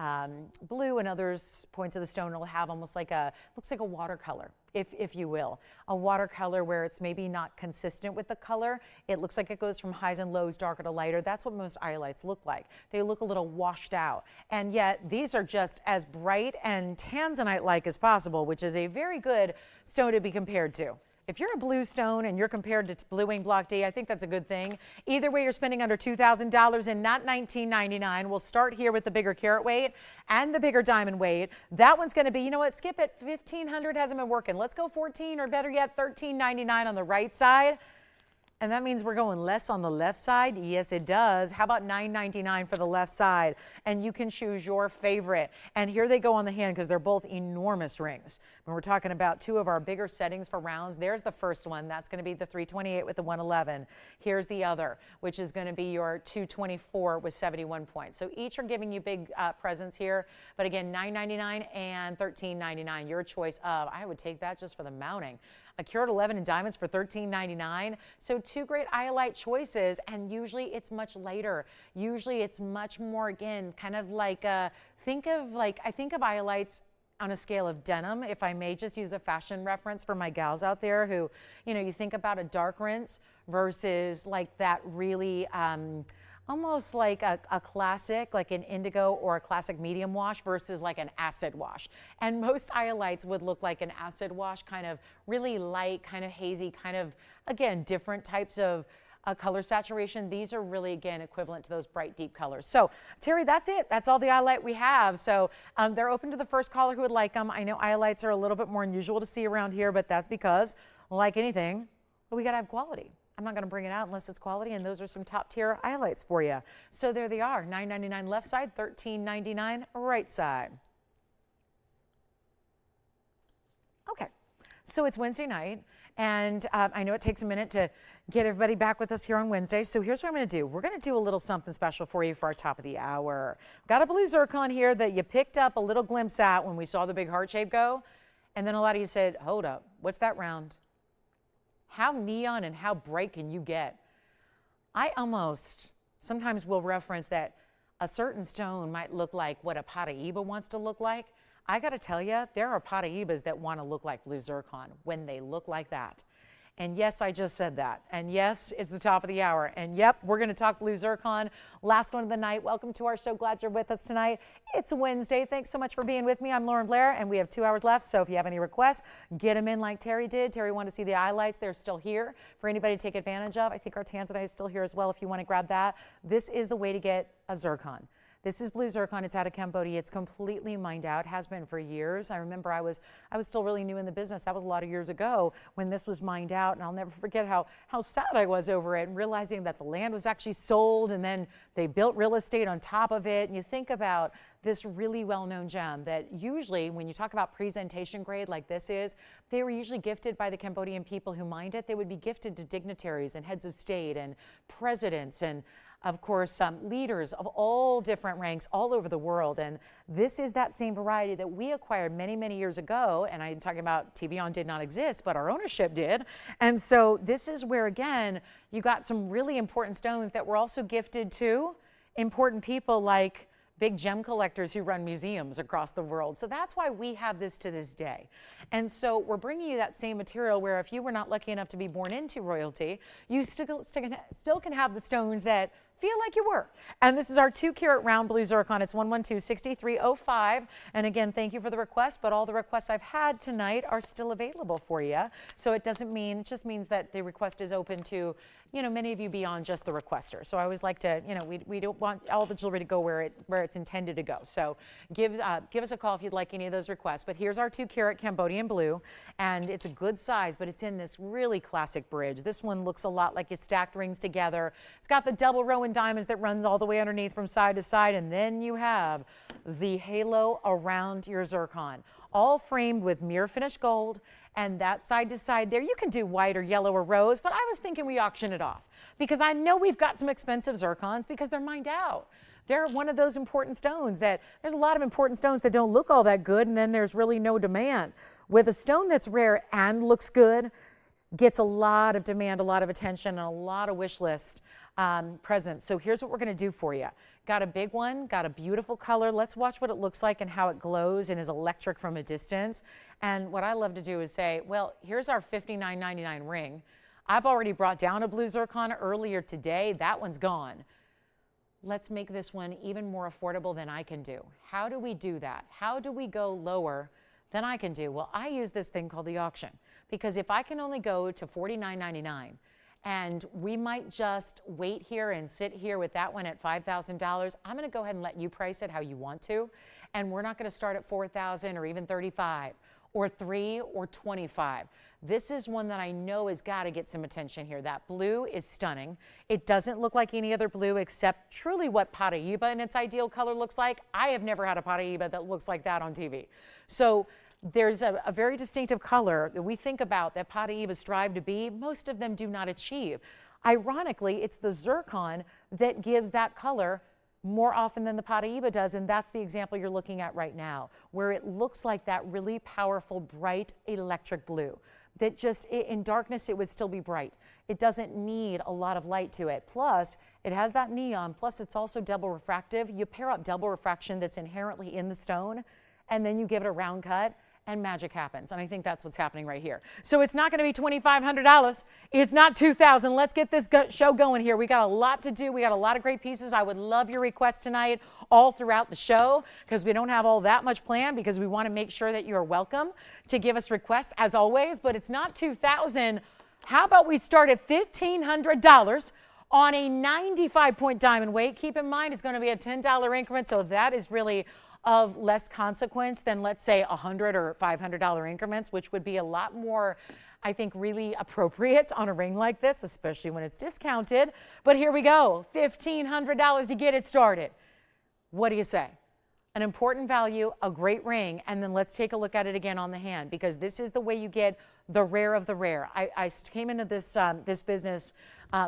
blue, and others points of the stone will have almost like a, looks like a watercolor, if you will. A watercolor where it's maybe not consistent with the color. It looks like it goes from highs and lows, darker to lighter. That's what most Iolites look like. They look a little washed out. And yet these are just as bright and Tanzanite-like as possible, which is a very good stone to be compared to. If you're a blue stone and you're compared to blue wing block D, I think that's a good thing. Either way, you're spending under $2,000 and not $19.99. We'll start here with the bigger carat weight and the bigger diamond weight. That one's going to be, you know what, skip it. $1,500 hasn't been working. Let's go $14, or better yet, $13.99 on the right side. And that means we're going less on the left side? Yes, it does. How about $9.99 for the left side? And you can choose your favorite. And here they go on the hand because they're both enormous rings. When we're talking about two of our bigger settings for rounds, there's the first one. That's going to be the 328 with the 111. Here's the other, which is going to be your 224 with 71 points. So each are giving you big presents here. But again, $9.99 and $13.99, your choice of. I would take that just for the mounting. A carat 11 in diamonds for $13.99. So two great Iolite choices, and usually it's much lighter. Usually it's much more, again, kind of like, I think of Iolites on a scale of denim, if I may just use a fashion reference for my gals out there who, you know, you think about a dark rinse versus like that really, almost like a classic, like an indigo or a classic medium wash versus like an acid wash. And most Iolites would look like an acid wash, kind of really light, kind of hazy, kind of, again, different types of color saturation. These are really, again, equivalent to those bright, deep colors. So, Terry, that's it. That's all the Iolite we have. So they're open to the first caller who would like them. I know Iolites are a little bit more unusual to see around here, but that's because, like anything, we got to have quality. I'm not going to bring it out unless it's quality, and those are some top tier Iolites for you. So there they are, $9.99 left side, $13.99 right side. Okay, so it's Wednesday night, and I know it takes a minute to get everybody back with us here on Wednesday. So here's what I'm going to do. We're going to do a little something special for you for our top of the hour. Got a blue zircon here that you picked up a little glimpse at when we saw the big heart shape go, and then a lot of you said, hold up, what's that round? How neon and how bright can you get? I almost sometimes will reference that a certain stone might look like what a Paraiba wants to look like. I got to tell you, there are Paraibas that want to look like blue zircon when they look like that. And yes, I just said that. And yes, it's the top of the hour. And yep, we're going to talk blue zircon. Last one of the night. Welcome to our show. Glad you're with us tonight. It's Wednesday. Thanks so much for being with me. I'm Lauren Blair, and we have 2 hours left. So if you have any requests, get them in like Terry did. Terry wanted to see the Iolites. They're still here for anybody to take advantage of. I think our Tanzanite is still here as well if you want to grab that. This is the way to get a zircon. This is blue zircon. It's out of Cambodia. It's completely mined out, has been for years. I remember I was still really new in the business. That was a lot of years ago when this was mined out, and I'll never forget how sad I was over it and realizing that the land was actually sold, and then they built real estate on top of it. And you think about this really well-known gem that usually when you talk about presentation grade like this is, they were usually gifted by the Cambodian people who mined it. They would be gifted to dignitaries and heads of state and presidents and of course, leaders of all different ranks all over the world. And this is that same variety that we acquired many, many years ago. And I'm talking about TVON did not exist, but our ownership did. And so this is where, again, you got some really important stones that were also gifted to important people like big gem collectors who run museums across the world. So that's why we have this to this day. And so we're bringing you that same material where if you were not lucky enough to be born into royalty, you still can have the stones that feel like you were. And this is our 2-carat round blue zircon. It's 112-6305. And again, thank you for the request, but all the requests I've had tonight are still available for you. So it doesn't mean, it just means that the request is open to, you know, many of you beyond just the requester. So I always like to, you know, we don't want all the jewelry to go where it's intended to go. So give us a call if you'd like any of those requests. But here's our 2-carat Cambodian blue, and it's a good size, but it's in this really classic bridge. This one looks a lot like you stacked rings together. It's got the double row in diamonds that runs all the way underneath from side to side, and then you have the halo around your zircon, all framed with mirror finished gold. And that side to side there, you can do white or yellow or rose, but I was thinking we auction it off because I know we've got some expensive zircons because they're mined out. They're one of those important stones that there's a lot of important stones that don't look all that good, and then there's really no demand. With a stone that's rare and looks good, gets a lot of demand, a lot of attention, and a lot of wish list presents. So here's what we're going to do for you. Got a big one, got a beautiful color. Let's watch what it looks like and how it glows and is electric from a distance. And what I love to do is say, well, here's our $59.99 ring. I've already brought down a blue zircon earlier today. That one's gone. Let's make this one even more affordable than I can do. How do we do that? How do we go lower than I can do? Well, I use this thing called the auction, because if I can only go to $49.99, and we might just wait here and sit here with that one at $5,000. I'm going to go ahead and let you price it how you want to. And we're not going to start at $4,000 or even $35 or $3 or $25. This is one that I know has got to get some attention here. That blue is stunning. It doesn't look like any other blue except truly what Paraiba in its ideal color looks like. I have never had a Paraiba that looks like that on TV. So there's a very distinctive color that we think about that Paraibas strive to be. Most of them do not achieve. Ironically, it's the zircon that gives that color more often than the Paraiba does, and that's the example you're looking at right now, where it looks like that really powerful, bright, electric blue. That just, in darkness, it would still be bright. It doesn't need a lot of light to it. Plus, it has that neon, plus it's also double refractive. You pair up double refraction that's inherently in the stone, and then you give it a round cut, and magic happens. And I think that's what's happening right here. So it's not going to be $2,500. It's not $2,000. Let's get this show going here. We got a lot to do. We got a lot of great pieces. I would love your requests tonight all throughout the show, because we don't have all that much planned, because we want to make sure that you're welcome to give us requests as always. But it's not $2,000. How about we start at $1,500 on a 95-point diamond weight? Keep in mind, it's going to be a $10 increment, so that is really of less consequence than, let's say, $100 or $500 increments, which would be a lot more, I think, really appropriate on a ring like this, especially when it's discounted. But here we go, $1,500 to get it started. What do you say? An important value, a great ring, and then let's take a look at it again on the hand, because this is the way you get the rare of the rare. I came into this business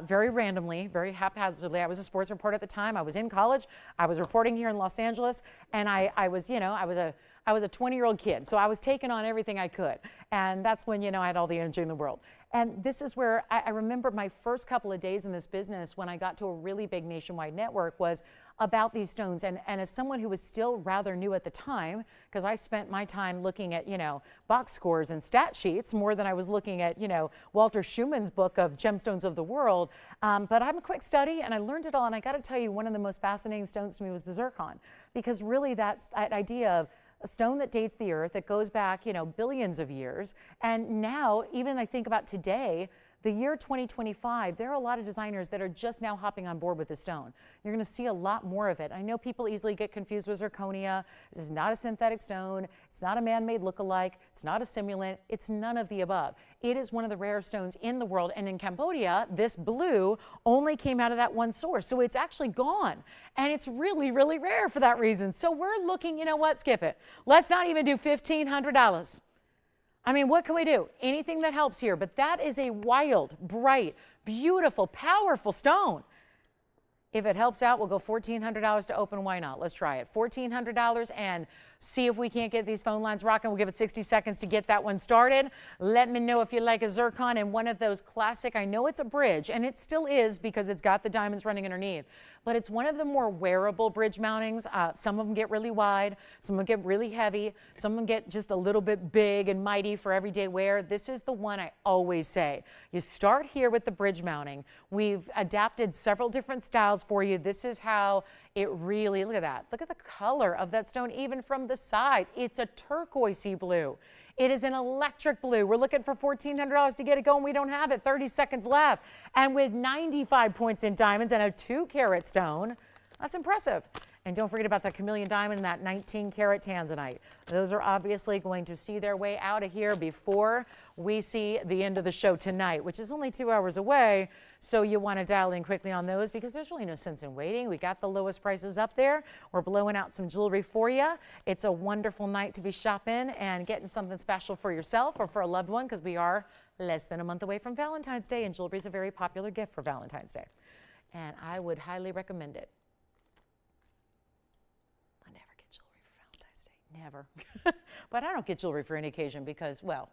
very randomly, very haphazardly. I was a sports reporter at the time. I was in college. I was reporting here in Los Angeles, and I was a 20-year-old kid, so I was taking on everything I could. And that's when, I had all the energy in the world. And this is where I remember my first couple of days in this business when I got to a really big nationwide network was about these stones. And as someone who was still rather new at the time, because I spent my time looking at, box scores and stat sheets more than I was looking at, Walter Schumann's book of Gemstones of the World. But I'm a quick study, and I learned it all. And I got to tell you, one of the most fascinating stones to me was the zircon, because really that's that idea of a stone that dates the earth, that goes back, billions of years. And now, even I think about today, the year 2025, there are a lot of designers that are just now hopping on board with the stone. You're going to see a lot more of it. I know people easily get confused with zirconia. This is not a synthetic stone. It's not a man-made look-alike. It's not a simulant. It's none of the above. It is one of the rare stones in the world. And in Cambodia, this blue only came out of that one source. So it's actually gone. And it's really, really rare for that reason. So we're looking, you know what? Skip it. Let's not even do $1,500. I mean, what can we do? Anything that helps here. But that is a wild, bright, beautiful, powerful stone. If it helps out, we'll go $1,400 to open. Why not? Let's try it. $1,400. And see if we can't get these phone lines rocking. We'll give it 60 seconds to get that one started. Let me know if you like a zircon and one of those classic, I know it's a bridge, and it still is because it's got the diamonds running underneath, but it's one of the more wearable bridge mountings. Some of them get really wide, some of them get really heavy, some of them get just a little bit big and mighty for everyday wear. This is the one I always say. You start here with the bridge mounting. We've adapted several different styles for you. This is how it really, look at that. Look at the color of that stone, even from the side. It's a turquoisey blue. It is an electric blue. We're looking for $1,400 to get it going. We don't have it. 30 seconds left. And with 95 points in diamonds and a 2-carat stone, that's impressive. And don't forget about the Chameleon diamond and that 19-carat Tanzanite. Those are obviously going to see their way out of here before we see the end of the show tonight, which is only 2 hours away. So you want to dial in quickly on those because there's really no sense in waiting. We got the lowest prices up there. We're blowing out some jewelry for you. It's a wonderful night to be shopping and getting something special for yourself or for a loved one because we are less than a month away from Valentine's Day, and jewelry is a very popular gift for Valentine's Day. And I would highly recommend it. Never. But I don't get jewelry for any occasion because, well,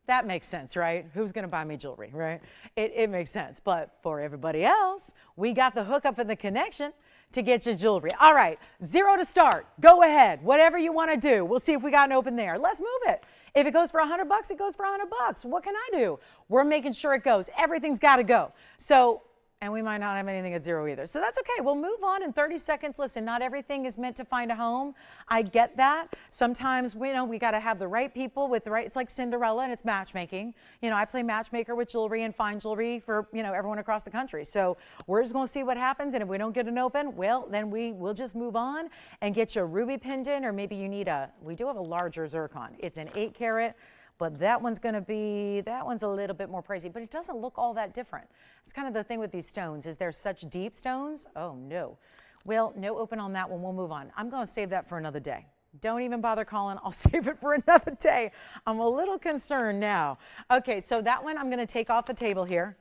that makes sense, right? Who's going to buy me jewelry, right? It makes sense. But for everybody else, we got the hookup and the connection to get you jewelry. All right, 0 to start. Go ahead. Whatever you want to do. We'll see if we got an open there. Let's move it. If it goes for $100, it goes for $100. What can I do? We're making sure it goes. Everything's got to go. So, and we might not have anything at 0 either. So that's okay. We'll move on in 30 seconds. Listen, not everything is meant to find a home. I get that. Sometimes we got to have the right people with the right, it's like Cinderella and it's matchmaking. I play matchmaker with jewelry and fine jewelry for, everyone across the country. So we're just going to see what happens. And if we don't get an open, well, then we'll just move on and get you a ruby pendant, or maybe you need we do have a larger zircon. It's an 8-carat. But that one's a little bit more pricey, but it doesn't look all that different. It's kind of the thing with these stones, is they're such deep stones. Oh, no. Well, no open on that one. We'll move on. I'm going to save that for another day. Don't even bother calling. I'll save it for another day. I'm a little concerned now. Okay, so that one I'm going to take off the table here.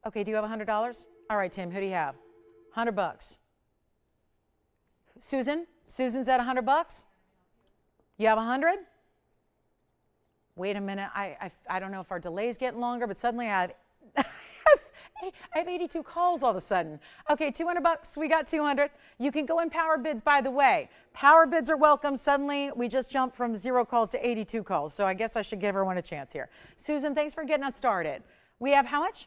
Okay, do you have $100? All right, Tim, who do you have? $100. Susan? Susan's at $100? You have 100? Wait a minute, I don't know if our delay is getting longer, but suddenly I have 82 calls all of a sudden. Okay, $200, we got 200. You can go in power bids, by the way. Power bids are welcome. Suddenly, we just jumped from 0 calls to 82 calls, so I guess I should give everyone a chance here. Susan, thanks for getting us started. We have how much?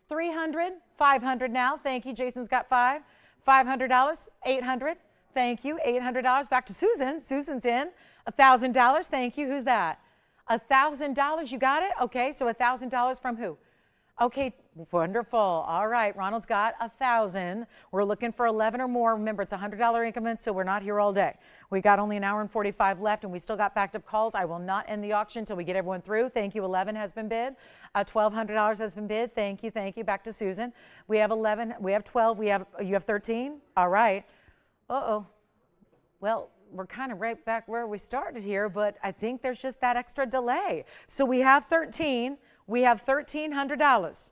300, 500 now. Thank you, Jason's got 5. $500, 800. Thank you, $800. Back to Susan. Susan's in. $1,000, thank you. Who's that? $1,000, you got it? Okay, so $1,000 from who? Okay, wonderful. All right, Ronald's got 1,000. We're looking for 11 or more. Remember, it's $100 increments, so we're not here all day. We got only an hour and 45 left, and we still got backed up calls. I will not end the auction until we get everyone through. Thank you. 11 has been bid. $1,200 has been bid. Thank you. Thank you. Back to Susan. We have 11. We have 12. You have 13. All right. Uh-oh. Well, we're kind of right back where we started here, but I think there's just that extra delay. So we have 13. We have $1,300.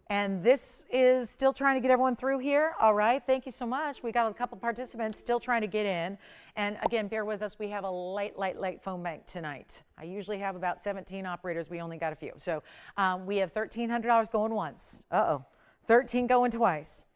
And this is still trying to get everyone through here. All right, thank you so much. We got a couple participants still trying to get in. And again, bear with us. We have a light phone bank tonight. I usually have about 17 operators. We only got a few. So we have $1,300 going once. Uh-oh. 13 going twice.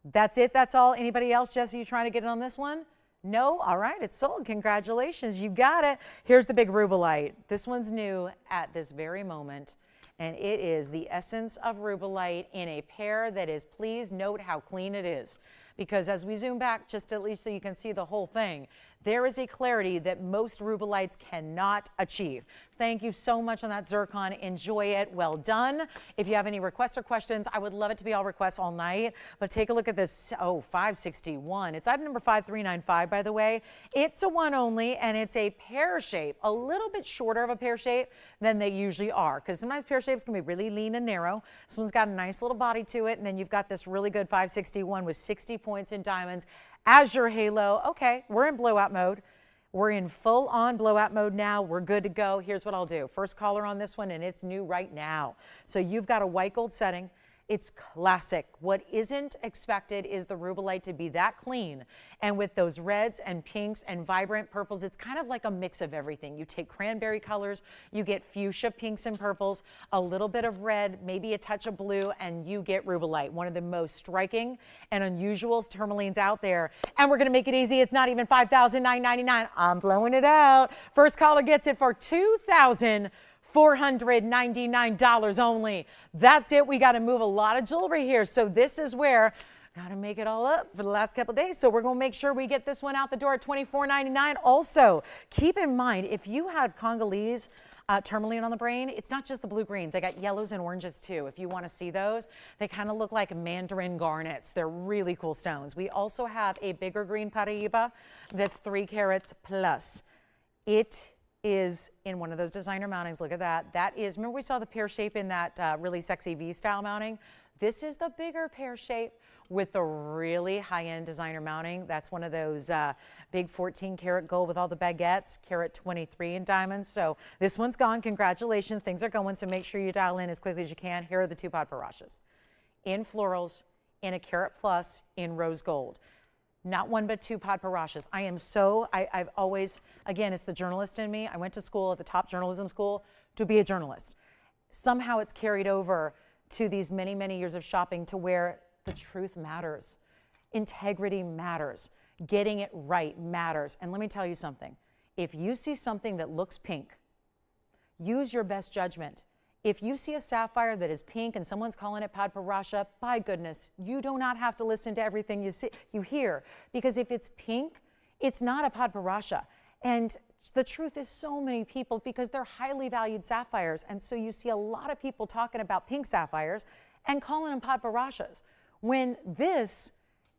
That's it. That's all. Anybody else? Jesse, you trying to get in on this one? No? All right, it's sold. Congratulations, you got it. Here's the big Rubellite. This one's new at this very moment, and it is the essence of Rubellite in a pair that is, please note how clean it is, because as we zoom back, just at least so you can see the whole thing, there is a clarity that most Rubellites cannot achieve. Thank you so much on that zircon. Enjoy it. Well done. If you have any requests or questions, I would love it to be all requests all night. But take a look at this. Oh, 561. It's item number 5395, by the way. It's a one only, and it's a pear shape, a little bit shorter of a pear shape than they usually are, because sometimes pear shapes can be really lean and narrow. This one's got a nice little body to it, and then you've got this really good 561 with 60 points in diamonds as your halo. Okay, we're in blowout mode. We're in full-on blowout mode now. We're good to go. Here's what I'll do. First caller on this one, and it's new right now. So you've got a white gold setting, It's classic. What isn't expected is the Rubellite to be that clean. And with those reds and pinks and vibrant purples, it's kind of like a mix of everything. You take cranberry colors, you get fuchsia pinks and purples, a little bit of red, maybe a touch of blue, and you get Rubellite, one of the most striking and unusual tourmalines out there. And we're going to make it easy. It's not even $5,999. I'm blowing it out. First caller gets it for $2,499 only. That's it. We got to move a lot of jewelry here. So this is where got to make it all up for the last couple of days. So we're going to make sure we get this one out the door at $24.99. Also, keep in mind, if you had Congolese tourmaline on the brain, it's not just the blue greens. They got yellows and oranges too. If you want to see those, they kind of look like Mandarin garnets. They're really cool stones. We also have a bigger green Paraiba that's 3 carats plus. It is in one of those designer mountings. Look at that. That is, remember we saw the pear shape in that really sexy V-style mounting? This is the bigger pear shape with the really high-end designer mounting. That's one of those big 14-karat gold with all the baguettes, carat 23 in diamonds. So this one's gone. Congratulations. Things are going, so make sure you dial in as quickly as you can. Here are the 2 Padparashas in florals, in a carat plus, in rose gold. Not 1 but 2 Padparashas. I am so, I've always, again, it's the journalist in me. I went to school at the top journalism school to be a journalist. Somehow it's carried over to these many, many years of shopping to where the truth matters. Integrity matters. Getting it right matters. And let me tell you something. If you see something that looks pink, use your best judgment. If you see a sapphire that is pink and someone's calling it Padparadscha, by goodness, you do not have to listen to everything you hear. Because if it's pink, it's not a Padparadscha. And the truth is so many people, because they're highly valued sapphires. And so you see a lot of people talking about pink sapphires and calling them Padparashas, when this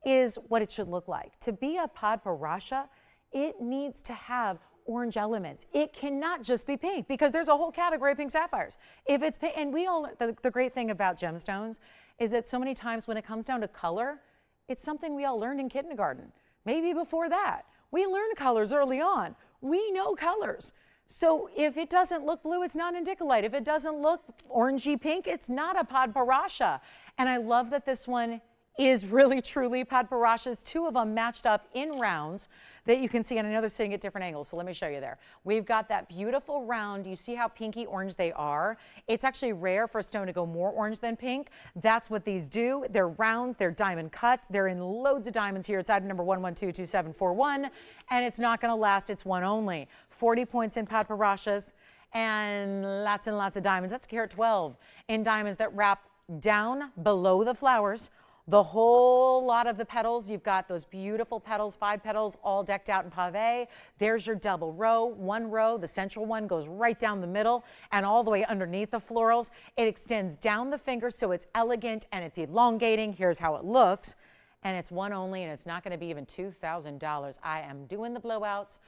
is what it should look like. To be a Padparadscha, it needs to have orange elements. It cannot just be pink, because there's a whole category of pink sapphires. If it's pink, and we all, the great thing about gemstones is that so many times when it comes down to color, it's something we all learned in kindergarten. Maybe before that. We learned colors early on. We know colors. So if it doesn't look blue, it's not indicolite. If it doesn't look orangey pink, it's not a Padparadscha. And I love that this one is really truly Padparashas, 2 of them matched up in rounds that you can see, and I know they're sitting at different angles, so let me show you there. We've got that beautiful round. You see how pinky orange they are? It's actually rare for a stone to go more orange than pink. That's what these do. They're rounds, they're diamond cut, they're in loads of diamonds here. It's item number 1122741, and it's not gonna last, it's one only. 40 points in Padparashas and lots of diamonds. That's carat 12 in diamonds that wrap down below the flowers. The whole lot of the petals, you've got those beautiful petals, 5 petals, all decked out in pave. There's your double row. 1 row, the central one, goes right down the middle and all the way underneath the florals. It extends down the finger, so it's elegant and it's elongating. Here's how it looks. And it's one only, and it's not going to be even $2,000. I am doing the blowouts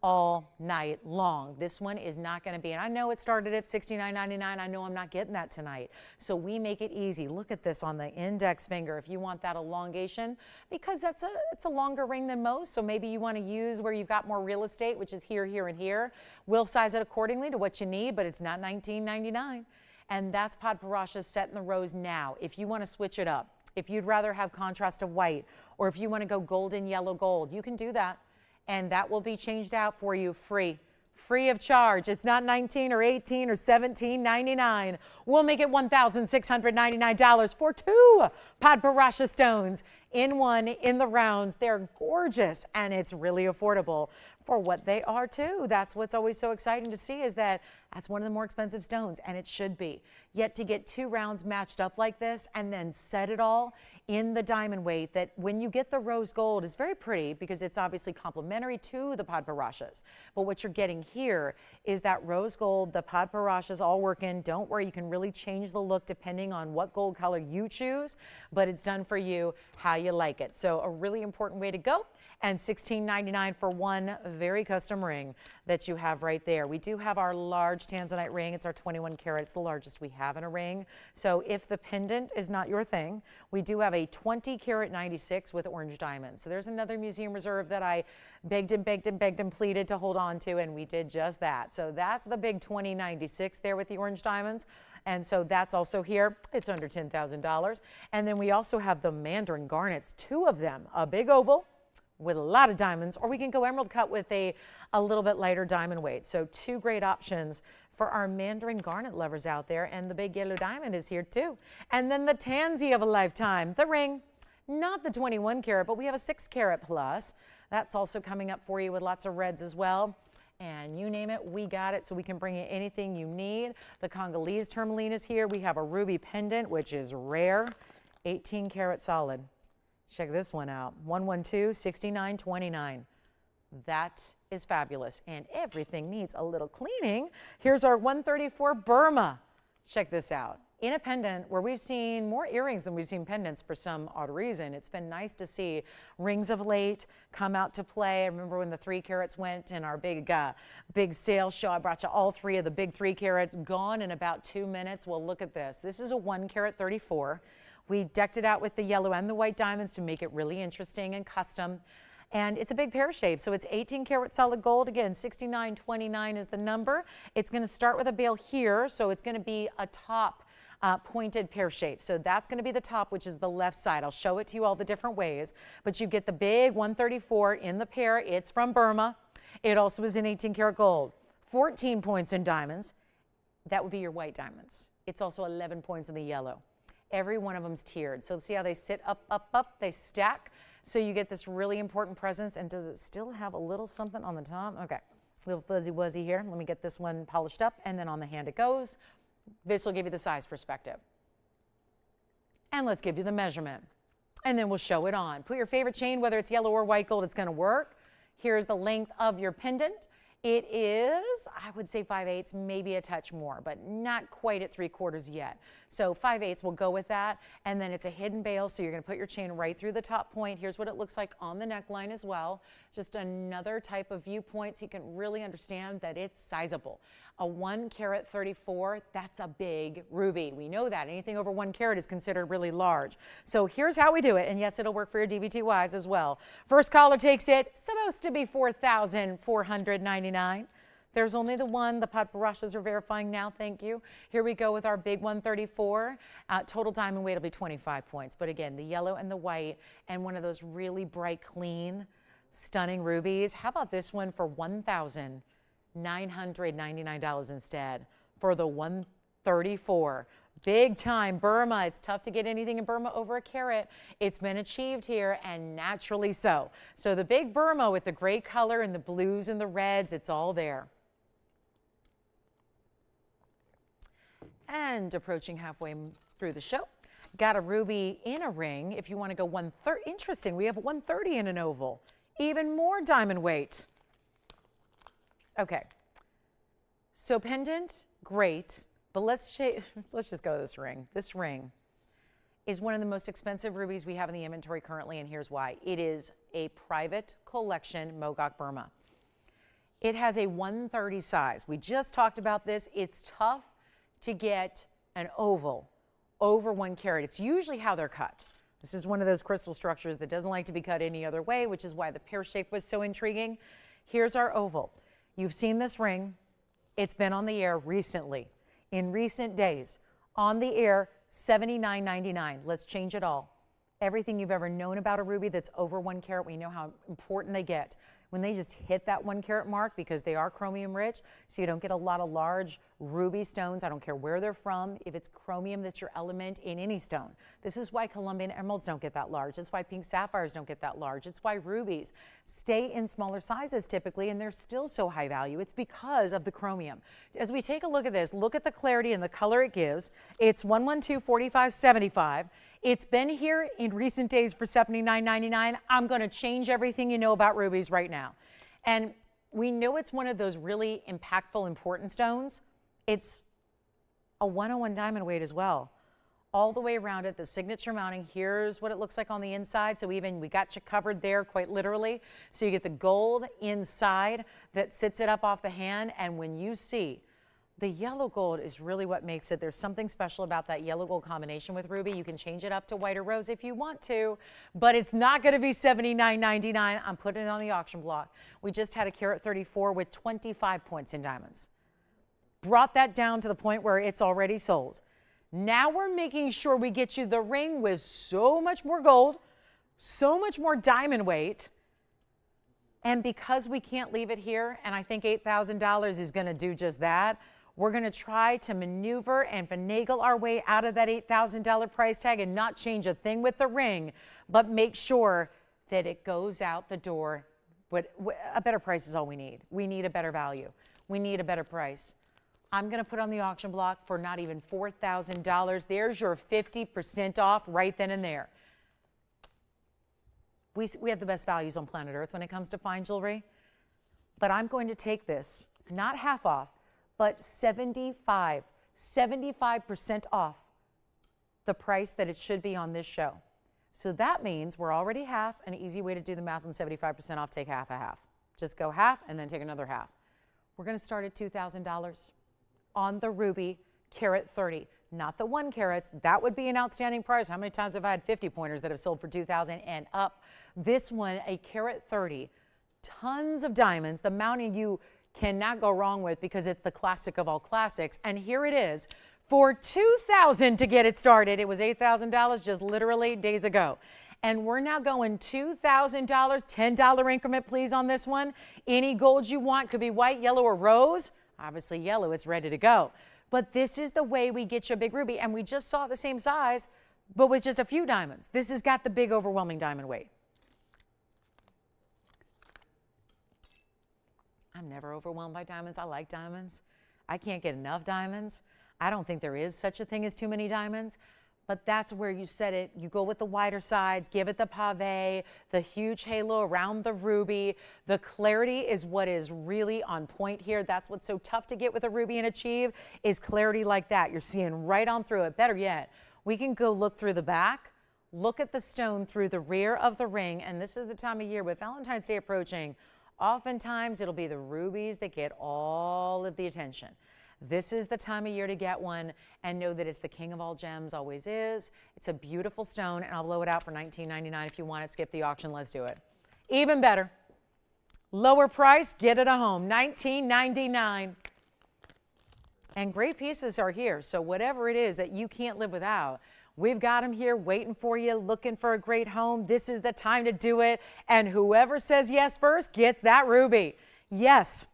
all night long. This one is not going to be, and I know it started at $69.99. I know I'm not getting that tonight. So we make it easy. Look at this on the index finger if you want that elongation, because it's a longer ring than most. So maybe you want to use where you've got more real estate, which is here, here, and here. We'll size it accordingly to what you need, but it's not $19.99. And that's Padparashas set in the rows now. If you want to switch it up, if you'd rather have contrast of white, or if you want to go golden, yellow, gold, you can do that. And that will be changed out for you free of charge. It's not $19 or $18 or $17.99. We'll make it $1,699 for 2 Padparadscha stones in one in the rounds. They're gorgeous, and it's really affordable for what they are too. That's what's always so exciting to see, is that that's one of the more expensive stones, and it should be. Yet to get 2 rounds matched up like this and then set it all in the diamond weight, that when you get the rose gold is very pretty because it's obviously complementary to the Padparashas. But what you're getting here is that rose gold, the Padparashas all working. Don't worry, you can really change the look depending on what gold color you choose, but it's done for you how you like it. So a really important way to go. and $16.99 for one very custom ring that you have right there. We do have our large Tanzanite ring. It's our 21 karat. It's the largest we have in a ring. So if the pendant is not your thing, we do have a 20 karat 96 with orange diamonds. So there's another museum reserve that I begged and pleaded to hold on to, and we did just that. So that's the big 2096 there with the orange diamonds. And so that's also here. It's under $10,000. And then we also have the Mandarin garnets, two of them, a big oval with a lot of diamonds, or we can go emerald cut with a little bit lighter diamond weight. So two great options for our Mandarin garnet lovers out there. And the big yellow diamond is here too. And then the tansy of a lifetime, the ring, not the 21 karat, but we have a 6 karat plus. That's also coming up for you with lots of reds as well. And you name it, we got it, so we can bring you anything you need. The Congolese tourmaline is here. We have a ruby pendant, which is rare, 18 karat solid. Check this one out, 112, 69.29. That is fabulous, and everything needs a little cleaning. Here's our 134 Burma. Check this out. In a pendant where we've seen more earrings than we've seen pendants for some odd reason, it's been nice to see rings of late come out to play. I remember when the 3 carats went in our big sale show. I brought you all 3 of the big 3 carats, gone in about 2 minutes. Well, look at this. This is a 1 carat 34. We decked it out with the yellow and the white diamonds to make it really interesting and custom. And it's a big pear shape, so it's 18 karat solid gold. Again, 69.29 is the number. It's going to start with a bail here, so it's going to be a top pointed pear shape. So that's going to be the top, which is the left side. I'll show it to you all the different ways, but you get the big 134 in the pear. It's from Burma. It also is in 18 karat gold. 14 points in diamonds. That would be your white diamonds. It's also 11 points in the yellow. Every one of them's tiered. So see how they sit up, up, up, they stack. So you get this really important presence. And does it still have a little something on the top? Okay, a little fuzzy wuzzy here. Let me get this one polished up, and then on the hand it goes. This will give you the size perspective. And let's give you the measurement. And then we'll show it on. Put your favorite chain, whether it's yellow or white gold, it's gonna work. Here's the length of your pendant. It is, I would say 5/8, maybe a touch more, but not quite at 3/4 yet. So 5/8 will go with that. And then it's a hidden bail, so you're going to put your chain right through the top point. Here's what it looks like on the neckline as well. Just another type of viewpoint so you can really understand that it's sizable. A 1 carat 34, that's a big ruby. We know that. Anything over 1 carat is considered really large. So here's how we do it. And yes, it'll work for your DBTYs as well. First caller takes it. Supposed to be $4,499. There's only the one. The Padparadscha are verifying now. Thank you. Here we go with our big 134. Total diamond weight will be 25 points. But again, the yellow and the white and one of those really bright, clean, stunning rubies. How about this one for $1,999 instead for the 134. Big time Burma. It's tough to get anything in Burma over a carat. It's been achieved here, and naturally so. So the big Burma with the great color and the blues and the reds, it's all there. And approaching halfway through the show, got a ruby in a ring. If you want to go 130, interesting, we have 130 in an oval. Even more diamond weight. Okay, so pendant, great, but let's just go to this ring. This ring is one of the most expensive rubies we have in the inventory currently, and here's why. It is a private collection, Mogok Burma. It has a 130 size. We just talked about this. It's tough to get an oval over 1 carat. It's usually how they're cut. This is one of those crystal structures that doesn't like to be cut any other way, which is why the pear shape was so intriguing. Here's our oval. You've seen this ring. It's been on the air recently. In recent days, on the air, $79.99. Let's change it all. Everything you've ever known about a ruby that's over 1 carat, we know how important they get. When they just hit that 1 carat mark, because they are chromium rich, so you don't get a lot of large ruby stones. I don't care where they're from. If it's chromium, that's your element in any stone. This is why Colombian emeralds don't get that large. It's why pink sapphires don't get that large. It's why rubies stay in smaller sizes typically, and they're still so high value. It's because of the chromium. As we take a look at this, look at the clarity and the color it gives. It's 112, 45, 75. It's been here in recent days for $79.99. I'm going to change everything you know about rubies right now. And we know it's one of those really impactful, important stones. It's a 101 diamond weight as well. all the way around it. The signature mounting, here's what it looks like on the inside. So even we got you covered there quite literally. So you get the gold inside that sits it up off the hand. And when you see the yellow gold is really what makes it. There's something special about that yellow gold combination with ruby. You can change it up to white or rose if you want to, but it's not going to be $79.99. I'm putting it on the auction block. We just had a carat 34 with 25 points in diamonds. Brought that down to the point where it's already sold. Now we're making sure we get you the ring with so much more gold, so much more diamond weight. And because we can't leave it here, and I think $8,000 is going to do just that, we're going to try to maneuver and finagle our way out of that $8,000 price tag and not change a thing with the ring, but make sure that it goes out the door. But a better price is all we need. We need a better value. We need a better price. I'm going to put on the auction block for not even $4,000. There's your 50% off right then and there. We have the best values on planet Earth when it comes to fine jewelry, but I'm going to take this, not half off, but 75% off the price that it should be on this show. So that means we're already half. An easy way to do the math on 75% off, take half a half. Just go half and then take another half. We're going to start at $2,000 on the ruby carat 30, not the 1 carats. That would be an outstanding price. How many times have I had 50 pointers that have sold for $2,000 and up? This one, a carat 30, tons of diamonds. The mounting you cannot go wrong with because it's the classic of all classics. And here it is for $2,000 to get it started. It was $8,000 just literally days ago. And we're now going $2,000, $10 increment please on this one. Any gold you want, could be white, yellow, or rose. Obviously yellow is ready to go. But this is the way we get you a big ruby. And we just saw the same size, but with just a few diamonds. This has got the big overwhelming diamond weight. I'm never overwhelmed by diamonds. I like diamonds. I can't get enough diamonds. I don't think there is such a thing as too many diamonds, but that's where you set it. You go with the wider sides, give it the pave, the huge halo around the ruby. The clarity is what is really on point here. That's what's so tough to get with a ruby and achieve is clarity like that. You're seeing right on through it. Better yet, we can go look through the back, look at the stone through the rear of the ring, and this is the time of year with Valentine's Day approaching. Oftentimes, it'll be the rubies that get all of the attention. This is the time of year to get one and know that it's the king of all gems, always is. It's a beautiful stone, and I'll blow it out for $19.99 if you want it. Skip the auction. Let's do it. Even better. Lower price, get it at home. $19.99. And great pieces are here, so whatever it is that you can't live without, we've got them here waiting for you, looking for a great home. This is the time to do it. And whoever says yes first gets that ruby. Yes.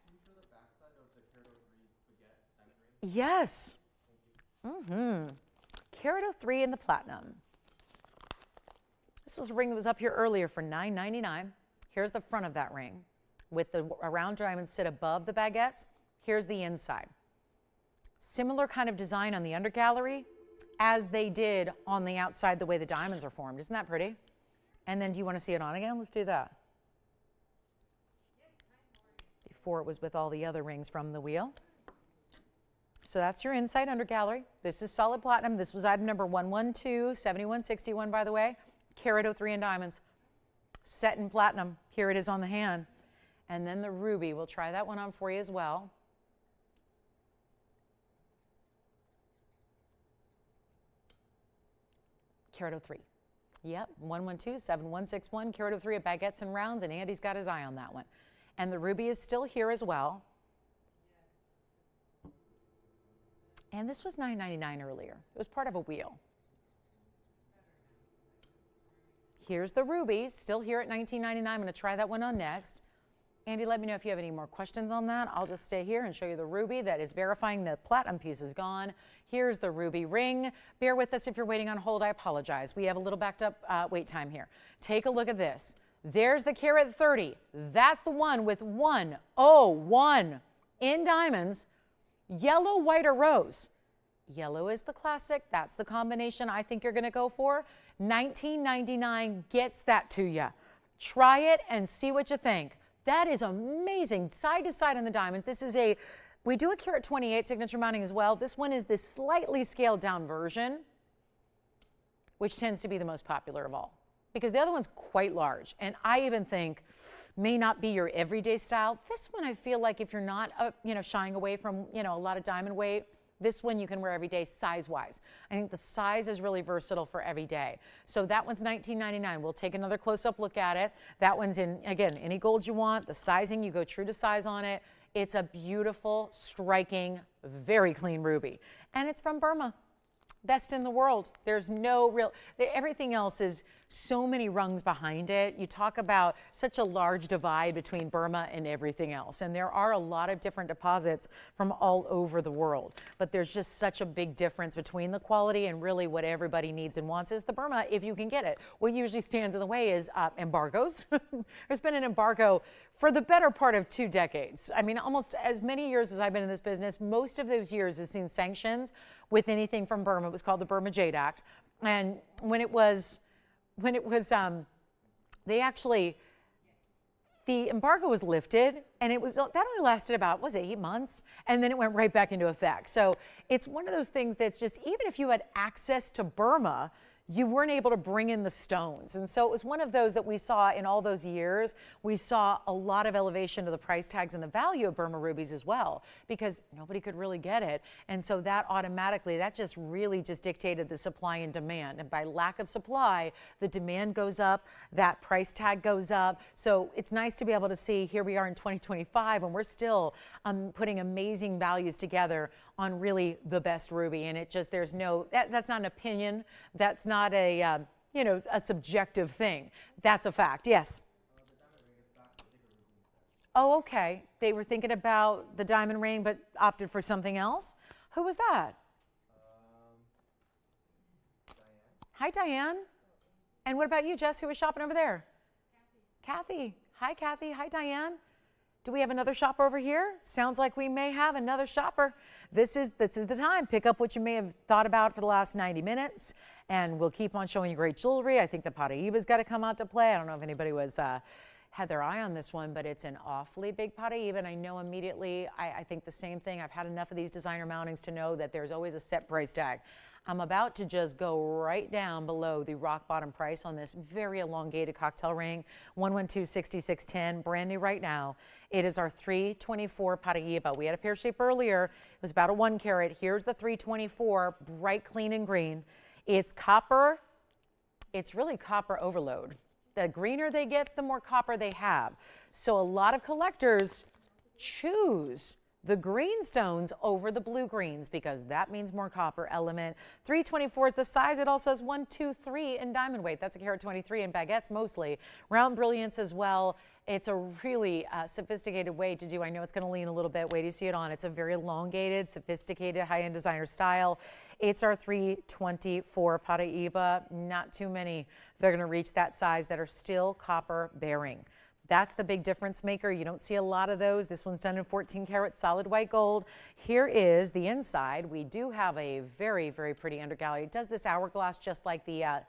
Yes. Carat 03 in the platinum. This was a ring that was up here earlier for $9.99. Here's the front of that ring with the round diamonds sit above the baguettes. Here's the inside. Similar kind of design on the undergallery as they did on the outside, the way the diamonds are formed. Isn't that pretty? And then do you want to see it on again? Let's do that. Before it was with all the other rings from the wheel. So that's your inside undergallery. This is solid platinum. This was item number 112, 7161, by the way. Carat 03 in diamonds. Set in platinum. Here it is on the hand. And then the ruby. We'll try that one on for you as well. Carat 03. Yep, 112, 7161, carat 03 at baguettes and rounds, and Andy's got his eye on that one. And the ruby is still here as well. And this was $9.99 earlier. It was part of a wheel. Here's the ruby, still here at $19.99. I'm going to try that one on next. Andy, let me know if you have any more questions on that. I'll just stay here and show you the ruby that is verifying the platinum piece is gone. Here's the ruby ring. Bear with us if you're waiting on hold. I apologize. We have a little backed up wait time here. Take a look at this. There's the carat 30. That's the one with 101 in diamonds. Yellow, white, or rose. Yellow is the classic. That's the combination I think you're going to go for. $19.99 gets that to you. Try it and see what you think. That is amazing. Side to side on the diamonds. This is we do a carat 28 signature mounting as well. This one is the slightly scaled down version. which tends to be the most popular of all, because the other one's quite large, and I even think may not be your everyday style. This one, I feel like if you're not, shying away from, a lot of diamond weight, this one you can wear every day size-wise. I think the size is really versatile for every day. So that one's $19.99. We'll take another close-up look at it. That one's in, again, any gold you want. The sizing, you go true to size on it. It's a beautiful, striking, very clean ruby. And it's from Burma. Best in the world. There's no real, everything else is so many rungs behind it. You talk about such a large divide between Burma and everything else. And there are a lot of different deposits from all over the world. But there's just such a big difference between the quality and really what everybody needs and wants is the Burma, if you can get it. What usually stands in the way is embargoes. There's been an embargo for the better part of 2 decades. I mean, almost as many years as I've been in this business, most of those years have seen sanctions with anything from Burma. It was called the Burma Jade Act. And the embargo was lifted, and that only lasted about, 8 months? And then it went right back into effect. So it's one of those things that's just, even if you had access to Burma, you weren't able to bring in the stones. And so it was one of those that we saw in all those years. We saw a lot of elevation to the price tags and the value of Burma rubies as well, because nobody could really get it. And so that automatically, that just really just dictated the supply and demand. And by lack of supply, the demand goes up, that price tag goes up. So it's nice to be able to see, here we are in 2025, and we're still putting amazing values together on really the best ruby. And it just, there's no, that's not an opinion. That's not a, a subjective thing. That's a fact. Yes. Oh, okay. They were thinking about the diamond ring, but opted for something else. Who was that? Diane. Hi, Diane. And what about you, Jess? Who was shopping over there? Kathy. Hi, Kathy. Hi, Diane. Do we have another shopper over here? Sounds like we may have another shopper. This is the time. Pick up what you may have thought about for the last 90 minutes, and we'll keep on showing you great jewelry. I think the Paraiba's got to come out to play. I don't know if anybody had their eye on this one, but it's an awfully big Paraiba, and I know immediately, I think the same thing. I've had enough of these designer mountings to know that there's always a set price tag. I'm about to just go right down below the rock bottom price on this very elongated cocktail ring, 112-6610, brand new right now. It is our 324 Paraiba. We had a pear shape earlier. It was about a 1 carat. Here's the 324, bright, clean, and green. It's copper. It's really copper overload. The greener they get, the more copper they have. So a lot of collectors choose the green stones over the blue greens because that means more copper element. 324 is the size. It also has 1, 2, 3 in diamond weight. That's a carat 23 in baguettes mostly. Round brilliance as well. It's a really sophisticated way to do. I know it's going to lean a little bit. Wait till you see it on. It's a very elongated, sophisticated, high-end designer style. It's our 324 Paraiba. Not too many that are going to reach that size that are still copper bearing. That's the big difference maker. You don't see a lot of those. This one's done in 14 karat solid white gold. Here is the inside. We do have a very, very pretty undergallery. It does this hourglass just like the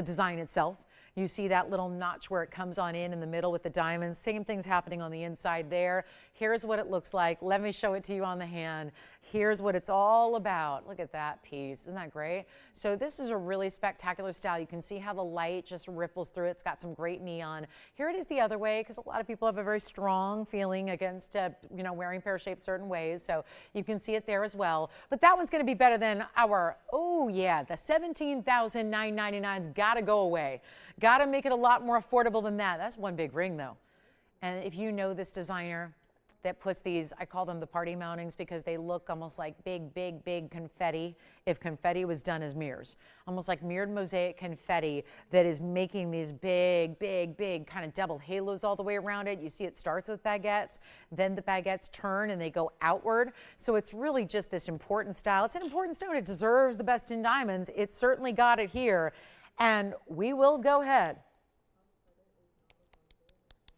design itself. You see that little notch where it comes on in the middle with the diamonds. Same thing's happening on the inside there. Here's what it looks like. Let me show it to you on the hand. Here's what it's all about. Look at that piece. Isn't that great? So this is a really spectacular style. You can see how the light just ripples through it. It's got some great neon. Here it is the other way because a lot of people have a very strong feeling against wearing pear-shaped certain ways. So you can see it there as well. But that one's going to be better than our, the $17,999's got to go away. Got to make it a lot more affordable than that. That's one big ring though. And if you know this designer that puts these, I call them the party mountings because they look almost like big, big, big confetti if confetti was done as mirrors. Almost like mirrored mosaic confetti that is making these big, big, big kind of double halos all the way around it. You see it starts with baguettes, then the baguettes turn and they go outward. So it's really just this important style. It's an important stone. It deserves the best in diamonds. It certainly got it here. And we will go ahead.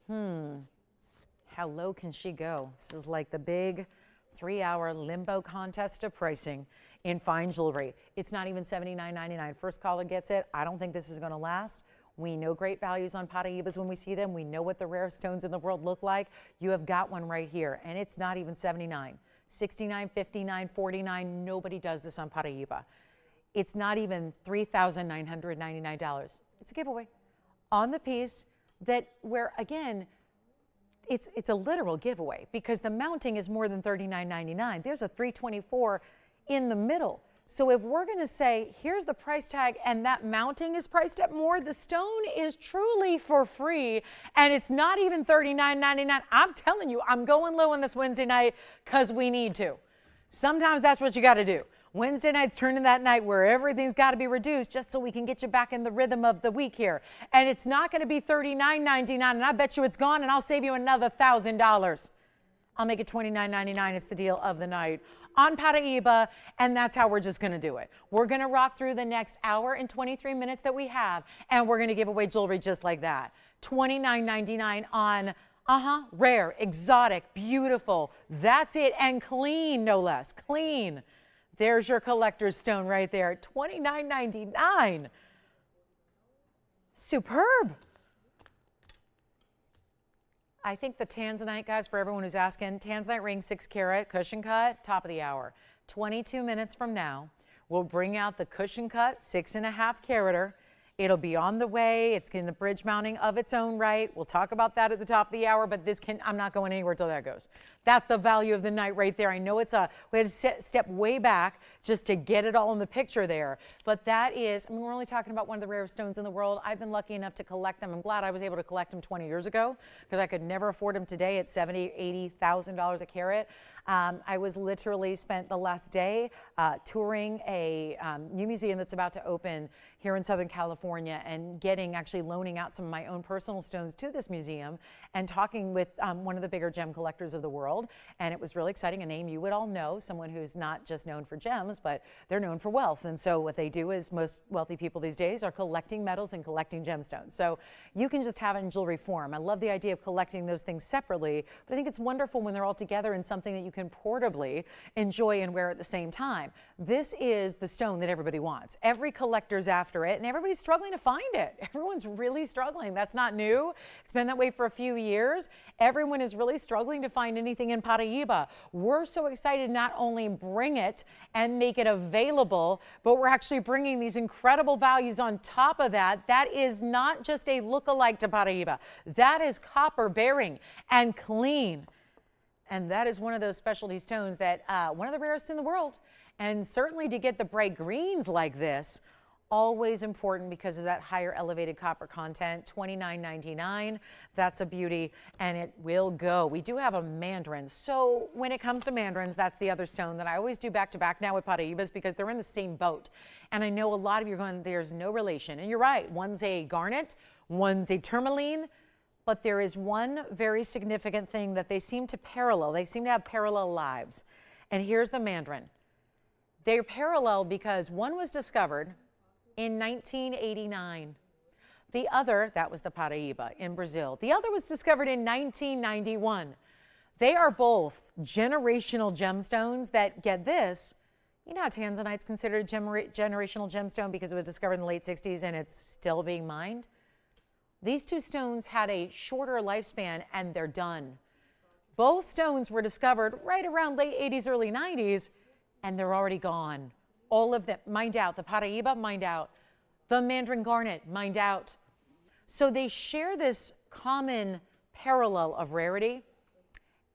How low can she go? This is like the big 3-hour limbo contest of pricing in fine jewelry. It's not even $79.99. First caller gets it. I don't think this is going to last. We know great values on Paraibas when we see them. We know what the rare stones in the world look like. You have got one right here, and it's not even $79. $69, $59, $49. Nobody does this on Paraiba. It's not even $3,999. It's a giveaway on the piece that where, again, it's a literal giveaway because the mounting is more than $39.99. There's a $324 in the middle. So if we're going to say, here's the price tag and that mounting is priced at more, the stone is truly for free and it's not even $39.99. I'm telling you, I'm going low on this Wednesday night because we need to. Sometimes that's what you got to do. Wednesday night's turning that night where everything's got to be reduced just so we can get you back in the rhythm of the week here. And it's not going to be $39.99, and I bet you it's gone, and I'll save you another $1,000. I'll make it $29.99. It's the deal of the night on Paraiba, and that's how we're just going to do it. We're going to rock through the next hour and 23 minutes that we have, and we're going to give away jewelry just like that. $29.99 on rare, exotic, beautiful. That's it, and clean, no less. Clean. There's your collector's stone right there, $29.99. Superb. I think the Tanzanite, guys, for everyone who's asking, Tanzanite ring 6 carat cushion cut, top of the hour. 22 minutes from now, we'll bring out the cushion cut 6.5 carater. It'll be on the way. It's getting a bridge mounting of its own right. We'll talk about that at the top of the hour, but I'm not going anywhere till that goes. That's the value of the night right there. I know we had to step way back just to get it all in the picture there, but that is, I mean, we're only talking about one of the rarest stones in the world. I've been lucky enough to collect them. I'm glad I was able to collect them 20 years ago because I could never afford them today at $70,000, $80,000 a carat. I was literally spent the last day touring a new museum that's about to open here in Southern California and actually loaning out some of my own personal stones to this museum and talking with one of the bigger gem collectors of the world. And it was really exciting, a name you would all know, someone who's not just known for gems, but they're known for wealth. And so what they do is most wealthy people these days are collecting metals and collecting gemstones. So you can just have it in jewelry form. I love the idea of collecting those things separately, but I think it's wonderful when they're all together in something that you can portably enjoy and wear at the same time. This is the stone that everybody wants. Every collector's after it, and everybody's struggling to find it. Everyone's really struggling. That's not new. It's been that way for a few years. Everyone is really struggling to find anything in Paraiba. We're so excited to not only bring it and make it available, but we're actually bringing these incredible values on top of that. That is not just a look-alike to Paraiba. That is copper bearing and clean. And that is one of those specialty stones that one of the rarest in the world. And certainly to get the bright greens like this, always important because of that higher elevated copper content. $29.99, that's a beauty, and it will go. We do have a Mandarin. So when it comes to Mandarins, that's the other stone that I always do back to back now with Paraibas because they're in the same boat. And I know a lot of you are going, there's no relation. And you're right, one's a garnet, one's a tourmaline, but there is one very significant thing that they seem to parallel. They seem to have parallel lives. And here's the Mandarin. They're parallel because one was discovered in 1989. The other, that was the Paraiba in Brazil. The other was discovered in 1991. They are both generational gemstones that, get this, you know how Tanzanite's considered a generational gemstone because it was discovered in the late 60s and it's still being mined? These two stones had a shorter lifespan and they're done. Both stones were discovered right around late 80s, early 90s, and they're already gone. All of them mined out. The Paraiba mined out. The Mandarin garnet mined out. So they share this common parallel of rarity,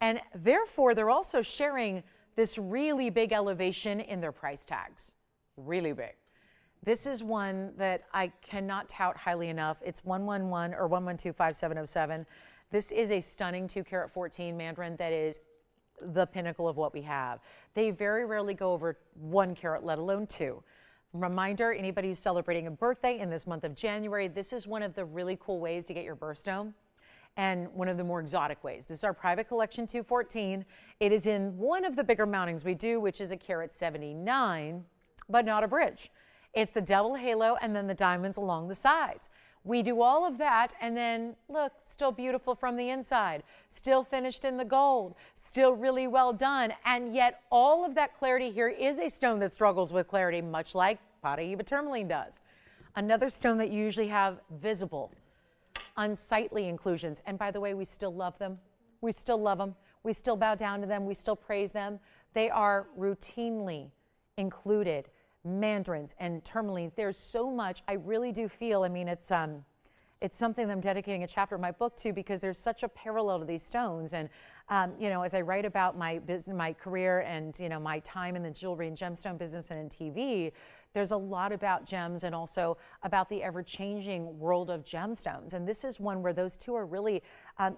and therefore they're also sharing this really big elevation in their price tags. Really big. This is one that I cannot tout highly enough. It's 111 or 1125707. This is a stunning 2 carat 14 Mandarin that is the pinnacle of what we have. They very rarely go over 1 carat, let alone 2. Reminder, anybody who's celebrating a birthday in this month of January, this is one of the really cool ways to get your birthstone and one of the more exotic ways. This is our private collection 214. It is in one of the bigger mountings we do, which is a carat 79, but not a bridge. It's the double halo and then the diamonds along the sides. We do all of that, and then look, still beautiful from the inside, still finished in the gold, still really well done, and yet all of that clarity here is a stone that struggles with clarity, much like Paraiba tourmaline does. Another stone that you usually have visible, unsightly inclusions, and by the way, we still love them. We still love them. We still bow down to them. We still praise them. They are routinely included mandarins and tourmalines. There's so much. I really do feel, I mean, it's something that I'm dedicating a chapter of my book to, because there's such a parallel to these stones. And, you know, as I write about my business, my career, and, you know, my time in the jewelry and gemstone business and in TV, there's a lot about gems and also about the ever-changing world of gemstones. And this is one where those two are really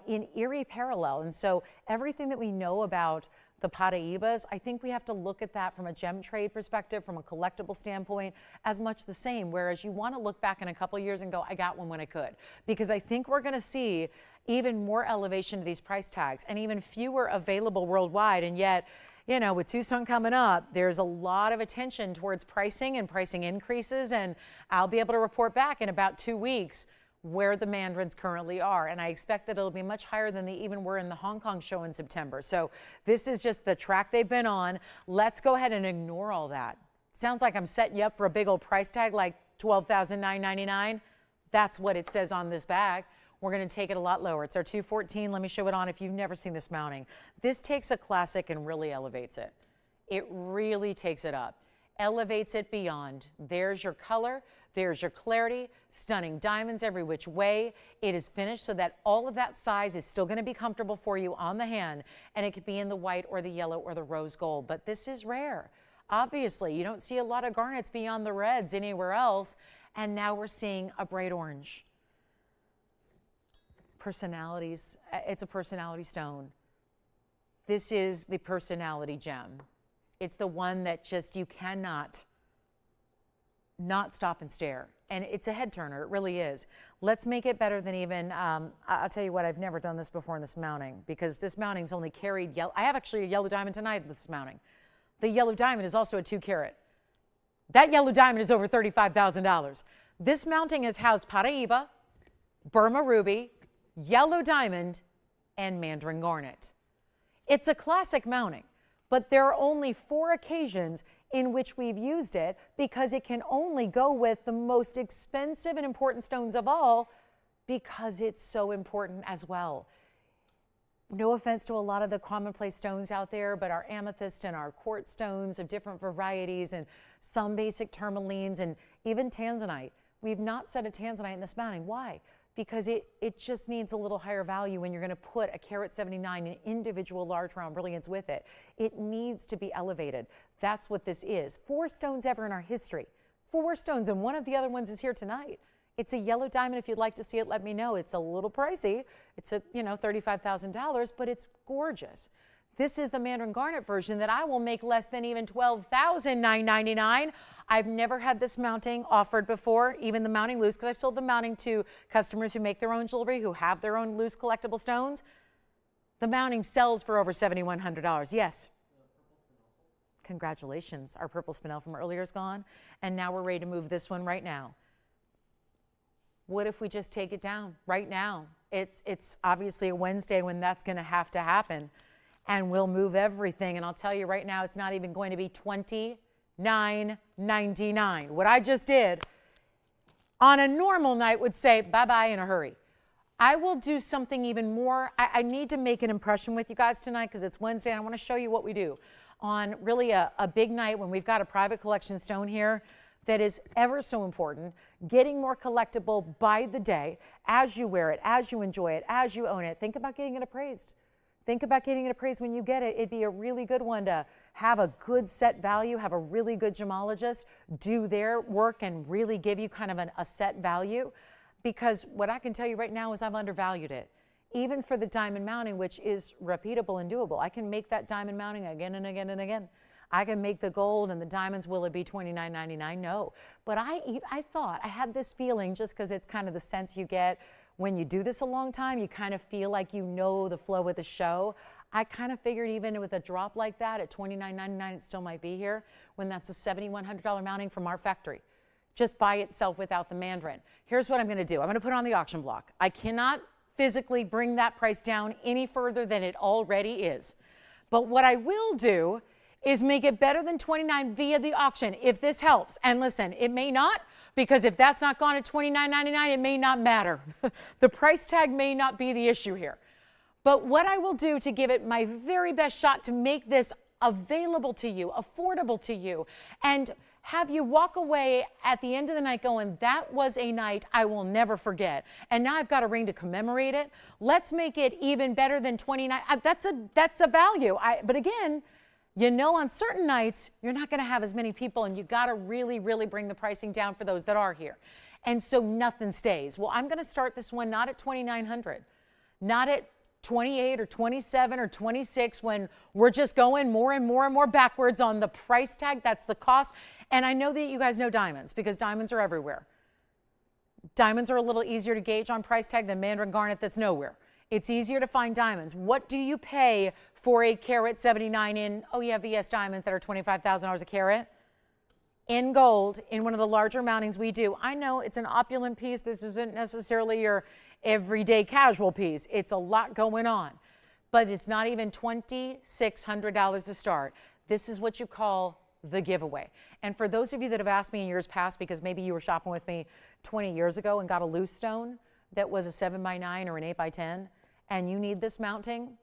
in eerie parallel. And so everything that we know about the Paraibas, I think we have to look at that from a gem trade perspective, from a collectible standpoint, as much the same. Whereas you want to look back in a couple of years and go, I got one when I could. Because I think we're going to see even more elevation to these price tags and even fewer available worldwide. And yet, you know, with Tucson coming up, there's a lot of attention towards pricing and pricing increases. And I'll be able to report back in about 2 weeks where the mandarins currently are. And I expect that it'll be much higher than they even were in the Hong Kong show in September. So this is just the track they've been on. Let's go ahead and ignore all that. Sounds like I'm setting you up for a big old price tag like $12,999. That's what it says on this bag. We're going to take it a lot lower. It's our 214. Let me show it on if you've never seen this mounting. This takes a classic and really elevates it. It really takes it up, elevates it beyond. There's your color. There's your clarity, stunning diamonds every which way. It is finished so that all of that size is still going to be comfortable for you on the hand, and it could be in the white or the yellow or the rose gold. But this is rare. Obviously, you don't see a lot of garnets beyond the reds anywhere else, and now we're seeing a bright orange. Personalities, it's a personality stone. This is the personality gem. It's the one that just you cannot not stop and stare. And it's a head turner, it really is. Let's make it better than even, I'll tell you what, I've never done this before in this mounting, because this mounting's only carried yellow. I have actually a yellow diamond tonight with this mounting. The yellow diamond is also a 2 carat. That yellow diamond is over $35,000. This mounting has housed Paraiba, Burma ruby, yellow diamond, and Mandarin garnet. It's a classic mounting, but there are only 4 occasions in which we've used it, because it can only go with the most expensive and important stones of all, because it's so important as well. No offense to a lot of the commonplace stones out there, but our amethyst and our quartz stones of different varieties, and some basic tourmalines, and even Tanzanite. We've not set a Tanzanite in this mounting. Why? Because it just needs a little higher value when you're going to put a carat 79 in individual large round brilliance with it. It needs to be elevated. That's what this is. 4 stones ever in our history. 4 stones, and one of the other ones is here tonight. It's a yellow diamond. If you'd like to see it, let me know. It's a little pricey. It's a, you know, $35,000, but it's gorgeous. This is the Mandarin garnet version that I will make less than even $12,999. I've never had this mounting offered before, even the mounting loose, because I've sold the mounting to customers who make their own jewelry, who have their own loose collectible stones. The mounting sells for over $7,100. Yes. Congratulations. Our purple spinel from earlier is gone, and now we're ready to move this one right now. What if we just take it down right now? It's obviously a Wednesday when that's going to have to happen. And we'll move everything. And I'll tell you right now, it's not even going to be $29.99. What I just did on a normal night would say bye-bye in a hurry. I will do something even more. I need to make an impression with you guys tonight, because it's Wednesday, and I want to show you what we do on really a big night when we've got a private collection stone here that is ever so important, getting more collectible by the day, as you wear it, as you enjoy it, as you own it. Think about getting it appraised. Think about getting it appraised when you get it. It'd be a really good one to have a good set value, have a really good gemologist do their work and really give you kind of a set value. Because what I can tell you right now is I've undervalued it. Even for the diamond mounting, which is repeatable and doable. I can make that diamond mounting again and again and again. I can make the gold and the diamonds. Will it be $29.99? No. But I thought, I had this feeling, just because it's kind of the sense you get when you do this a long time, you kind of feel like you know the flow of the show. I kind of figured even with a drop like that at $29.99, it still might be here, when that's a $7,100 mounting from our factory, just by itself without the Mandarin. Here's what I'm going to do. I'm going to put it on the auction block. I cannot physically bring that price down any further than it already is. But what I will do is make it better than $29 via the auction, if this helps. And listen, it may not, because if that's not gone at $29.99, it may not matter. The price tag may not be the issue here. But what I will do to give it my very best shot to make this available to you, affordable to you, and have you walk away at the end of the night going, that was a night I will never forget. And now I've got a ring to commemorate it. Let's make it even better than 29. That's a value. But again, you know, on certain nights, you're not going to have as many people, and you got to really, really bring the pricing down for those that are here. And so nothing stays. Well, I'm going to start this one not at $2,900, not at 28 or 27 or 26 when we're just going more and more and more backwards on the price tag. That's the cost. And I know that you guys know diamonds because diamonds are everywhere. Diamonds are a little easier to gauge on price tag than Mandarin garnet that's nowhere. It's easier to find diamonds. What do you pay for a carat 79 in, oh yeah, VS diamonds that are $25,000 a carat? In gold, in one of the larger mountings we do. I know it's an opulent piece. This isn't necessarily your everyday casual piece. It's a lot going on, but it's not even $2,600 to start. This is what you call the giveaway. And for those of you that have asked me in years past, because maybe you were shopping with me 20 years ago and got a loose stone that was a 7x9 or an 8x10, and you need this mounting,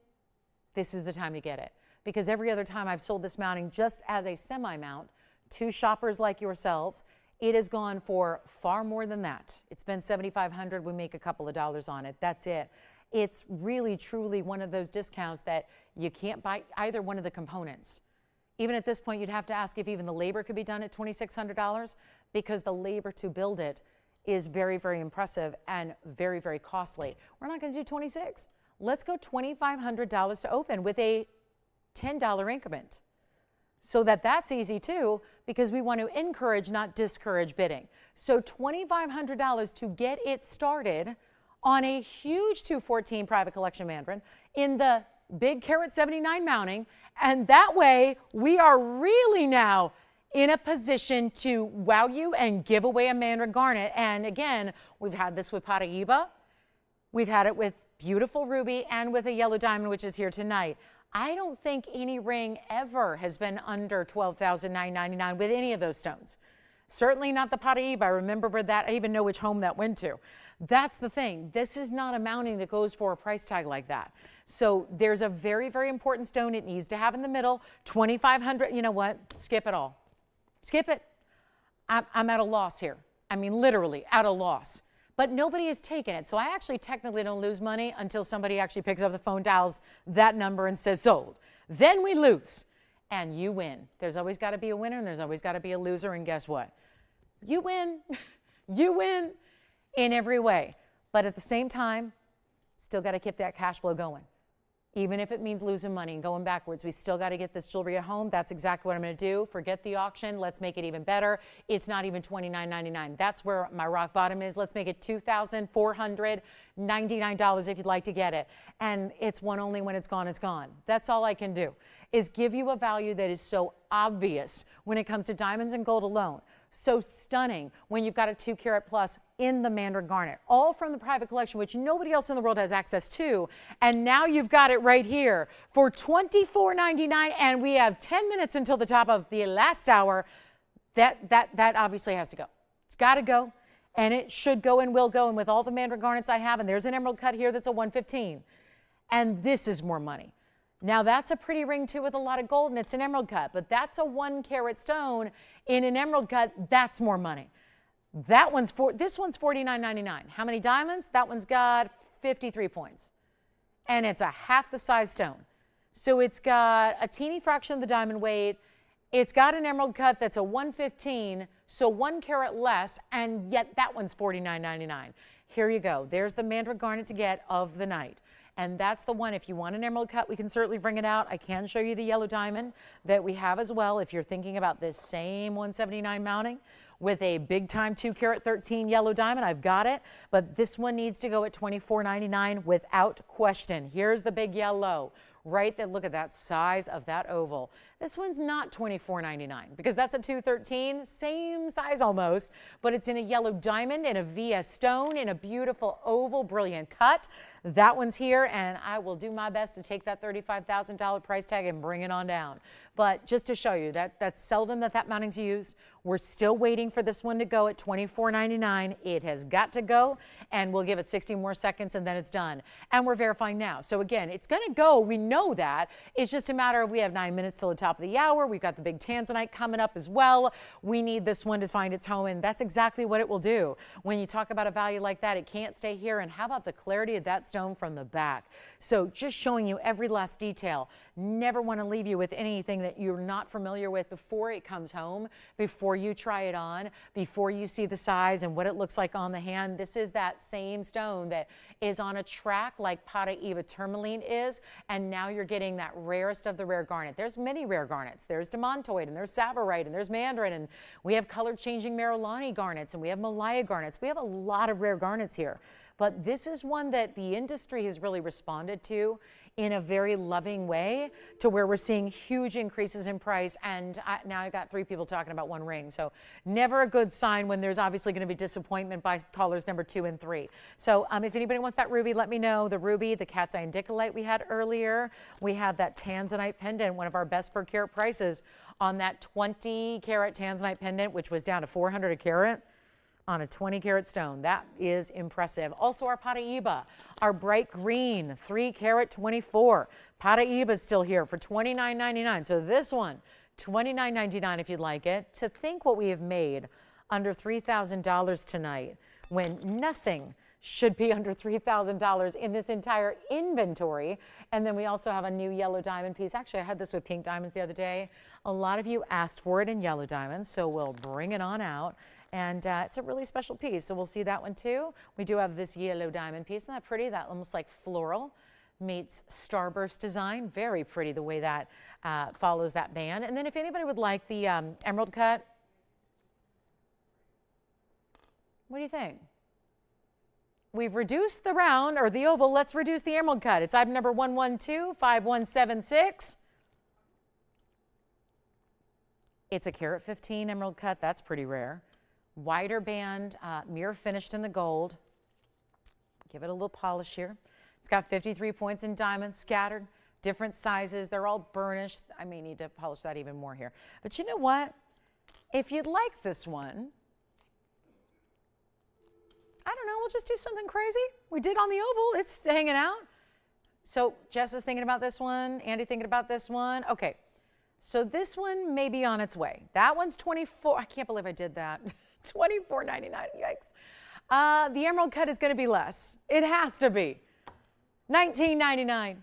this is the time to get it. Because every other time I've sold this mounting just as a semi-mount to shoppers like yourselves, it has gone for far more than that. It's been $7,500. We make a couple of dollars on it. That's it. It's really, truly one of those discounts that you can't buy either one of the components. Even at this point, you'd have to ask if even the labor could be done at $2,600 because the labor to build it is very, very impressive and very, very costly. We're not going to do 26. Let's go $2,500 to open with a $10 increment. So that's easy too, because we want to encourage, not discourage bidding. So $2,500 to get it started on a huge 214 private collection Mandarin in the big carat 79 mounting. And that way we are really now in a position to wow you and give away a Mandarin garnet. And again, we've had this with Paraiba. We've had it with beautiful ruby and with a yellow diamond, which is here tonight. I don't think any ring ever has been under $12,999 with any of those stones. Certainly not the Paraiba. I remember where that, I even know which home that went to. That's the thing. This is not a mounting that goes for a price tag like that. So there's a very, very important stone it needs to have in the middle. $2,500, you know what? Skip it all. Skip it. I'm at a loss here. I mean, literally at a loss. But nobody has taken it. So I actually technically don't lose money until somebody actually picks up the phone, dials that number and says sold. Then we lose and you win. There's always got to be a winner and there's always got to be a loser. And guess what? You win. You win in every way. But at the same time, still got to keep that cash flow going. Even if it means losing money and going backwards, we still got to get this jewelry at home. That's exactly what I'm going to do. Forget the auction. Let's make it even better. It's not even $29.99. That's where my rock bottom is. Let's make it $2,499 if you'd like to get it. And it's one only when it's gone, it's gone. That's all I can do, is give you a value that is so obvious when it comes to diamonds and gold alone. So stunning when you've got a 2 carat plus in the Mandarin garnet, all from the private collection, which nobody else in the world has access to. And now you've got it right here for $24.99. And we have 10 minutes until the top of the last hour. That obviously has to go. It's got to go. And it should go and will go. And with all the Mandarin garnets I have, and there's an emerald cut here that's a 115. And this is more money. Now that's a pretty ring too with a lot of gold and it's an emerald cut, but that's a 1 carat stone in an emerald cut. That's more money. This one's $49.99. How many diamonds? That one's got 53 points and it's a half the size stone. So it's got a teeny fraction of the diamond weight. It's got an emerald cut that's a 115, so 1 carat less, and yet that one's $49.99. Here you go. There's the Mandarin garnet to get of the night. And that's the one. If you want an emerald cut, we can certainly bring it out. I can show you the yellow diamond that we have as well. If you're thinking about this same 179 mounting with a big time 2 carat 13 yellow diamond, I've got it. But this one needs to go at $24.99 without question. Here's the big yellow. Right there, look at that size of that oval. This one's not $24.99 because that's a 213, same size almost, but it's in a yellow diamond, in a VS stone, in a beautiful oval, brilliant cut. That one's here, and I will do my best to take that $35,000 price tag and bring it on down. But just to show you, that's seldom that mounting's used. We're still waiting for this one to go at $24.99. It has got to go, and we'll give it 60 more seconds, and then it's done. And we're verifying now. So again, it's going to go. We know that. It's just a matter of we have 9 minutes till the top top of the hour. We've got the big Tanzanite coming up as well. We need this one to find its home, and that's exactly what it will do. When you talk about a value like that, it can't stay here. And how about the clarity of that stone from the back? So just showing you every last detail. Never want to leave you with anything that you're not familiar with before it comes home, before you try it on, before you see the size and what it looks like on the hand. This is that same stone that is on a track like Paraiba tourmaline is, and now you're getting that rarest of the rare garnet. There's many rare garnets. There's demontoid, and there's savarite, and there's Mandarin, and we have color-changing Merillani garnets, and we have Malaya garnets. We have a lot of rare garnets here, but this is one that the industry has really responded to in a very loving way, to where we're seeing huge increases in price. And now I got 3 people talking about one ring. So never a good sign when there's obviously going to be disappointment by callers number 2 and 3. So if anybody wants that ruby, let me know. The ruby, the cat's eye indicolite we had earlier. We have that Tanzanite pendant, one of our best per carat prices on that 20 carat Tanzanite pendant, which was down to 400 a carat on a 20 carat stone. That is impressive. Also our Paraiba, our bright green 3 carat 24. Paraiba is still here for $29.99. So this one, $29.99 if you'd like it. To think what we have made under $3,000 tonight, when nothing should be under $3,000 in this entire inventory. And then we also have a new yellow diamond piece. Actually, I had this with pink diamonds the other day. A lot of you asked for it in yellow diamonds, so we'll bring it on out. And it's a really special piece, so we'll see that one too. We do have this yellow diamond piece. Isn't that pretty? That almost like floral meets starburst design. Very pretty the way that follows that band. And then if anybody would like the emerald cut, what do you think? We've reduced the round, or the oval. Let's reduce the emerald cut. It's item number 1125176. It's a carat 15 emerald cut. That's pretty rare. Wider band, mirror finished in the gold. Give it a little polish here. It's got 53 points in diamonds scattered, different sizes. They're all burnished. I may need to polish that even more here. But you know what? If you'd like this one, I don't know, we'll just do something crazy. We did on the oval. It's hanging out. So Jess is thinking about this one. Andy thinking about this one. Okay. So this one may be on its way. That one's 24. I can't believe I did that. $24.99. Yikes. The emerald cut is going to be less. It has to be. $19.99,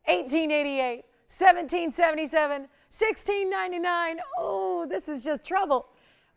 $18.88, $17.77, $16.99. Oh, this is just trouble.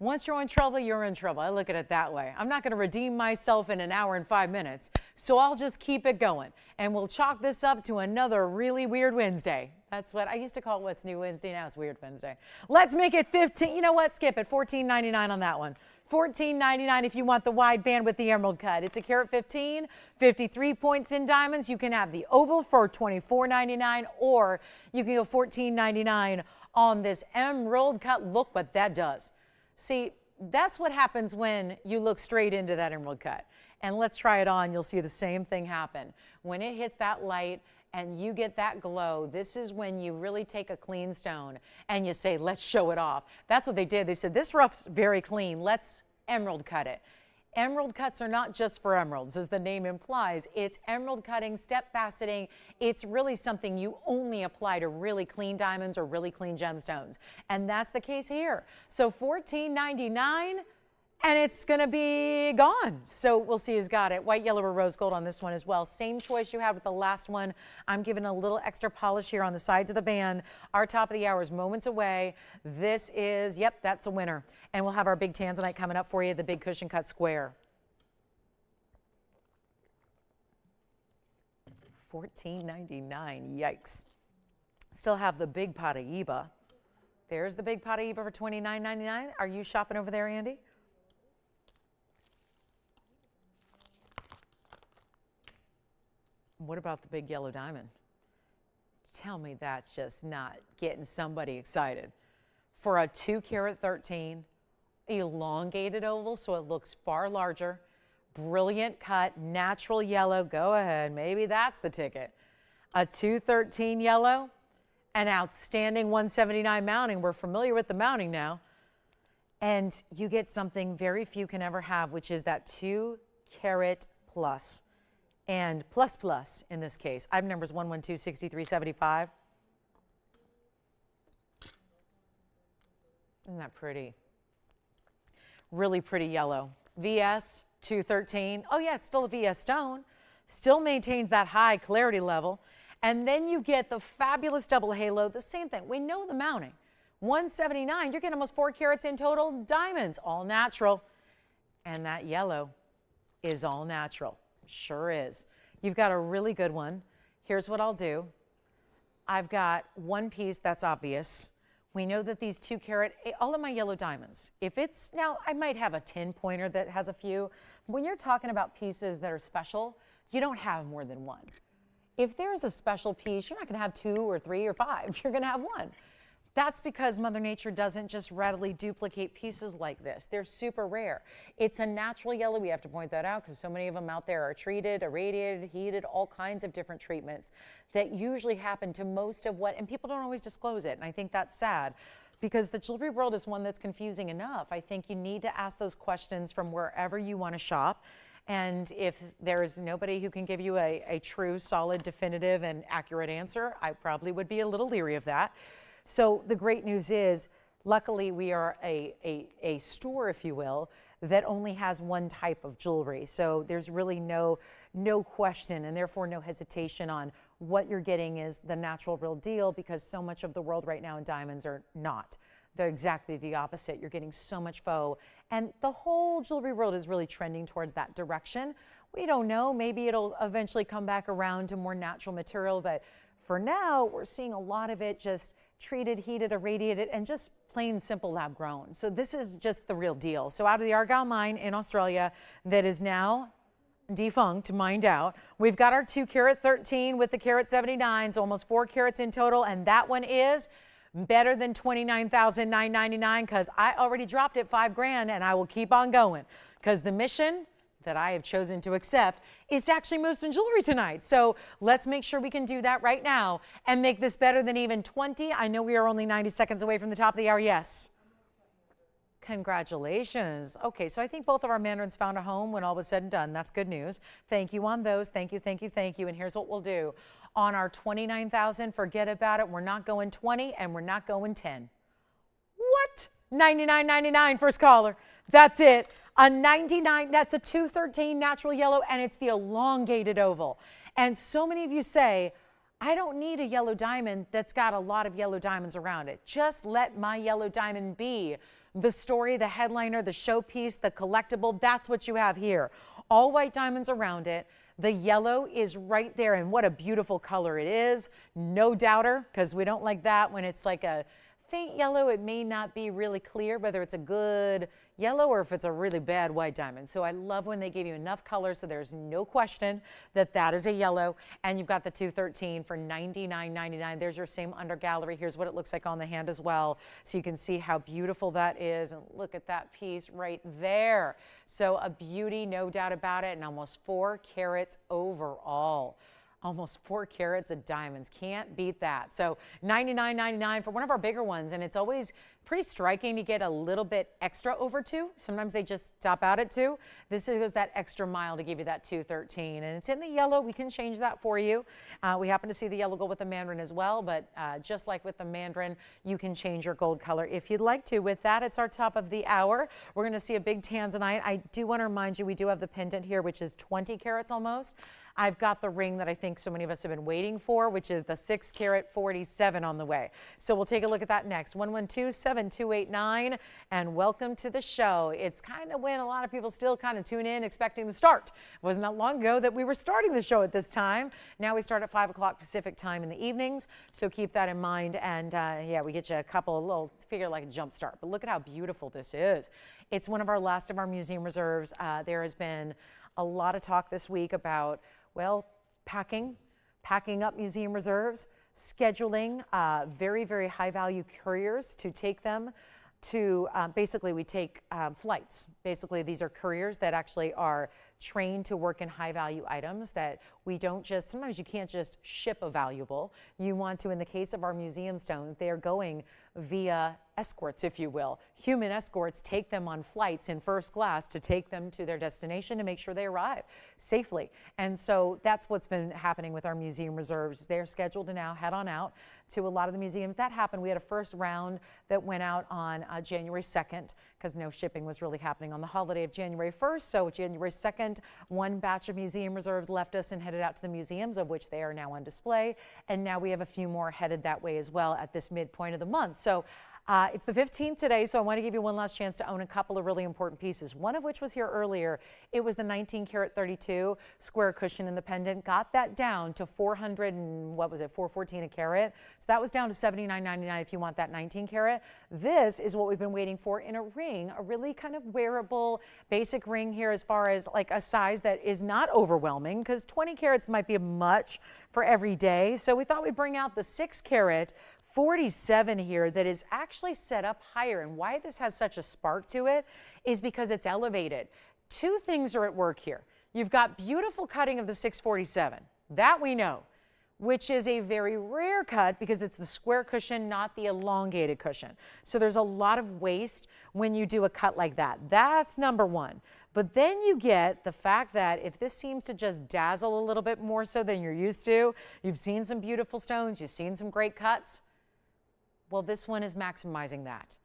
Once you're in trouble, you're in trouble. I look at it that way. I'm not going to redeem myself in an hour and 5 minutes, so I'll just keep it going. And we'll chalk this up to another really weird Wednesday. That's what I used to call What's New Wednesday. Now it's Weird Wednesday. Let's make it 15. You know what? Skip it. $14.99 on that one. $14.99 if you want the wide band with the emerald cut. It's a carat 15, 53 points in diamonds. You can have the oval for $24.99, or you can go $14.99 on this emerald cut. Look what that does. See, that's what happens when you look straight into that emerald cut. And let's try it on. You'll see the same thing happen. When it hits that light and you get that glow, this is when you really take a clean stone and you say, let's show it off. That's what they did. They said, this rough's very clean. Let's emerald cut it. Emerald cuts are not just for emeralds, as the name implies. It's emerald cutting, step faceting. It's really something you only apply to really clean diamonds or really clean gemstones. And that's the case here. So $14.99, and it's going to be gone. So we'll see who's got it. White, yellow, or rose gold on this one as well. Same choice you had with the last one. I'm giving a little extra polish here on the sides of the band. Our top of the hour is moments away. This is, yep, that's a winner. And we'll have our big Tanzanite coming up for you, the big cushion cut square. $14.99, yikes. Still have the big Paraiba. There's the big Paraiba for $29.99. Are you shopping over there, Andy? What about the big yellow diamond? Tell me that's just not getting somebody excited. For a 2 carat 13, elongated oval, so it looks far larger, brilliant cut, natural yellow, go ahead, maybe that's the ticket. A 213 yellow, an outstanding 179 mounting. We're familiar with the mounting now. And you get something very few can ever have, which is that 2 carat plus. And plus in this case. Item number is 1126375. Isn't that pretty? Really pretty yellow. VS 213. Oh yeah, it's still a VS stone. Still maintains that high clarity level. And then you get the fabulous double halo, the same thing. We know the mounting. 179, you're getting almost 4 carats in total diamonds, all natural. And that yellow is all natural. Sure is. You've got a really good one. Here's what I'll do. I've got one piece that's obvious. We know that these 2 carat, all of my yellow diamonds, if it's, now I might have a 10 pointer that has a few. When you're talking about pieces that are special, you don't have more than one. If there's a special piece, you're not gonna have 2 or 3 or 5, you're gonna have one. That's because Mother Nature doesn't just readily duplicate pieces like this. They're super rare. It's a natural yellow. We have to point that out because so many of them out there are treated, irradiated, heated, all kinds of different treatments that usually happen to most of what, and people don't always disclose it. And I think that's sad because the jewelry world is one that's confusing enough. I think you need to ask those questions from wherever you want to shop. And if there's nobody who can give you a true, solid, definitive, and accurate answer, I probably would be a little leery of that. So the great news is, luckily, we are a store, if you will, that only has one type of jewelry. So there's really no question and therefore no hesitation on what you're getting is the natural real deal, because so much of the world right now in diamonds are not. They're exactly the opposite. You're getting so much faux. And the whole jewelry world is really trending towards that direction. We don't know. Maybe it'll eventually come back around to more natural material, but for now, we're seeing a lot of it just treated, heated, irradiated, and just plain simple lab grown. So this is just the real deal. So out of the Argyle mine in Australia that is now defunct, mined out, we've got our 2 carat 13 with the carat 79, so almost 4 carats in total, and that one is better than $29,999 because I already dropped it $5 grand, and I will keep on going because the mission that I have chosen to accept is to actually move some jewelry tonight. So let's make sure we can do that right now and make this better than even 20. I know we are only 90 seconds away from the top of the hour. Yes. Congratulations. Okay, so I think both of our Mandarins found a home when all was said and done. That's good news. Thank you on those. Thank you, thank you, thank you. And here's what we'll do. On our 29,000, forget about it. We're not going 20 and we're not going 10. What? $99.99 first caller. That's it. A 99, that's a 213 natural yellow, and it's the elongated oval. And so many of you say, I don't need a yellow diamond that's got a lot of yellow diamonds around it. Just let my yellow diamond be the story, the headliner, the showpiece, the collectible. That's what you have here. All white diamonds around it. The yellow is right there, and what a beautiful color it is. No doubter, because we don't like that when it's like a faint yellow. It may not be really clear whether it's a good yellow or if it's a really bad white diamond. So I love when they give you enough color so there's no question that that is a yellow. And you've got the 213 for $99.99. There's your same under gallery. Here's what it looks like on the hand as well. So you can see how beautiful that is. And look at that piece right there. So a beauty, no doubt about it, and almost 4 carats overall. Almost 4 carats of diamonds. Can't beat that. So $99.99 for one of our bigger ones. And it's always pretty striking to get a little bit extra over 2. Sometimes they just stop out at 2. This goes that extra mile to give you that 213. And it's in the yellow. We can change that for you. We happen to see the yellow gold with the Mandarin as well. But just like with the Mandarin, you can change your gold color if you'd like to. With that, it's our top of the hour. We're going to see a big Tanzanite. I do want to remind you, we do have the pendant here, which is 20 carats almost. I've got the ring that I think so many of us have been waiting for, which is the 6 carat 47 on the way. So we'll take a look at that next. 112-7289, and welcome to the show. It's kind of when a lot of people still kind of tune in expecting the start. It wasn't that long ago that we were starting the show at this time. Now we start at 5 o'clock Pacific time in the evenings, so keep that in mind. And yeah, we get you a couple of little, figure like a jump start. But look at how beautiful this is. It's one of our last of our museum reserves. There has been a lot of talk this week about, well, packing up museum reserves, scheduling very, very high value couriers to take them to, basically we take flights. Basically these are couriers that actually are trained to work in high value items that we don't just, sometimes you can't just ship a valuable. You want to, in the case of our museum stones, they are going via escorts, if you will. Human escorts take them on flights in first class to take them to their destination to make sure they arrive safely. And so that's what's been happening with our museum reserves. They're scheduled to now head on out to a lot of the museums. That happened. We had a first round that went out on January 2nd because no shipping was really happening on the holiday of January 1st. So January 2nd, one batch of museum reserves left us and headed out to the museums, of which they are now on display. And now we have a few more headed that way as well at this midpoint of the month. So it's the 15th today, so I want to give you one last chance to own a couple of really important pieces, one of which was here earlier. It was the 19 karat 32 square cushion in the pendant. Got that down to 400 and what was it, 414 a carat. So that was down to $79.99 if you want that 19 karat. This is what we've been waiting for in a ring, a really kind of wearable basic ring here as far as like a size that is not overwhelming, because 20 carats might be much for every day. So we thought we'd bring out the 6 karat 47 here that is actually set up higher. And why this has such a spark to it is because it's elevated. Two things are at work here. You've got beautiful cutting of the 647, that we know, which is a very rare cut because it's the square cushion, not the elongated cushion. So there's a lot of waste when you do a cut like that. That's number one. But then you get the fact that if this seems to just dazzle a little bit more so than you're used to, you've seen some beautiful stones, you've seen some great cuts. Well, this one is maximizing that.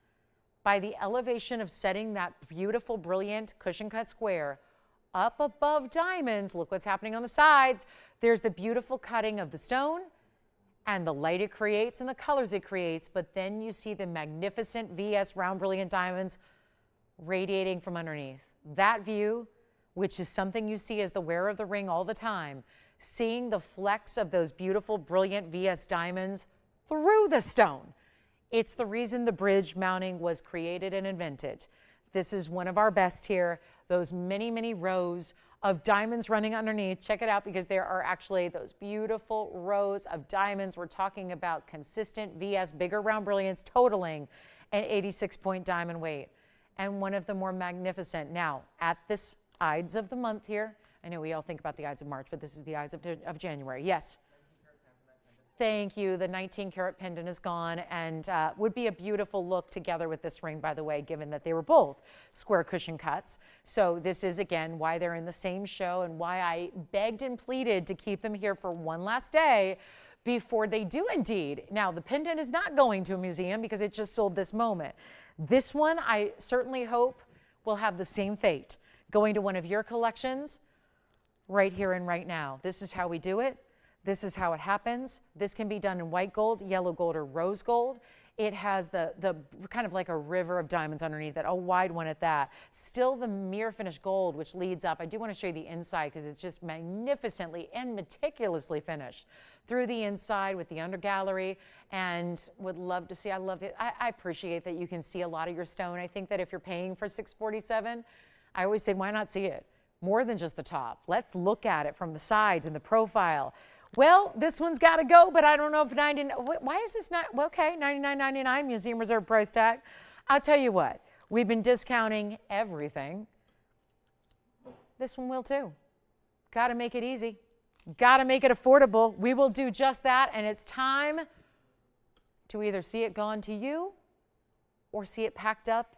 By the elevation of setting that beautiful, brilliant cushion cut square up above diamonds, look what's happening on the sides. There's the beautiful cutting of the stone and the light it creates and the colors it creates, but then you see the magnificent VS round brilliant diamonds radiating from underneath. That view, which is something you see as the wearer of the ring all the time, seeing the flecks of those beautiful, brilliant VS diamonds through the stone. It's the reason the bridge mounting was created and invented. This is one of our best here. Those many, many rows of diamonds running underneath. Check it out because there are actually those beautiful rows of diamonds. We're talking about consistent VS, bigger round brilliance, totaling an 86-point diamond weight. And one of the more magnificent. Now, at this Ides of the month here, I know we all think about the Ides of March, but this is the Ides of January. Yes. Thank you. The 19 karat pendant is gone and would be a beautiful look together with this ring, by the way, given that they were both square cushion cuts. So this is, again, why they're in the same show and why I begged and pleaded to keep them here for one last day before they do indeed. Now, the pendant is not going to a museum because it just sold this moment. This one, I certainly hope, will have the same fate, going to one of your collections right here and right now. This is how we do it. This is how it happens. This can be done in white gold, yellow gold, or rose gold. It has the kind of like a river of diamonds underneath it, a wide one at that. Still the mirror finish gold, which leads up. I do want to show you the inside because it's just magnificently and meticulously finished through the inside with the under gallery, and would love to see. I love it. I appreciate that you can see a lot of your stone. I think that if you're paying for 647, I always say, why not see it? More than just the top. Let's look at it from the sides and the profile. Well, this one's got to go, but I don't know if why is this not, well, okay, $99.99 museum reserve price tag. I'll tell you what, we've been discounting everything. This one will too. Got to make it easy. Got to make it affordable. We will do just that, and it's time to either see it gone to you or see it packed up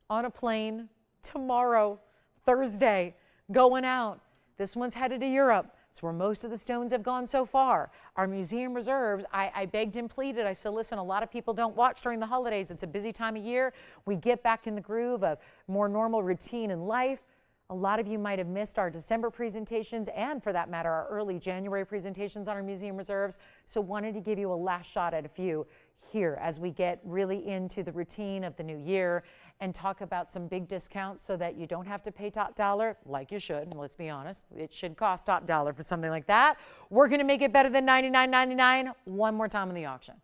on a plane tomorrow, Thursday, going out. This one's headed to Europe. It's where most of the stones have gone so far. Our museum reserves, I begged and pleaded. I said, listen, a lot of people don't watch during the holidays. It's a busy time of year. We get back in the groove of more normal routine in life. A lot of you might have missed our December presentations and, for that matter, our early January presentations on our museum reserves. So wanted to give you a last shot at a few here as we get really into the routine of the new year and talk about some big discounts so that you don't have to pay top dollar like you should. And let's be honest, it should cost top dollar for something like that. We're going to make it better than $99.99 one more time in the auction.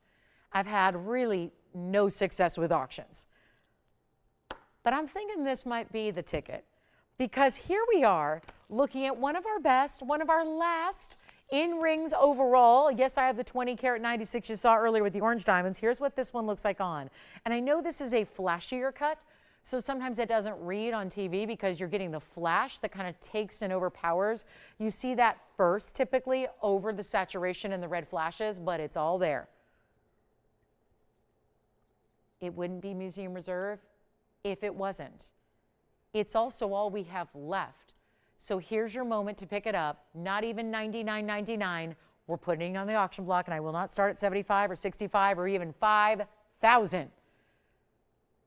I've had really no success with auctions, but I'm thinking this might be the ticket. Because here we are looking at one of our best, one of our last in rings overall. Yes, I have the 20 karat 96 you saw earlier with the orange diamonds. Here's what this one looks like on. And I know this is a flashier cut, so sometimes it doesn't read on TV because you're getting the flash that kind of takes and overpowers. You see that first typically over the saturation and the red flashes, but it's all there. It wouldn't be museum reserve if it wasn't. It's also all we have left. So here's your moment to pick it up. Not even $99.99. We're putting it on the auction block, and I will not start at $75 or $65 or even $5,000.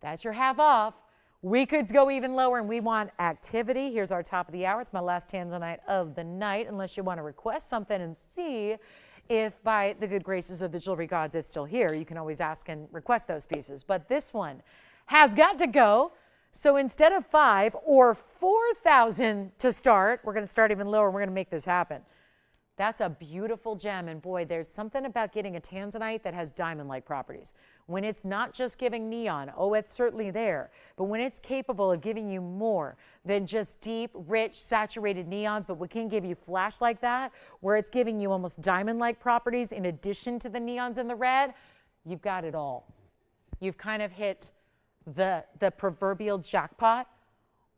That's your half off. We could go even lower, and we want activity. Here's our top of the hour. It's my last Tanzanite of the night, unless you want to request something and see if by the good graces of the jewelry gods it's still here. You can always ask and request those pieces. But this one has got to go. So instead of $5,000 or $4,000 to start, we're going to start even lower. We're going to make this happen. That's a beautiful gem. And boy, there's something about getting a Tanzanite that has diamond-like properties. When it's not just giving neon, oh, it's certainly there. But when it's capable of giving you more than just deep, rich, saturated neons, but we can give you flash like that, where it's giving you almost diamond-like properties in addition to the neons and the red, you've got it all. You've kind of hit the proverbial jackpot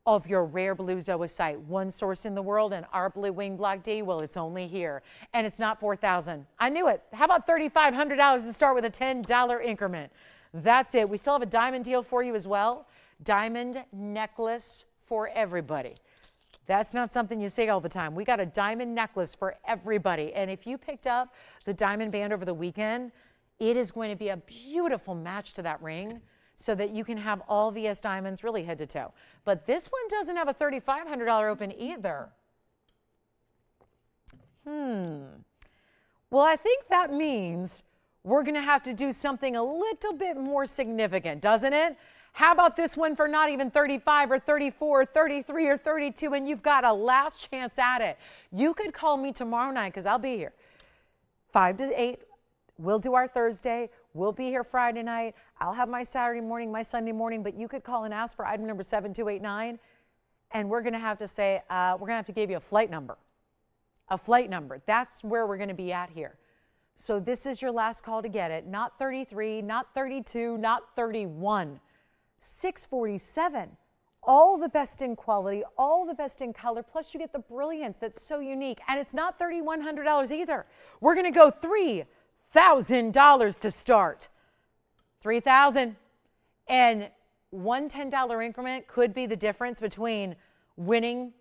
of your rare blue zoisite. One source in the world, and our blue wing block D, well, it's only here. And it's not $4,000. I knew it. How about $3,500 to start with a $10 increment? That's it. We still have a diamond deal for you as well. Diamond necklace for everybody. That's not something you say all the time. We got a diamond necklace for everybody. And if you picked up the diamond band over the weekend, it is going to be a beautiful match to that ring, so that you can have all VS diamonds really head to toe. But this one doesn't have a $3,500 open either. Well, I think that means we're going to have to do something a little bit more significant, doesn't it? How about this one for not even 35 or 34 or 33 or 32, and you've got a last chance at it. You could call me tomorrow night, because I'll be here 5 to 8. We'll do our Thursday. We'll be here Friday night. I'll have my Saturday morning, my Sunday morning, but you could call and ask for item number 7289, and we're going to have to say, we're going to have to give you a flight number. A flight number. That's where we're going to be at here. So this is your last call to get it. Not 33, not 32, not 31. 647. All the best in quality, all the best in color, plus you get the brilliance that's so unique. And it's not $3,100 either. We're going to go $3,000 to start. $3,000. And one $10 increment could be the difference between winning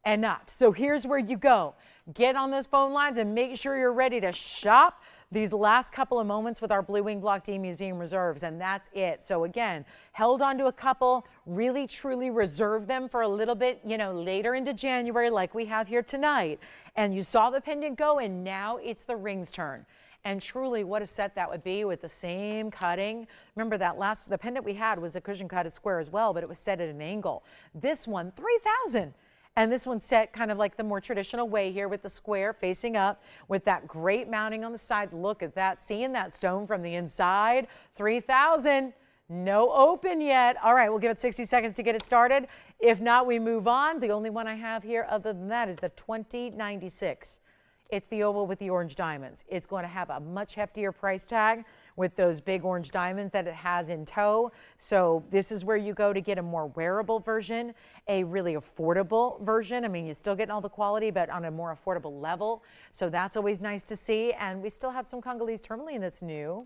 and not. So here's where you go. Get on those phone lines and make sure you're ready to shop these last couple of moments with our Blue Wing Block D Museum Reserves, and that's it. So again, held on to a couple, really truly reserve them for a little bit, you know, later into January like we have here tonight. And you saw the pendant go, and now it's the ring's turn. And truly, what a set that would be with the same cutting. Remember that the pendant we had was a cushion cut square as well, but it was set at an angle. This one, $3,000. And this one's set kind of like the more traditional way here with the square facing up with that great mounting on the sides. Look at that, seeing that stone from the inside. $3,000, no open yet. All right, we'll give it 60 seconds to get it started. If not, we move on. The only one I have here other than that is the 2096. It's the oval with the orange diamonds. It's going to have a much heftier price tag with those big orange diamonds that it has in tow. So this is where you go to get a more wearable version, a really affordable version. I mean, you're still getting all the quality, but on a more affordable level. So that's always nice to see. And we still have some Congolese tourmaline that's new.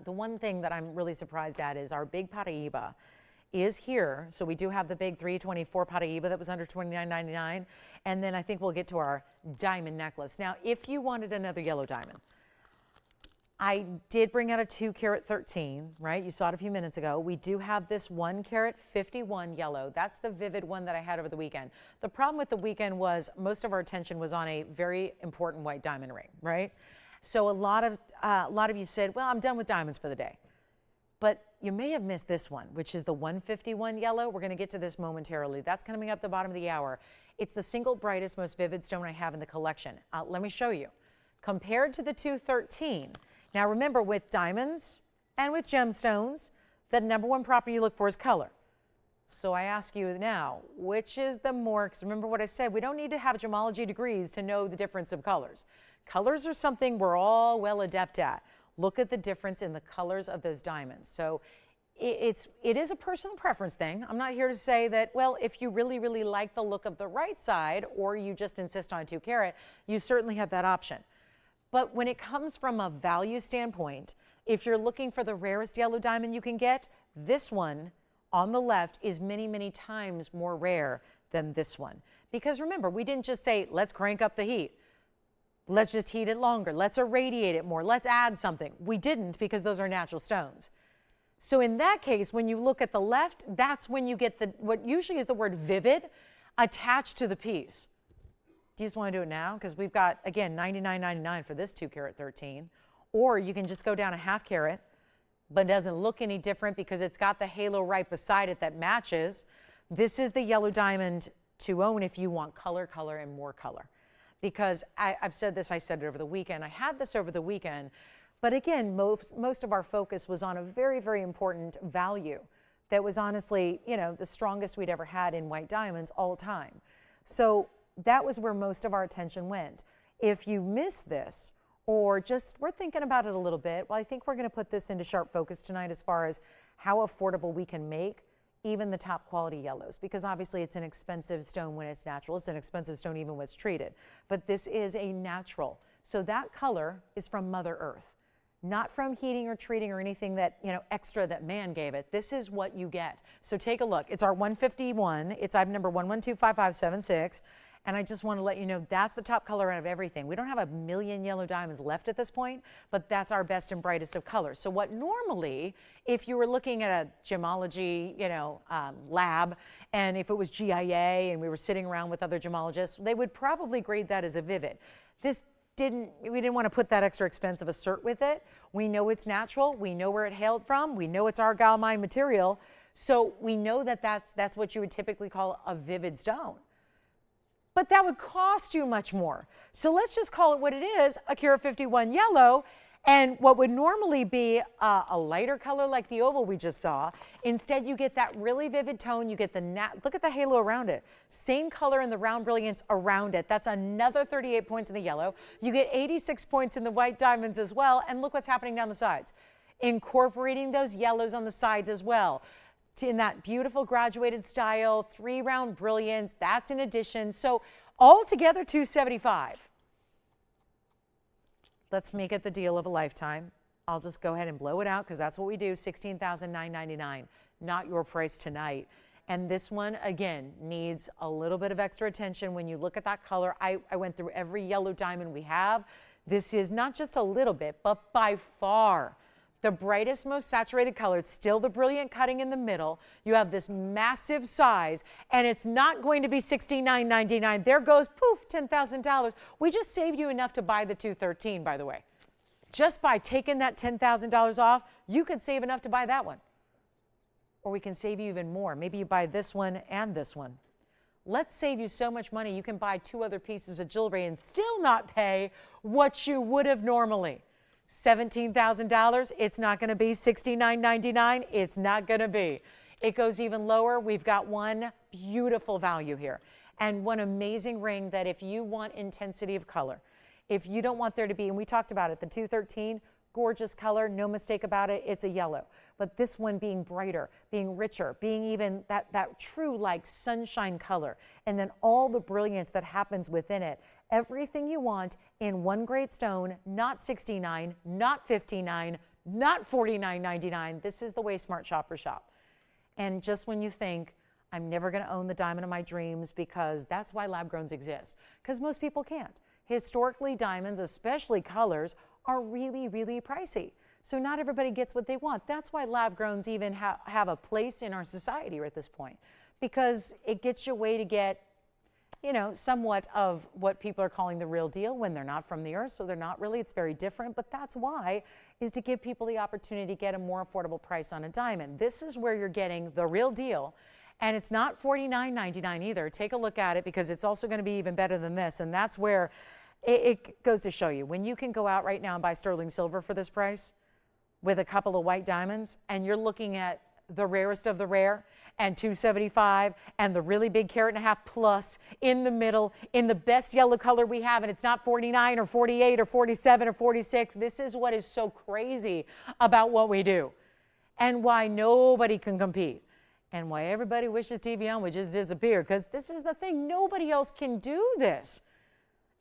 The one thing that I'm really surprised at is our big Paraiba is here. So we do have the big 324 Paraiba that was under $29.99. And then I think we'll get to our diamond necklace. Now, if you wanted another yellow diamond, I did bring out a 2 carat 13, right? You saw it a few minutes ago. We do have this 1 carat 51 yellow. That's the vivid one that I had over the weekend. The problem with the weekend was most of our attention was on a very important white diamond ring, right? So a lot of you said, well, I'm done with diamonds for the day. But you may have missed this one, which is the 151 yellow. We're going to get to this momentarily. That's coming up the bottom of the hour. It's the single brightest, most vivid stone I have in the collection. Let me show you. Compared to the 213, now remember, with diamonds and with gemstones, the #1 property you look for is color. So I ask you now, which is the more, because remember what I said, we don't need to have gemology degrees to know the difference of colors. Colors are something we're all well adept at. Look at the difference in the colors of those diamonds. So it is a personal preference thing. I'm not here to say that, well, if you really, really like the look of the right side or you just insist on 2 carat, you certainly have that option. But when it comes from a value standpoint, If you're looking for the rarest yellow diamond you can get, this one on the left is many, many times more rare than this one. Because remember, we didn't just say, let's crank up the heat. Let's just heat it longer. Let's irradiate it more. Let's add something. We didn't, because those are natural stones. So in that case, when you look at the left, that's when you get what usually is the word vivid attached to the piece. Do you just want to do it now? Because we've got, again, $99.99 for this 2 carat 13. Or you can just go down a 1/2 carat, but it doesn't look any different because it's got the halo right beside it that matches. This is the yellow diamond to own if you want color, color, and more color. Because I've said this, I said it over the weekend. I had this over the weekend. But again, most of our focus was on a very, very important value that was honestly, you know, the strongest we'd ever had in white diamonds all time. So that was where most of our attention went. If you miss this, or just we're thinking about it a little bit, well, I think we're going to put this into sharp focus tonight as far as how affordable we can make even the top quality yellows, because obviously it's an expensive stone when it's natural. It's an expensive stone even when it's treated. But this is a natural. So that color is from Mother Earth. Not from heating or treating or anything that, you know, extra that man gave it. This is what you get. So take a look. It's our 151. It's item number 1125576. And I just want to let you know that's the top color out of everything. We don't have a million yellow diamonds left at this point, but that's our best and brightest of colors. So what normally, if you were looking at a gemology, you know, lab, and if it was GIA and we were sitting around with other gemologists, they would probably grade that as a vivid. We didn't want to put that extra expense of a cert with it. We know it's natural. We know where it hailed from. We know it's Argyle mine material. So we know that that's what you would typically call a vivid stone. But that would cost you much more. So let's just call it what it is, a carat 51 yellow. And what would normally be a lighter color like the oval we just saw, instead you get that really vivid tone. You get look at the halo around it. Same color in the round brilliance around it. That's another 38 points in the yellow. You get 86 points in the white diamonds as well. And look what's happening down the sides. Incorporating those yellows on the sides as well. In that beautiful graduated style, 3 round brilliance, that's in addition. So altogether 275. Let's make it the deal of a lifetime. I'll just go ahead and blow it out because that's what we do, $16,999, not your price tonight. And this one, again, needs a little bit of extra attention when you look at that color. I went through every yellow diamond we have. This is not just a little bit, but by far the brightest, most saturated color. It's still the brilliant cutting in the middle. You have this massive size, and it's not going to be $69.99. There goes, poof, $10,000. We just saved you enough to buy the 213, by the way. Just by taking that $10,000 off, you could save enough to buy that one. Or we can save you even more. Maybe you buy this one and this one. Let's save you so much money you can buy 2 other pieces of jewelry and still not pay what you would have normally. $17,000, it's not going to be $69.99. It's not going to be. It goes even lower. We've got one beautiful value here and one amazing ring that if you want intensity of color, if you don't want there to be, and we talked about it, the 213, gorgeous color, no mistake about it, it's a yellow. But this one being brighter, being richer, being even that true like sunshine color, and then all the brilliance that happens within it. Everything you want in one great stone, not $69, not $59, not $49.99. This is the way smart shoppers shop. And just when you think, I'm never going to own the diamond of my dreams, because that's why lab growns exist, because most people can't. Historically, diamonds, especially colors, are really, really pricey. So not everybody gets what they want. That's why lab growns even have a place in our society at this point, because it gets you a way to get, you know, somewhat of what people are calling the real deal when they're not from the earth. So they're not really, it's very different, but that's why, is to give people the opportunity to get a more affordable price on a diamond. This is where you're getting the real deal. And it's not $49.99 either. Take a look at it, because it's also going to be even better than this. And that's where it goes to show you, when you can go out right now and buy sterling silver for this price with a couple of white diamonds, and you're looking at the rarest of the rare, and 275, and the really big carat and a half plus in the middle, in the best yellow color we have, and it's not 49 or 48 or 47 or 46. This is what is so crazy about what we do, and why nobody can compete, and why everybody wishes TVON would just disappear, because this is the thing, nobody else can do this.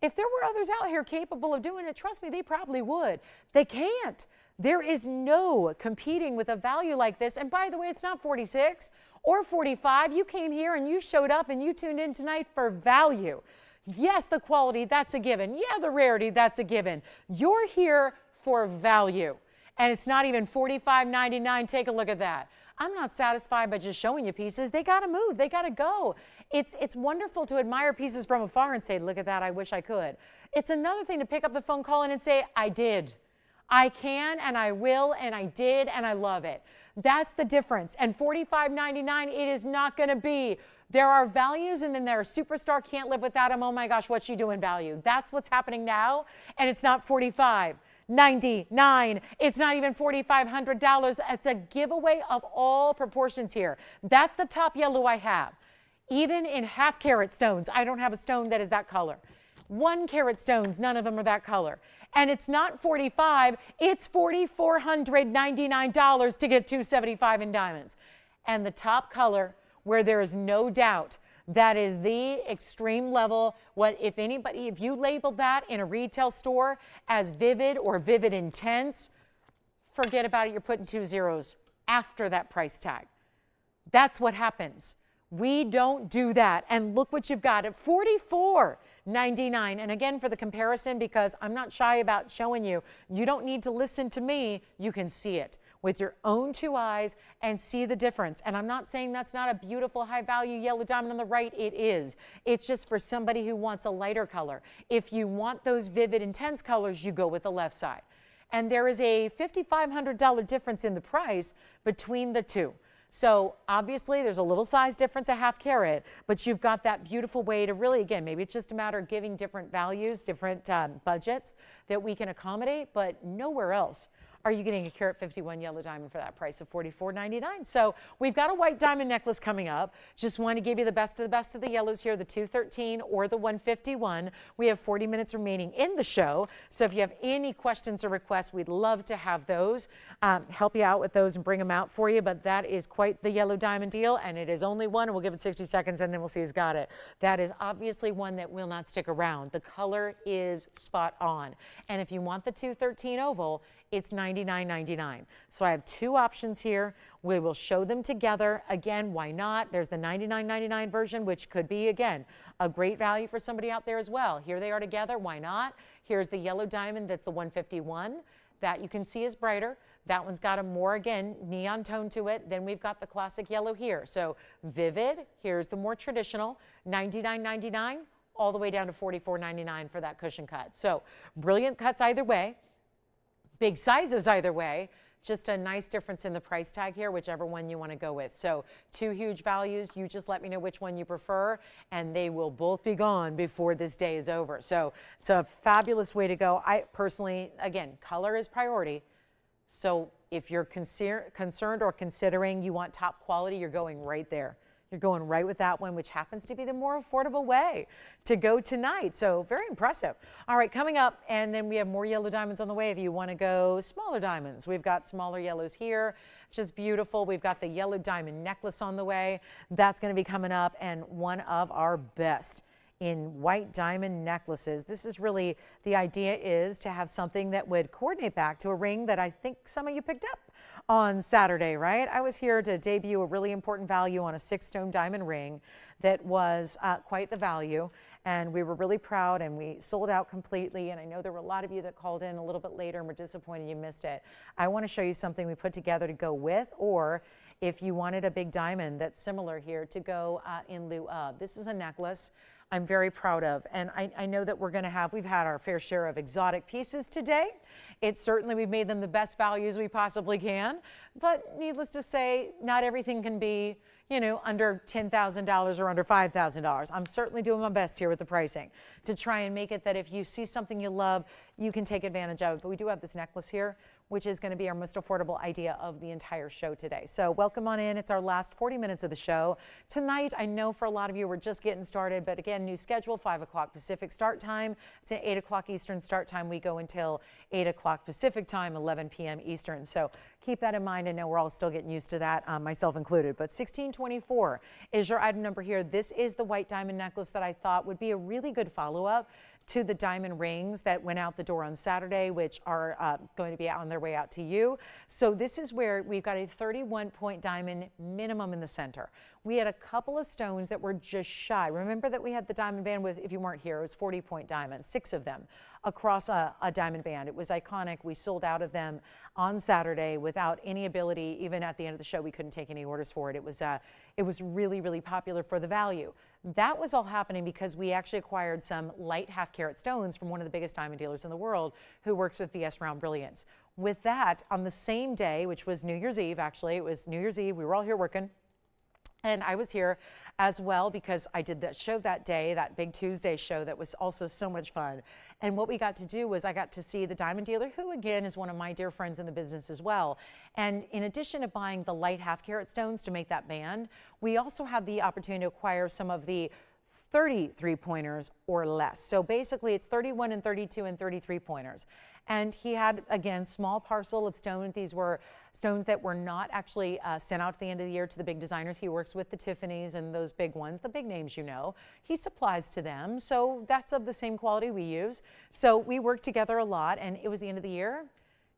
If there were others out here capable of doing it, trust me, they probably would. They can't. There is no competing with a value like this. And by the way, it's not 46 or 45. You came here and you showed up and you tuned in tonight for value. Yes, the quality, that's a given. Yeah, the rarity, that's a given. You're here for value. And it's not even $45.99. Take a look at that. I'm not satisfied by just showing you pieces. They got to move. They got to go. It's wonderful to admire pieces from afar and say, look at that. I wish I could. It's another thing to pick up the phone, call in and say, I did. I can and I will and I did and I love it. That's the difference. And $45.99, it is not going to be. There are values and then there are superstar, can't live without them. Oh my gosh, what's she doing value? That's what's happening now. And it's not $45.99. It's not even $4,500. It's a giveaway of all proportions here. That's the top yellow I have. Even in half carat stones, I don't have a stone that is that color. 1 carat stones, none of them are that color. And it's not $45, it's $4,499 to get $275 in diamonds. And the top color, where there is no doubt that is the extreme level. What if anybody, if you label that in a retail store as vivid or vivid intense, forget about it. You're putting 2 zeros after that price tag. That's what happens. We don't do that. And look what you've got at $44.99. And again, for the comparison, because I'm not shy about showing you, you don't need to listen to me. You can see it with your own 2 eyes and see the difference. And I'm not saying that's not a beautiful high value yellow diamond on the right. It is. It's just for somebody who wants a lighter color. If you want those vivid intense colors, you go with the left side. And there is a $5,500 difference in the price between the two. So obviously there's a little size difference, a half carat, but you've got that beautiful way to really, again, maybe it's just a matter of giving different values, different budgets that we can accommodate, but nowhere else are you getting a carat 51 yellow diamond for that price of $44.99. So we've got a white diamond necklace coming up. Just want to give you the best of the yellows here, the 213 or the 151. We have 40 minutes remaining in the show. So if you have any questions or requests, we'd love to have those, help you out with those and bring them out for you. But that is quite the yellow diamond deal, and it is only one. We'll give it 60 seconds and then we'll see who's got it. That is obviously one that will not stick around. The color is spot on. And if you want the 213 oval, it's $99.99. So I have 2 options here. We will show them together. Again, why not? There's the $99.99 version, which could be, again, a great value for somebody out there as well. Here they are together. Why not? Here's the yellow diamond. That's the 151. That you can see is brighter. That one's got a more, again, neon tone to it. Then we've got the classic yellow here. So vivid. Here's the more traditional, $99.99, all the way down to $44.99 for that cushion cut. So brilliant cuts either way. Big sizes either way, just a nice difference in the price tag here, whichever one you want to go with. So 2 huge values. You just let me know which one you prefer, and they will both be gone before this day is over. So it's a fabulous way to go. I personally, again, color is priority. So if you're concerned or considering you want top quality, you're going right there. You're going right with that one, which happens to be the more affordable way to go tonight. So very impressive. All right, coming up, and then we have more yellow diamonds on the way if you want to go smaller diamonds. We've got smaller yellows here, just beautiful. We've got the yellow diamond necklace on the way. That's going to be coming up, and one of our best in white diamond necklaces. This is really, the idea is to have something that would coordinate back to a ring that I think some of you picked up on Saturday, right? I was here to debut a really important value on a 6-stone diamond ring that was quite the value, and we were really proud, and we sold out completely. And I know there were a lot of you that called in a little bit later and were disappointed you missed it. I want to show you something we put together to go with, or if you wanted a big diamond that's similar here to go in lieu of. This is a necklace I'm very proud of, and I know that we've had our fair share of exotic pieces today. It's certainly, we've made them the best values we possibly can, but needless to say, not everything can be, you know, under $10,000 or under $5,000. I'm certainly doing my best here with the pricing to try and make it that if you see something you love, you can take advantage of it. But we do have this necklace here, which is going to be our most affordable idea of the entire show today. So welcome on in. It's our last 40 minutes of the show. Tonight, I know for a lot of you, we're just getting started, but again, new schedule, 5 o'clock Pacific start time. It's an 8 o'clock Eastern start time. We go until 8 o'clock Pacific time, 11 p.m. Eastern. So keep that in mind. I know we're all still getting used to that, myself included. But 1624 is your item number here. This is the white diamond necklace that I thought would be a really good follow-up to the diamond rings that went out the door on Saturday, which are going to be on their way out to you. So this is where we've got a 31-point diamond minimum in the center. We had a couple of stones that were just shy. Remember that we had the diamond band with, if you weren't here, it was 40-point diamonds, 6 of them across a diamond band. It was iconic. We sold out of them on Saturday without any ability. Even at the end of the show, we couldn't take any orders for it. It was really, really popular for the value. That was all happening because we actually acquired some light half-carat stones from one of the biggest diamond dealers in the world who works with VS Round Brilliance. With that, on the same day, which was New Year's Eve, actually, it was New Year's Eve, we were all here working. And I was here as well because I did that show that day, that Big Tuesday show that was also so much fun. And what we got to do was I got to see the diamond dealer, who again is one of my dear friends in the business as well. And in addition to buying the light half-carat stones to make that band, we also had the opportunity to acquire some of the 33 pointers or less. So basically it's 31 and 32 and 33 pointers. And he had, again, small parcel of stones. These were stones that were not actually sent out at the end of the year to the big designers. He works with the Tiffany's and those big ones, the big names you know. He supplies to them, so that's of the same quality we use. So we worked together a lot, and it was the end of the year.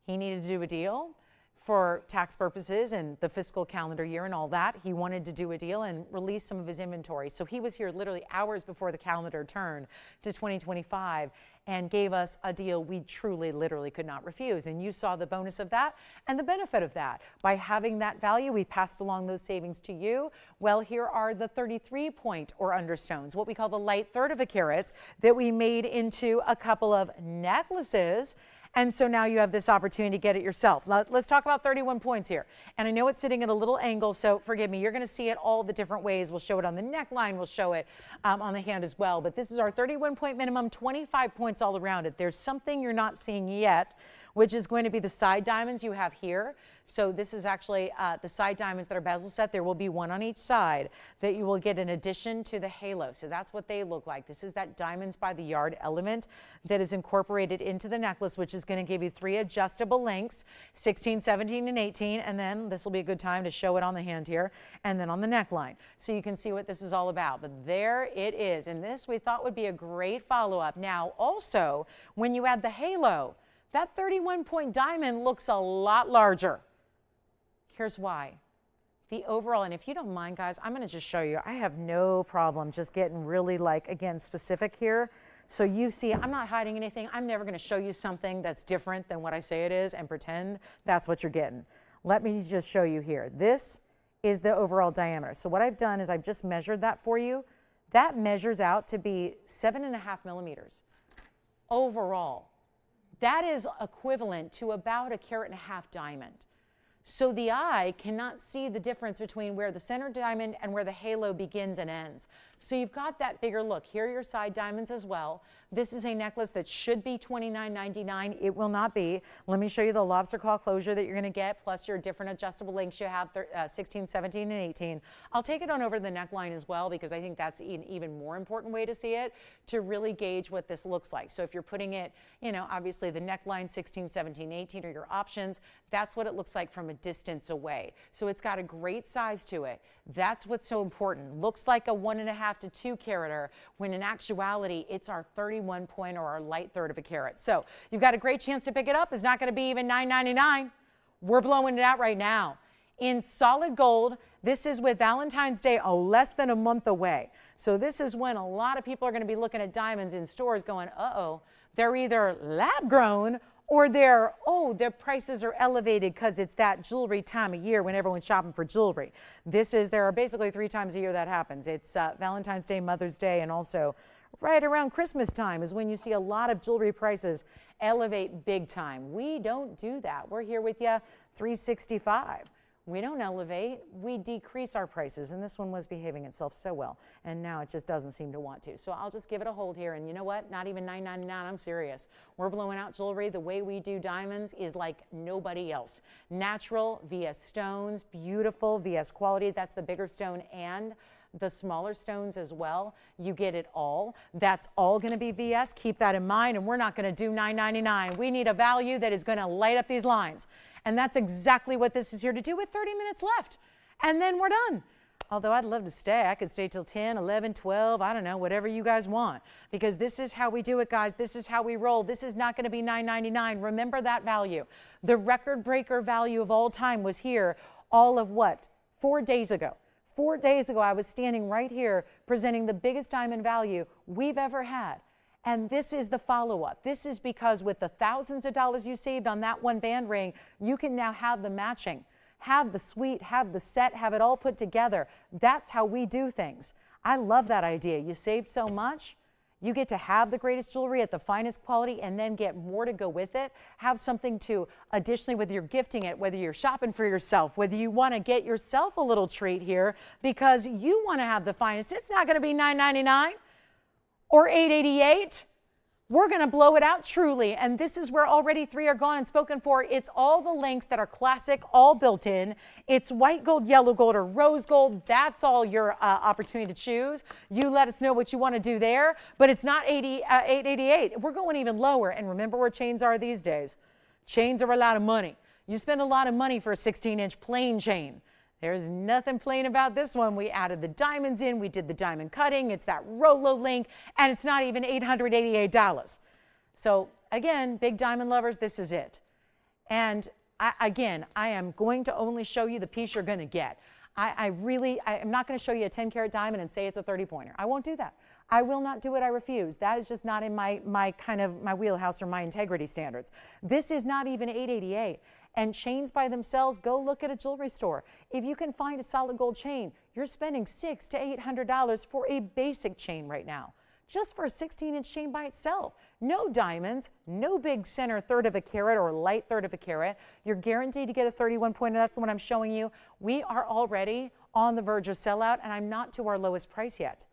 He needed to do a deal for tax purposes and the fiscal calendar year and all that. He wanted to do a deal and release some of his inventory. So he was here literally hours before the calendar turned to 2025 and gave us a deal we truly, literally could not refuse. And you saw the bonus of that and the benefit of that. By having that value, we passed along those savings to you. Well, here are the 33-point or under stones, what we call the light third of a carat, that we made into a couple of necklaces. And so now you have this opportunity to get it yourself. Let's talk about 31 points here. And I know it's sitting at a little angle, so forgive me. You're going to see it all the different ways. We'll show it on the neckline. We'll show it on the hand as well. But this is our 31-point minimum, 25 points all around it. There's something you're not seeing yet, which is going to be the side diamonds you have here. So this is actually the side diamonds that are bezel set. There will be one on each side that you will get in addition to the halo. So that's what they look like. This is that diamonds by the yard element that is incorporated into the necklace, which is going to give you 3 adjustable lengths, 16, 17, and 18. And then this will be a good time to show it on the hand here and then on the neckline. So you can see what this is all about. But there it is. And this we thought would be a great follow-up. Now also, when you add the halo, that 31-point diamond looks a lot larger. Here's why. The overall, and if you don't mind, guys, I'm going to just show you. I have no problem just getting really, like, again, specific here. So you see, I'm not hiding anything. I'm never going to show you something that's different than what I say it is and pretend that's what you're getting. Let me just show you here. This is the overall diameter. So what I've done is I've just measured that for you. That measures out to be 7.5 millimeters overall. That is equivalent to about 1.5 carat diamond. So the eye cannot see the difference between where the center diamond and where the halo begins and ends. So you've got that bigger look. Here are your side diamonds as well. This is a necklace that should be $29.99. It will not be. Let me show you the lobster claw closure that you're going to get, plus your different adjustable links you have, 16, 17, and 18. I'll take it on over the neckline as well because I think that's an even more important way to see it, to really gauge what this looks like. So if you're putting it, you know, obviously the neckline 16, 17, 18 are your options. That's what it looks like from a distance away. So it's got a great size to it. That's what's so important. Looks like a 1.5 to 2 carater, when in actuality it's our 31 point or our light third of a carat. So you've got a great chance to pick it up. It's not going to be even $9.99. We're blowing it out right now. In solid gold, this is with Valentine's Day less than a month away. So this is when a lot of people are going to be looking at diamonds in stores going, uh-oh, they're either lab grown or their prices are elevated because it's that jewelry time of year when everyone's shopping for jewelry. There are basically 3 times a year that happens. It's Valentine's Day, Mother's Day, and also right around Christmas time is when you see a lot of jewelry prices elevate big time. We don't do that. We're here with you 365. We don't elevate, we decrease our prices, and this one was behaving itself so well, and now it just doesn't seem to want to. So I'll just give it a hold here, and you know what? Not even $9.99, I'm serious. We're blowing out jewelry. The way we do diamonds is like nobody else. Natural, VS stones, beautiful, VS quality. That's the bigger stone and the smaller stones as well. You get it all. That's all going to be VS. Keep that in mind, and we're not going to do $9.99. We need a value that is going to light up these lines. And that's exactly what this is here to do with 30 minutes left. And then we're done. Although I'd love to stay. I could stay till 10, 11, 12, I don't know, whatever you guys want. Because this is how we do it, guys. This is how we roll. This is not going to be $9.99. Remember that value. The record breaker value of all time was here all of what? 4 days ago. 4 days ago, I was standing right here presenting the biggest diamond value we've ever had. And this is the follow-up. This is because with the thousands of dollars you saved on that one band ring, you can now have the matching. Have the suite, have the set, have it all put together. That's how we do things. I love that idea. You saved so much, you get to have the greatest jewelry at the finest quality and then get more to go with it. Have something to additionally, whether you're gifting it, whether you're shopping for yourself, whether you want to get yourself a little treat here because you want to have the finest. It's not going to be $9.99 or $8.88. We're going to blow it out truly, and this is where already 3 are gone and spoken for. It's all the links that are classic, all built in. It's white gold, yellow gold, or rose gold. That's all your opportunity to choose. You let us know what you want to do there, but it's not $888. We're going even lower, and remember where chains are these days. Chains are a lot of money. You spend a lot of money for a 16-inch plain chain. There's nothing plain about this one. We added the diamonds in. We did the diamond cutting. It's that Rolo link, and it's not even $888. So again, big diamond lovers, this is it. And I am going to only show you the piece you're going to get. I'm not going to show you a 10-carat diamond and say it's a 30-pointer. I won't do that. I will not do it. I refuse. That is just not in my wheelhouse or my integrity standards. This is not even $888. And chains by themselves, go look at a jewelry store. If you can find a solid gold chain, you're spending $600 to $800 for a basic chain right now, just for a 16-inch chain by itself. No diamonds, no big center third of a carat or light third of a carat. You're guaranteed to get a 31-pointer. That's the one I'm showing you. We are already on the verge of sellout, and I'm not to our lowest price yet.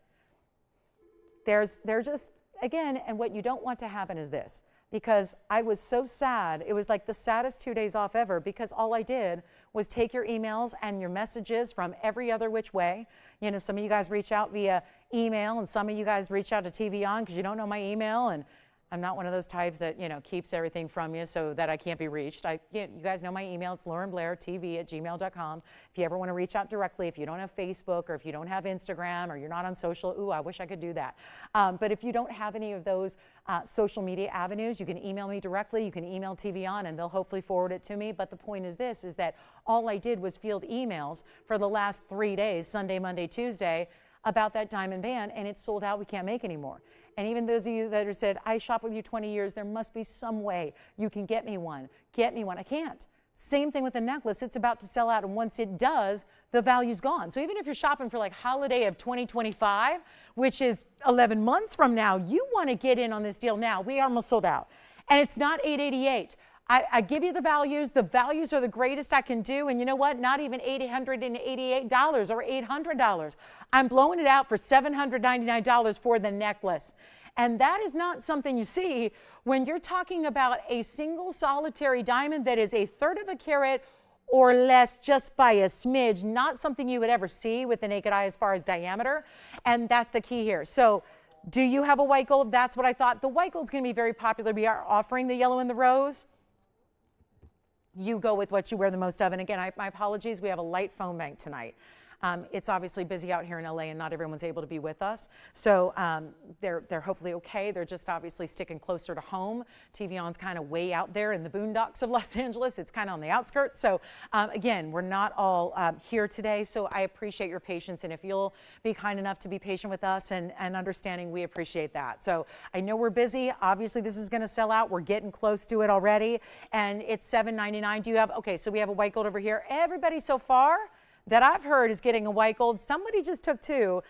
They're just, again, and what you don't want to happen is this. Because I was so sad. It was like the saddest 2 days off ever because all I did was take your emails and your messages from every other which way. You know, some of you guys reach out via email and some of you guys reach out to TVON because you don't know my email, and I'm not one of those types that, you know, keeps everything from you so that I can't be reached. You guys know my email. It's laurenblairtv@gmail.com. If you ever want to reach out directly, if you don't have Facebook or if you don't have Instagram or you're not on social, ooh, I wish I could do that. But if you don't have any of those social media avenues, you can email me directly. You can email TVON and they'll hopefully forward it to me. But the point is this, is that all I did was field emails for the last 3 days, Sunday, Monday, Tuesday, about that diamond band, and it's sold out. We can't make any more. And even those of you that have said, I shop with you 20 years, there must be some way you can get me one. Get me one. I can't. Same thing with the necklace. It's about to sell out, and once it does, the value's gone. So even if you're shopping for like holiday of 2025, which is 11 months from now, you want to get in on this deal now. We almost sold out. And it's not $888. I give you the values. The values are the greatest I can do. And you know what? Not even $888 or $800. I'm blowing it out for $799 for the necklace. And that is not something you see when you're talking about a single solitary diamond that is a third of a carat or less just by a smidge, not something you would ever see with the naked eye as far as diameter. And that's the key here. So do you have a white gold? That's what I thought. The white gold's going to be very popular. We are offering the yellow and the rose. You go with what you wear the most of. And again, my apologies. We have a light phone bank tonight. It's obviously busy out here in LA and not everyone's able to be with us. So they're hopefully okay. They're just obviously sticking closer to home. TVON's kind of way out there in the boondocks of Los Angeles. It's kind of on the outskirts. So again, we're not all here today. So I appreciate your patience. And if you'll be kind enough to be patient with us and understanding, we appreciate that. So I know we're busy. Obviously, this is going to sell out. We're getting close to it already. And it's $799. Do you have, okay, so we have a white gold over here. Everybody so far that I've heard is getting a white gold. Somebody just took 2,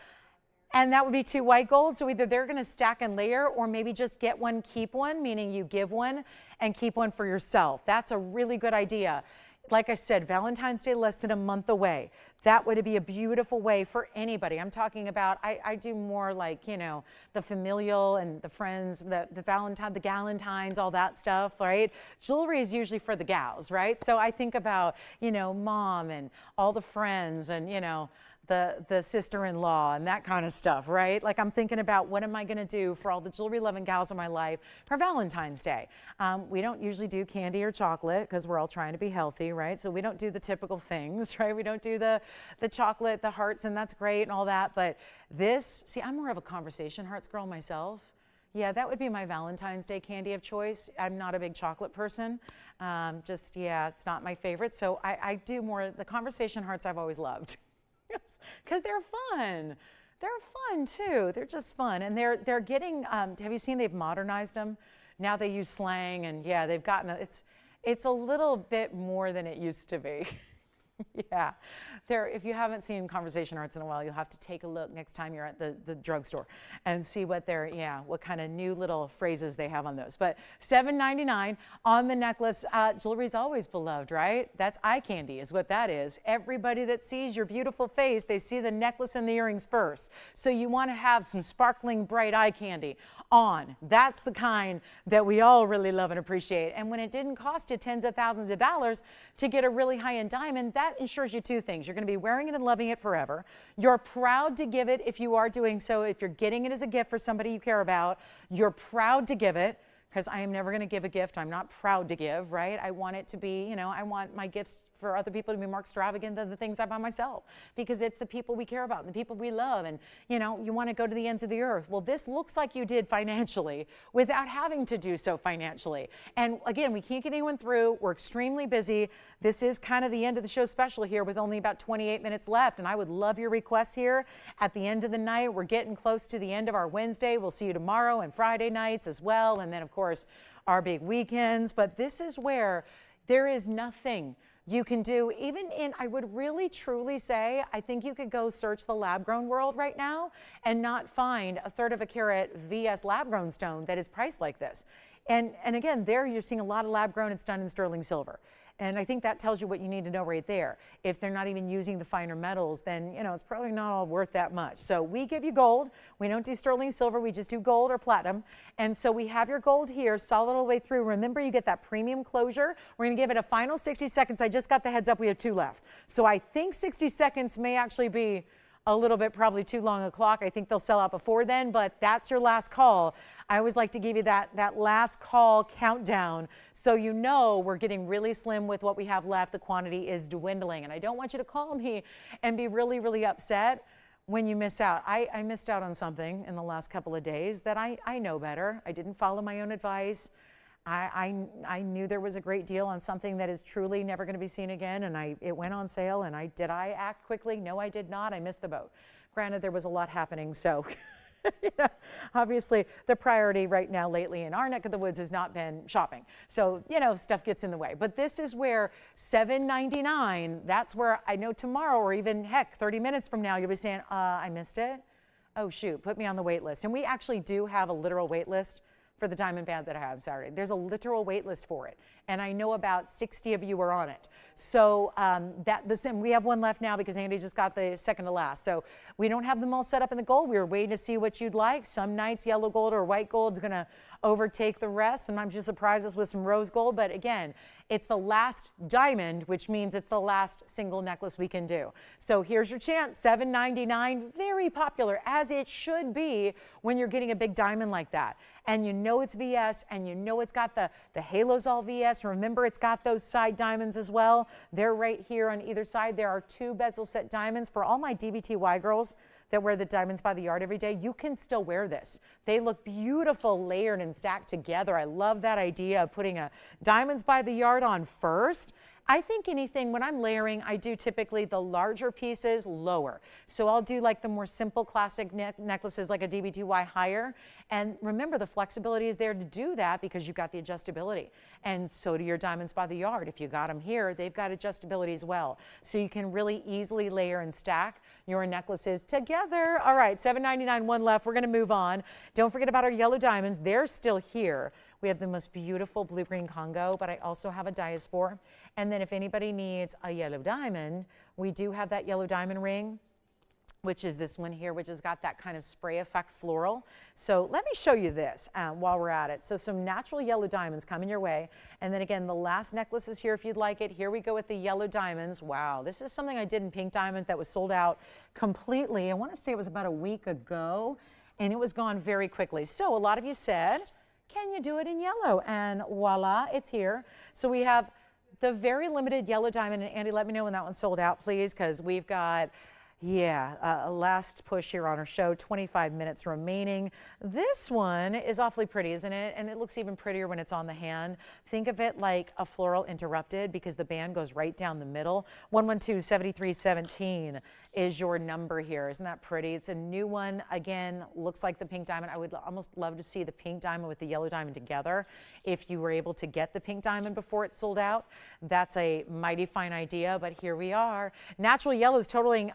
and that would be 2 white gold. So either they're going to stack and layer, or maybe just get one, keep one, meaning you give one and keep one for yourself. That's a really good idea. Like I said, Valentine's Day less than a month away. That would be a beautiful way for anybody. I'm talking about, I do more like, you know, the familial and the friends, the Valentine, the galentines, all that stuff, right? Jewelry is usually for the gals, right? So I think about, you know, mom and all the friends and, you know, the sister-in-law and that kind of stuff, right? Like I'm thinking about what am I going to do for all the jewelry-loving gals in my life for Valentine's Day. We don't usually do candy or chocolate because we're all trying to be healthy, right? So we don't do the typical things, right? We don't do the chocolate, the hearts, and that's great and all that. But this, see, I'm more of a conversation hearts girl myself. Yeah, that would be my Valentine's Day candy of choice. I'm not a big chocolate person. Yeah, it's not my favorite. So I do more, the conversation hearts I've always loved. Because they're fun. They're fun too. They're just fun. And they're getting, have you seen they've modernized them? Now they use slang and yeah, they've gotten, it's a little bit more than it used to be. Yeah, if you haven't seen conversation hearts in a while, you'll have to take a look next time you're at the drugstore and see what what kind of new little phrases they have on those. But $7.99 on the necklace. Jewelry is always beloved, right? That's eye candy is what that is. Everybody that sees your beautiful face, they see the necklace and the earrings first. So you want to have some sparkling bright eye candy on. That's the kind that we all really love and appreciate. And when it didn't cost you tens of thousands of dollars to get a really high-end diamond, that ensures you two things. You're going to be wearing it and loving it forever. You're proud to give it if you are doing so. If you're getting it as a gift for somebody you care about, you're proud to give it. Because I am never going to give a gift I'm not proud to give, right? I want it to be, I want my gifts for other people to be more extravagant than the things I buy myself. Because it's the people we care about, and the people we love, and, you want to go to the ends of the earth. Well, this looks like you did financially without having to do so financially. And again, we can't get anyone through. We're extremely busy. This is kind of the end of the show special here with only about 28 minutes left, and I would love your requests here at the end of the night. We're getting close to the end of our Wednesday. We'll see you tomorrow and Friday nights as well, and then, of course, our big weekends. But this is where there is nothing you can do. Even I would really truly say, I think you could go search the lab-grown world right now and not find a 1/3 of a carat VS lab-grown stone that is priced like this. And again, there you're seeing a lot of lab-grown. It's done in sterling silver. And I think that tells you what you need to know right there. If they're not even using the finer metals, then it's probably not all worth that much. So we give you gold. We don't do sterling silver. We just do gold or platinum. And so we have your gold here, solid all the way through. Remember, you get that premium closure. We're going to give it a final 60 seconds. I just got the heads up. We have 2 left. So I think 60 seconds may actually be a little bit probably too long a clock. I think they'll sell out before then, but that's your last call. I always like to give you that last call countdown so we're getting really slim with what we have left. The quantity is dwindling, and I don't want you to call me and be really, really upset when you miss out. I missed out on something in the last couple of days that I know better. I didn't follow my own advice. I knew there was a great deal on something that is truly never going to be seen again, and it went on sale, and did I act quickly? No, I did not. I missed the boat. Granted, there was a lot happening, so obviously the priority right now lately in our neck of the woods has not been shopping. So, stuff gets in the way. But this is where $7.99, that's where I know tomorrow or even, heck, 30 minutes from now, you'll be saying, I missed it. Oh, shoot, put me on the wait list. And we actually do have a literal wait list for the diamond band that I have Saturday. There's a literal wait list for it. And I know about 60 of you are on it. So we have one left now because Andy just got the second to last. So we don't have them all set up in the gold. We were waiting to see what you'd like. Some nights yellow gold or white gold is gonna overtake the rest. Sometimes you surprise us with some rose gold, but again, it's the last diamond, which means it's the last single necklace we can do. So here's your chance, $7.99, very popular, as it should be when you're getting a big diamond like that. And it's VS, and it's got the halos all VS. Remember, it's got those side diamonds as well. They're right here on either side. There are 2 bezel set diamonds. For all my DBTY girls that wear the diamonds by the yard every day, you can still wear this. They look beautiful layered and stacked together. I love that idea of putting a diamonds by the yard on first. I think when I'm layering, I do typically the larger pieces lower. So I'll do like the more simple classic necklaces like a DBTY higher. And remember, the flexibility is there to do that because you've got the adjustability. And so do your diamonds by the yard. If you got them here, they've got adjustability as well. So you can really easily layer and stack your necklaces together. All right, $7.99, one left. We're going to move on. Don't forget about our yellow diamonds. They're still here. We have the most beautiful blue-green Congo, but I also have a Diaspore. And then if anybody needs a yellow diamond, we do have that yellow diamond ring. which is this one here, which has got that kind of spray effect floral. So let me show you this while we're at it. So some natural yellow diamonds coming your way. And then again, the last necklace is here if you'd like it. Here we go with the yellow diamonds. Wow, this is something I did in pink diamonds that was sold out completely. I want to say it was about a week ago, and it was gone very quickly. So a lot of you said, can you do it in yellow? And voila, it's here. So we have the very limited yellow diamond. And Andy, let me know when that one's sold out, please, because we've got, a last push here on our show, 25 minutes remaining. This one is awfully pretty, isn't it? And it looks even prettier when it's on the hand. Think of it like a floral interrupted because the band goes right down the middle. 112-7317 is your number here. Isn't that pretty? It's a new one. Again, looks like the pink diamond. I would almost love to see the pink diamond with the yellow diamond together. If you were able to get the pink diamond before it sold out, that's a mighty fine idea, but here we are. Natural yellow is totaling,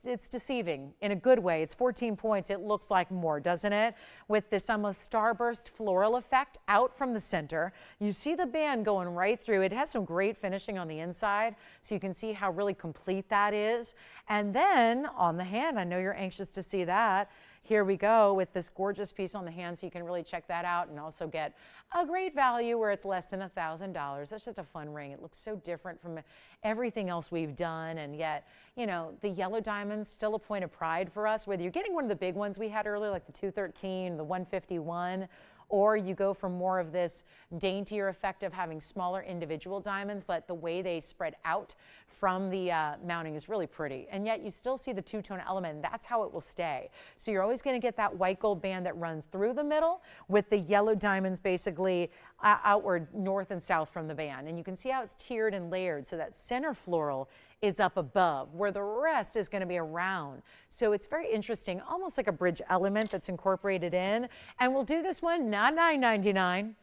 it's deceiving in a good way. It's 14 points. It looks like more, doesn't it? With this almost starburst floral effect out from the center. You see the band going right through. It has some great finishing on the inside, so you can see how really complete that is. And then on the hand, I know you're anxious to see that. Here we go with this gorgeous piece on the hand, so you can really check that out and also get a great value where it's less than $1,000. That's just a fun ring. It looks so different from everything else we've done, and yet, you know, the yellow diamond's still a point of pride for us, whether you're getting one of the big ones we had earlier, like the 213, the 151, or you go for more of this daintier effect of having smaller individual diamonds, but the way they spread out from the mounting is really pretty. And yet you still see the two-tone element, and that's how it will stay. So you're always going to get that white gold band that runs through the middle with the yellow diamonds basically outward north and south from the band. And you can see how it's tiered and layered, so that center floral is up above, where the rest is going to be around. So it's very interesting, almost like a bridge element that's incorporated in. And we'll do this one, not $9.99,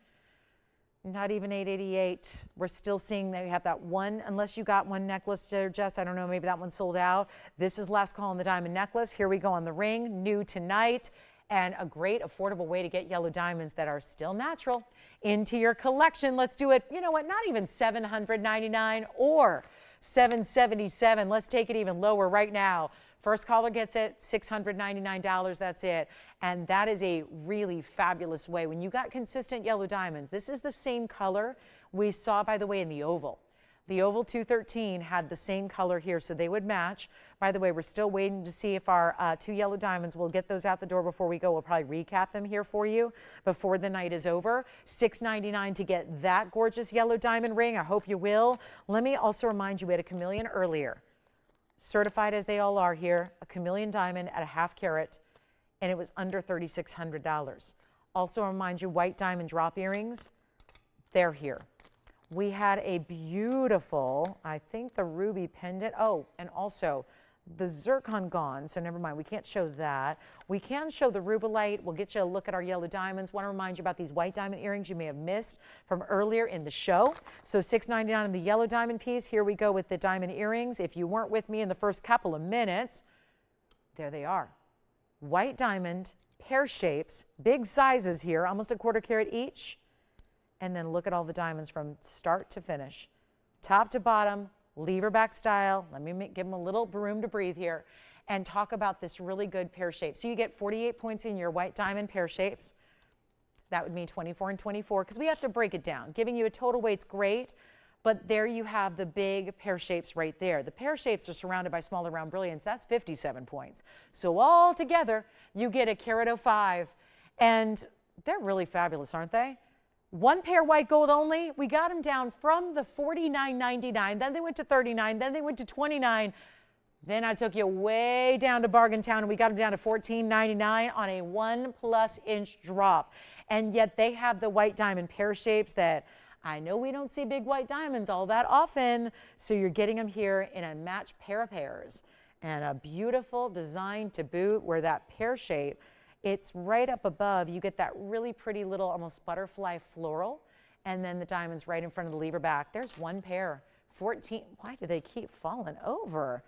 not even $8.88. We're still seeing that we have that one, unless you got one necklace there, Jess, I don't know, maybe that one sold out. This is last call on the diamond necklace. Here we go on the ring, new tonight. And a great affordable way to get yellow diamonds that are still natural into your collection. Let's do it, you know what, not even $799 or $777. Let's take it even lower right now. First caller gets it, $699, that's it. And that is a really fabulous way. When you got consistent yellow diamonds, this is the same color we saw, by the way, in the oval. The oval 213 had the same color here, so they would match. By the way, we're still waiting to see if our two yellow diamonds, we'll get those out the door before we go. We'll probably recap them here for you before the night is over. $699 to get that gorgeous yellow diamond ring. I hope you will. Let me also remind you, we had a Chameleon earlier. Certified as they all are here, a Chameleon diamond at a ½ carat, and it was under $3,600. Also remind you, white diamond drop earrings, they're here. We had a beautiful, I think the ruby pendant. Oh, and also the zircon gone, so never mind, we can't show that. We can show the Rubellite. We'll get you a look at our yellow diamonds. Want to remind you about these white diamond earrings you may have missed from earlier in the show. So $699 on the yellow diamond piece. Here we go with the diamond earrings. If you weren't with me in the first couple of minutes, there they are. White diamond, pear shapes, big sizes here, almost a ¼ carat each. And then look at all the diamonds from start to finish. Top to bottom, lever back style. Let me give them a little room to breathe here and talk about this really good pear shape. So you get 48 points in your white diamond pear shapes. That would mean 24 and 24 because we have to break it down. Giving you a total weight's great, but there you have the big pear shapes right there. The pear shapes are surrounded by smaller round brilliants. That's 57 points. So all together, you get a carat 05, and they're really fabulous, aren't they? One pair white gold only. We got them down from the $49.99. Then they went to $39. Then they went to $29. Then I took you way down to Bargain Town, and we got them down to $14.99 on a 1+ inch drop. And yet they have the white diamond pear shapes that I know we don't see big white diamonds all that often. So you're getting them here in a matched pair of pairs and a beautiful design to boot where that pear shape, it's right up above. You get that really pretty little almost butterfly floral, and then the diamonds right in front of the lever back. There's one pair, 14. Why do they keep falling over?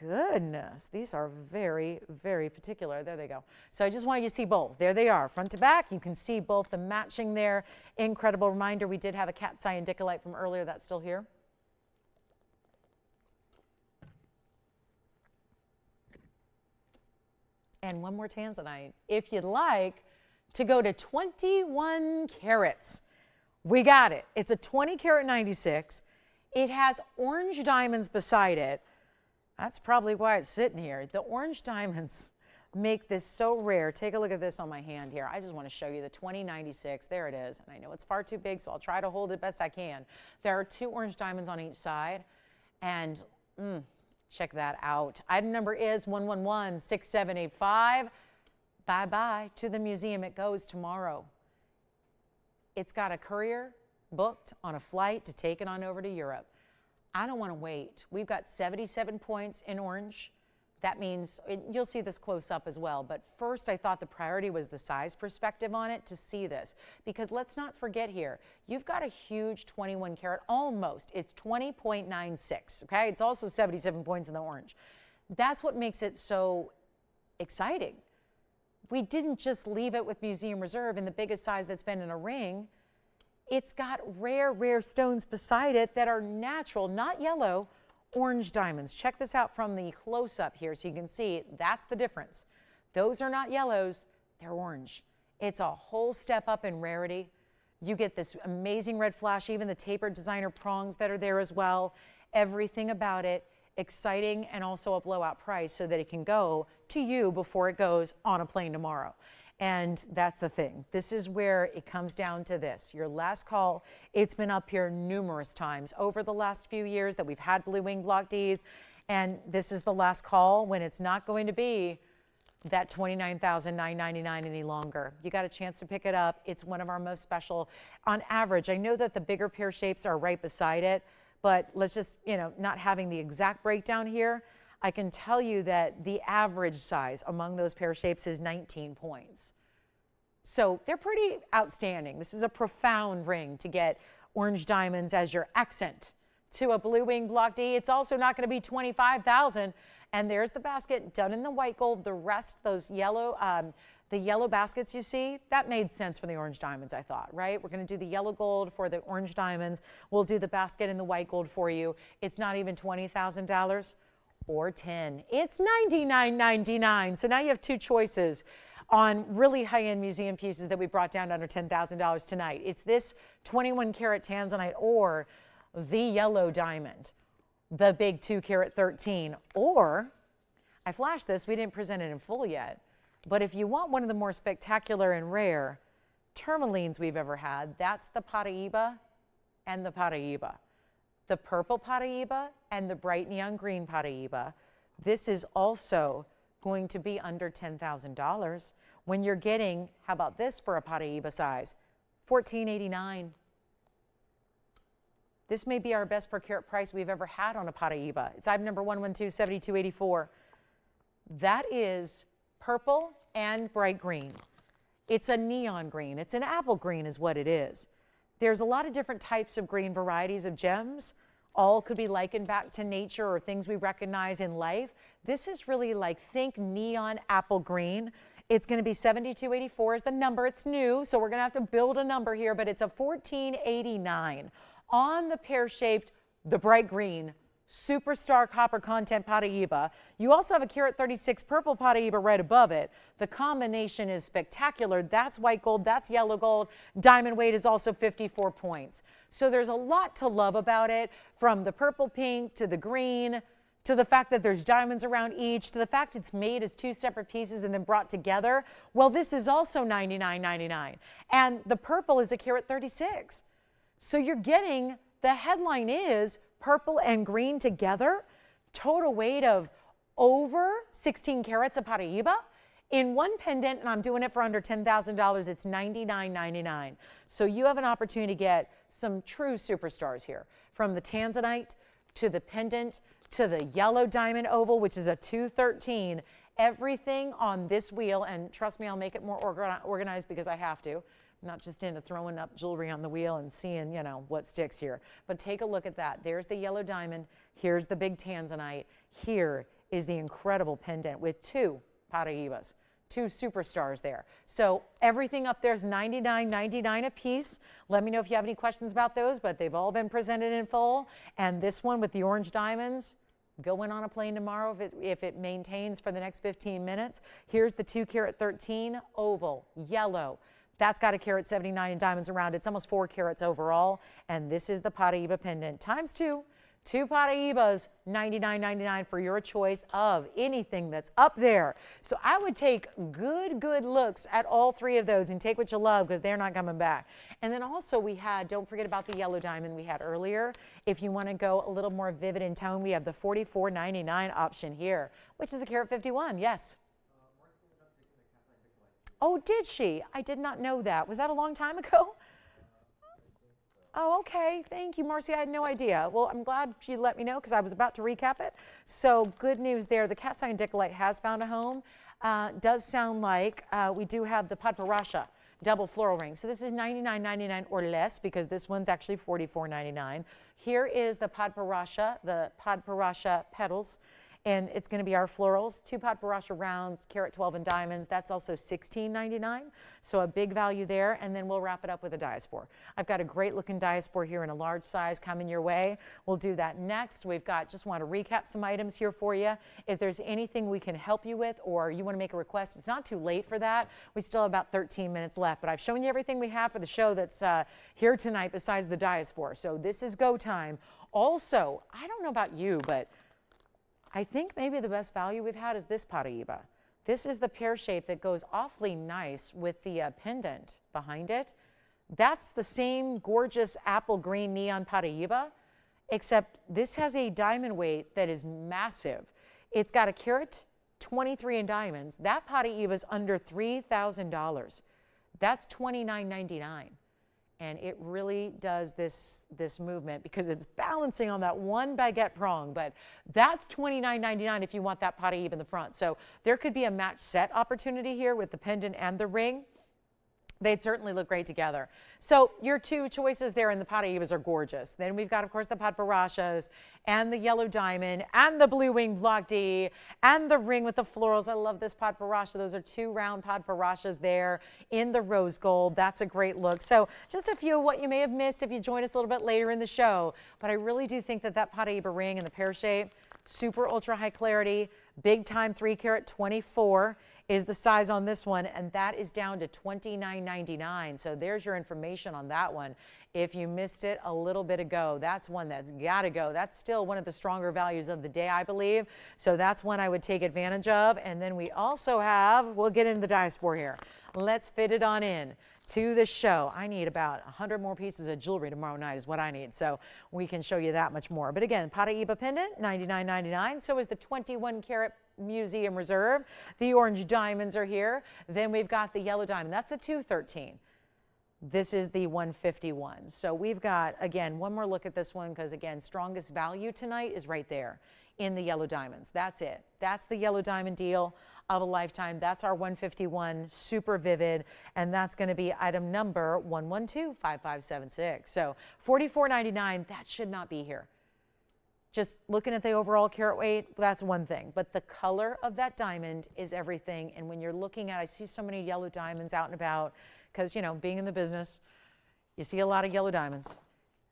Goodness, these are very, very particular. There they go. So I just want you to see both. There they are, front to back. You can see both the matching there. Incredible reminder, we did have a cat's eye indicolite from earlier. That's still here. and one more Tanzanite. If you'd like to go to 21 carats, we got it. It's a 20 karat 96. It has orange diamonds beside it. That's probably why it's sitting here. The orange diamonds make this so rare. Take a look at this on my hand here. I just want to show you the 2096. There it is. And I know it's far too big, so I'll try to hold it best I can. There are 2 orange diamonds on each side. And check that out. Item number is 111-6785. Bye-bye. To the museum it goes tomorrow. It's got a courier booked on a flight to take it on over to Europe. I don't want to wait. We've got 77 points in orange. That means, you'll see this close up as well, but first I thought the priority was the size perspective on it to see this, because let's not forget here, you've got a huge 21 karat, almost, it's 20.96, okay? It's also 77 points in the orange. That's what makes it so exciting. We didn't just leave it with Museum Reserve in the biggest size that's been in a ring. It's got rare, rare stones beside it that are natural, not yellow, orange diamonds. Check this out from the close-up here so you can see that's the difference. Those are not yellows, they're orange. It's a whole step up in rarity. You get this amazing red flash, even the tapered designer prongs that are there as well. Everything about it exciting, and also a blowout price so that it can go to you before it goes on a plane tomorrow. And that's the thing. This is where it comes down to this. Your last call, it's been up here numerous times over the last few years that we've had Blue Wing Block Ds. And this is the last call when it's not going to be that $29,999 any longer. You got a chance to pick it up. It's one of our most special. On average, I know that the bigger pear shapes are right beside it, but let's just, not having the exact breakdown here, I can tell you that the average size among those pear shapes is 19 points. So they're pretty outstanding. This is a profound ring to get orange diamonds as your accent to a Blue Wing Block D. It's also not going to be $25,000. And there's the basket done in the white gold. The rest, those yellow, the yellow baskets you see, that made sense for the orange diamonds, I thought, right? We're going to do the yellow gold for the orange diamonds. We'll do the basket in the white gold for you. It's not even $20,000 or $10,000. It's $99.99. So now you have 2 choices on really high-end museum pieces that we brought down to under $10,000 tonight. It's this 21 karat Tanzanite or the yellow diamond, the big 2 karat 13, or I flashed this, we didn't present it in full yet, but if you want one of the more spectacular and rare tourmalines we've ever had, that's the Paraiba and the Paraiba. The purple Paraiba and the bright neon green Paraiba. This is also going to be under $10,000 when you're getting, how about this for a Paraiba size? $14.89. This may be our best per carat price we've ever had on a Paraiba. It's item number 112-7284. That is purple and bright green. It's a neon green. It's an apple green is what it is. There's a lot of different types of green varieties of gems. All could be likened back to nature or things we recognize in life. This is really like, think neon apple green. It's going to be $72.84 is the number. It's new, so we're going to have to build a number here, but it's a $14.89 on the pear-shaped, the bright green, superstar copper content Paraiba. You also have a karat 36 purple Paraiba right above it. The combination is spectacular. That's white gold, that's yellow gold. Diamond weight is also 54 points. So there's a lot to love about it, from the purple pink to the green, to the fact that there's diamonds around each, to the fact it's made as 2 separate pieces and then brought together. Well, this is also $99.99. And the purple is a karat 36. So you're getting, the headline is purple and green together, total weight of over 16 carats of Paraiba in one pendant, and I'm doing it for under $10,000. It's $99.99. So you have an opportunity to get some true superstars here, from the Tanzanite to the pendant to the yellow diamond oval, which is a 213. Everything on this wheel, and trust me, I'll make it more organized because I have to. Not just into throwing up jewelry on the wheel and seeing, what sticks here. But take a look at that. There's the yellow diamond. Here's the big Tanzanite. Here is the incredible pendant with 2 Paraibas, 2 superstars there. So everything up there is $99.99 a piece. Let me know if you have any questions about those, but they've all been presented in full. And this one with the orange diamonds, Going on a plane tomorrow if it maintains for the next 15 minutes. Here's the 2 carat 13 oval, yellow. That's got a carat 79 in diamonds around it. It's almost 4 carats overall. And this is the Paraiba pendant times 2. 2 Paraibas, $99.99 for your choice of anything that's up there. So I would take good looks at all 3 of those and take what you love, because they're not coming back. And then also we had, don't forget about the yellow diamond we had earlier. If you want to go a little more vivid in tone, we have the $44.99 option here, which is a carat 51. Yes. Oh, did she? I did not know that. Was that a long time ago? Oh, okay. Thank you, Marcy. I had no idea. Well, I'm glad she let me know, because I was about to recap it. So good news there. The cat's eye indicolite has found a home. Does sound like we do have the Padparadscha double floral ring. So this is $99.99 or less, because this one's actually $44.99. Here is the Padparadscha petals. And it's going to be our florals, 2 Padparadscha rounds, carat 12 in diamonds. That's also $16.99, so a big value there. And then we'll wrap it up with a Diaspore. I've got a great looking Diaspore here in a large size coming your way. We'll do that next. We've got, just want to recap some items here for you. If there's anything we can help you with, or you want to make a request, it's not too late for that. We still have about 13 minutes left, but I've shown you everything we have for the show that's here tonight besides the Diaspore. So this is go time. Also, I don't know about you, but I think maybe the best value we've had is this Paraiba. This is the pear shape that goes awfully nice with the pendant behind it. That's the same gorgeous apple green neon Paraiba, except this has a diamond weight that is massive. It's got a carat 23 in diamonds. That Paraiba is under $3,000. That's $29.99. And it really does this movement, because it's balancing on that one baguette prong. But that's $29.99 if you want that Paraiba in the front. So there could be a match set opportunity here with the pendant and the ring. They'd certainly look great together. So your 2 choices there in the Paraibas are gorgeous. Then we've got, of course, the Padparashas and the yellow diamond and the blue winged block D and the ring with the florals. I love this Padparascha. Those are 2 round Padparashas there in the rose gold. That's a great look. So just a few of what you may have missed if you join us a little bit later in the show. But I really do think that that Paraiba ring in the pear shape, super ultra high clarity, big time 3 carat 24. Is the size on this one, and that is down to $29.99. So there's your information on that one. If you missed it a little bit ago, that's one that's got to go. That's still one of the stronger values of the day, I believe. So that's one I would take advantage of. And then we also have, we'll get into the Diaspore here. Let's fit it on in to the show. I need about 100 more pieces of jewelry tomorrow night is what I need, so we can show you that much more. But again, Paraiba pendant, $99.99. So is the 21 carat Museum Reserve. The orange diamonds are here. Then we've got the yellow diamond. That's the 213. This is the 151. So we've got, again, one more look at this one, because again, strongest value tonight is right there in the yellow diamonds. That's it. That's the yellow diamond deal of a lifetime. That's our 151, super vivid, and that's going to be item number 1125576. So $44.99, that should not be here. Just looking at the overall carat weight, that's one thing, but the color of that diamond is everything. And when you're looking at, I see so many yellow diamonds out and about, because, you know, being in the business, you see a lot of yellow diamonds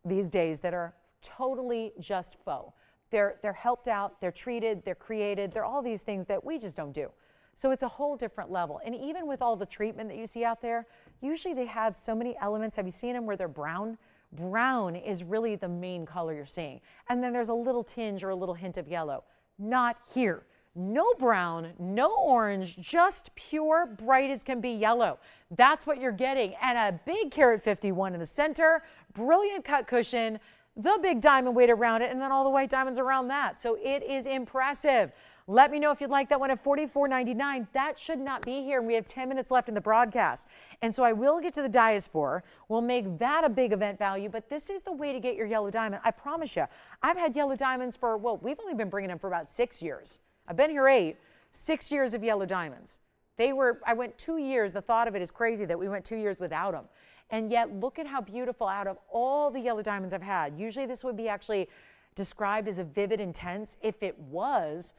these days that are totally just faux. They're helped out, they're treated, they're created, they're all these things that we just don't do. So it's a whole different level. And even with all the treatment that you see out there, usually they have so many elements. Have you seen them where they're brown? Brown is really the main color you're seeing. And then there's a little tinge or a little hint of yellow. Not here. No brown, no orange, just pure, bright as can be yellow. That's what you're getting. And a big carat 51 in the center, brilliant cut cushion, the big diamond weight around it, and then all the white diamonds around that. So it is impressive. Let me know if you'd like that one at $44.99. That should not be here, and we have 10 minutes left in the broadcast. And so I will get to the Diaspore. We'll make that a big event value, but this is the way to get your yellow diamond. I promise you, I've had yellow diamonds for, well, we've only been bringing them for about 6 years. I've been here 8, 6 years of yellow diamonds. I went 2 years, the thought of it is crazy that we went 2 years without them. And yet, look at how beautiful out of all the yellow diamonds I've had. Usually this would be actually described as a vivid intense. If it was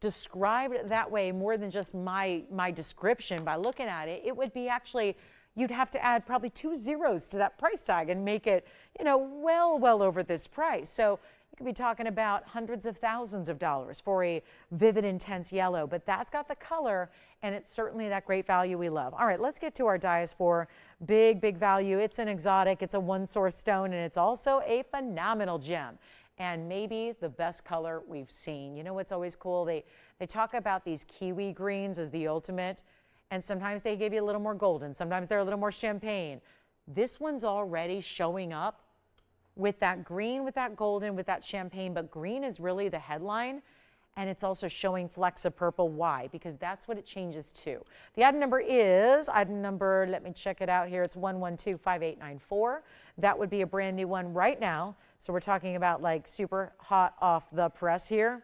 described that way more than just my description by looking at it, it would be actually, you'd have to add probably 2 zeros to that price tag and make it, you know, well over this price. So you could be talking about hundreds of thousands of dollars for a vivid, intense yellow, but that's got the color, and it's certainly that great value we love. All right, let's get to our Diaspore. Big, big value. It's an exotic, it's a one-source stone, and it's also a phenomenal gem, and maybe the best color we've seen. You know what's always cool? They talk about these kiwi greens as the ultimate, and sometimes they give you a little more golden, sometimes they're a little more champagne. This one's already showing up with that green, with that golden, with that champagne, but green is really the headline, and it's also showing flecks of purple. Why? Because that's what it changes to. The item number is, let me check it out here, it's 1125894. That would be a brand new one right now. So we're talking about like super hot off the press here.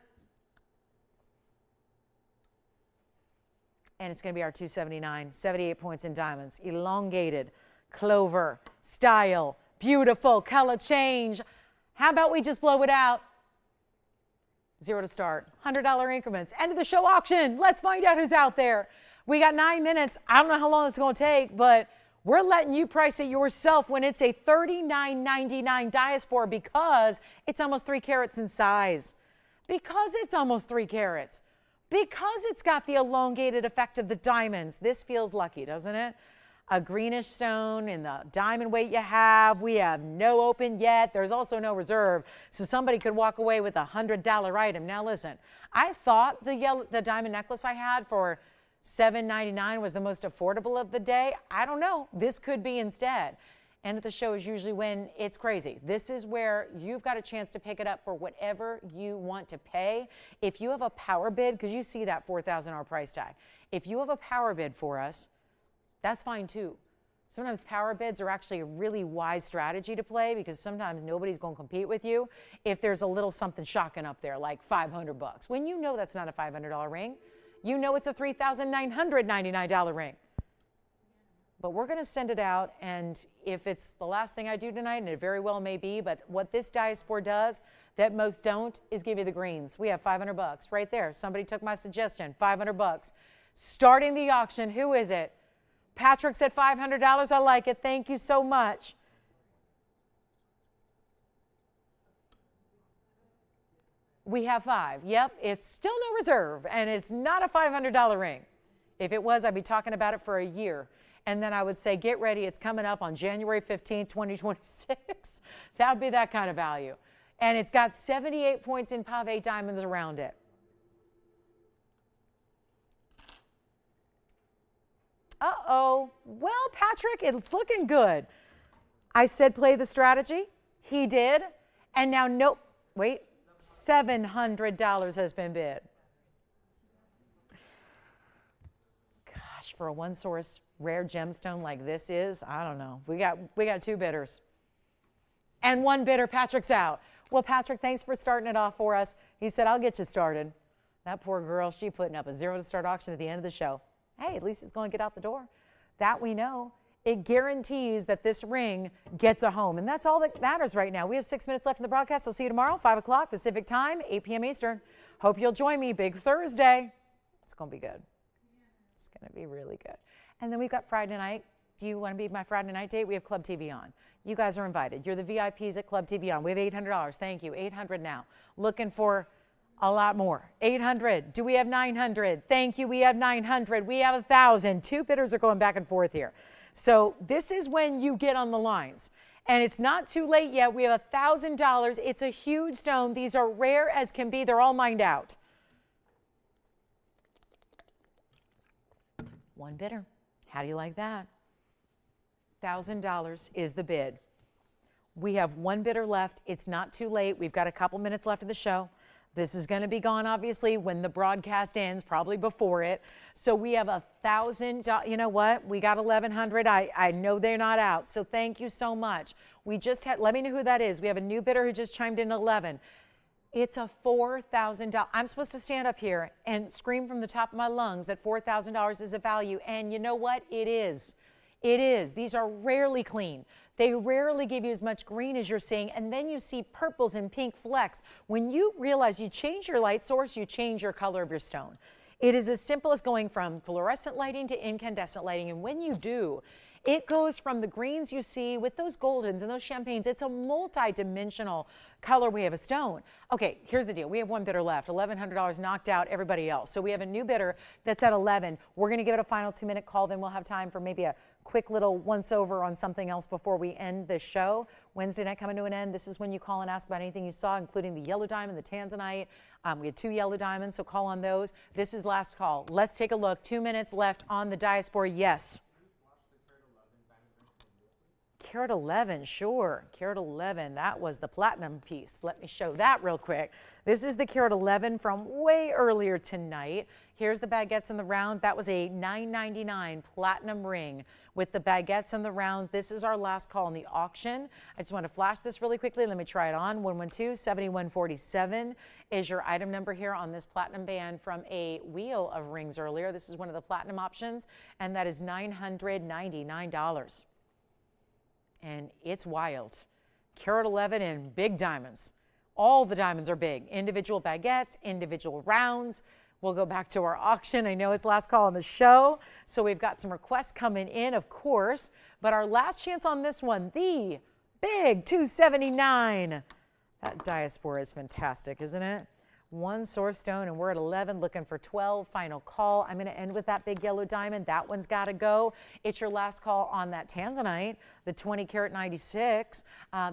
And it's going to be our 279, 78 points in diamonds, elongated, clover, style, beautiful color change. How about we just blow it out? 0 to start, $100 increments, end of the show auction. Let's find out who's out there. We got 9 minutes. I don't know how long it's going to take, but we're letting you price it yourself when it's a $39.99 Diaspore because it's almost 3 carats in size. Because it's almost 3 carats. Because it's got the elongated effect of the diamonds. This feels lucky, doesn't it? A greenish stone in the diamond weight you have. We have no open yet. There's also no reserve. So somebody could walk away with a $100 item. Now listen, I thought the diamond necklace I had for $7.99 was the most affordable of the day. I don't know. This could be instead. End of the show is usually when it's crazy. This is where you've got a chance to pick it up for whatever you want to pay. If you have a power bid, because you see that $4,000 price tag, if you have a power bid for us, that's fine too. Sometimes power bids are actually a really wise strategy to play because sometimes nobody's going to compete with you if there's a little something shocking up there like $500. When you know that's not a $500 ring, you know it's a $3,999 ring. But we're going to send it out, and if it's the last thing I do tonight, and it very well may be, but what this Diaspore does that most don't is give you the greens. We have $500 right there. Somebody took my suggestion, $500. Starting the auction, who is it? Patrick said $500. I like it. Thank you so much. We have 5. Yep, it's still no reserve, and it's not a $500 ring. If it was, I'd be talking about it for a year. And then I would say, get ready, it's coming up on January 15th, 2026. That would be that kind of value. And it's got 78 points in pave diamonds around it. Uh-oh. Well, Patrick, it's looking good. I said play the strategy. He did. And now, nope, wait, $700 has been bid. Gosh, for a one-source rare gemstone like this is, I don't know. We got 2 bidders. And 1 bidder, Patrick's out. Well, Patrick, thanks for starting it off for us. He said, I'll get you started. That poor girl, she putting up a 0 to start auction at the end of the show. Hey, at least it's going to get out the door. That we know. It guarantees that this ring gets a home. And that's all that matters right now. We have 6 minutes left in the broadcast. I'll see you tomorrow, 5 o'clock Pacific time, 8 p.m. Eastern. Hope you'll join me. Big Thursday. It's going to be good. It's going to be really good. And then we've got Friday night. Do you want to be my Friday night date? We have Club TVON. You guys are invited. You're the VIPs at Club TVON. We have $800. Thank you. 800 now. Looking for a lot more. 800. Do we have 900? Thank you. We have 900. We have 1,000. 2 bidders are going back and forth here. So this is when you get on the lines. And it's not too late yet. We have $1,000. It's a huge stone. These are rare as can be. They're all mined out. 1 bidder. How do you like that? $1,000 is the bid. We have 1 bidder left. It's not too late. We've got a couple minutes left of the show. This is going to be gone, obviously, when the broadcast ends, probably before it. So we have $1,000. You know what? We got 1,100. I know they're not out. So thank you so much. We just had, let me know who that is. We have a new bidder who just chimed in 11. It's a $4,000. I'm supposed to stand up here and scream from the top of my lungs that $4,000 is a value. And you know what? It is. It is. These are rarely clean. They rarely give you as much green as you're seeing. And then you see purples and pink flecks. When you realize you change your light source, you change your color of your stone. It is as simple as going from fluorescent lighting to incandescent lighting. And when you do, It goes from the greens you see with those goldens and those champagnes. It's a multi-dimensional colorway of a stone. Okay, here's the deal. We have one bidder left. $1,100 knocked out everybody else. So we have a new bidder that's at 11. We're going to give it a final 2-minute call. Then we'll have time for maybe a quick little once over on something else before we end this show. Wednesday night coming to an end. This is when you call and ask about anything you saw, including the yellow diamond, the Tanzanite. We had 2 yellow diamonds, so call on those. This is last call. Let's take a look. 2 minutes left on the Diaspore. Yes. Carat 11, sure. Carat 11, that was the platinum piece. Let me show that real quick. This is the Carat 11 from way earlier tonight. Here's the baguettes and the rounds. That was a $9.99 platinum ring with the baguettes and the rounds. This is our last call in the auction. I just want to flash this really quickly. Let me try it on. 112-7147 is your item number here on this platinum band from a wheel of rings earlier. This is one of the platinum options, and that is $999. And it's wild. Carat 11 and big diamonds. All the diamonds are big. Individual baguettes, individual rounds. We'll go back to our auction. I know it's last call on the show, so we've got some requests coming in, of course. But our last chance on this one, the big $279. That Diaspore is fantastic, isn't it? One source stone, and we're at 11, looking for 12. Final call. I'm going to end with that big yellow diamond. That one's got to go. It's your last call on that Tanzanite, the 20 karat 96.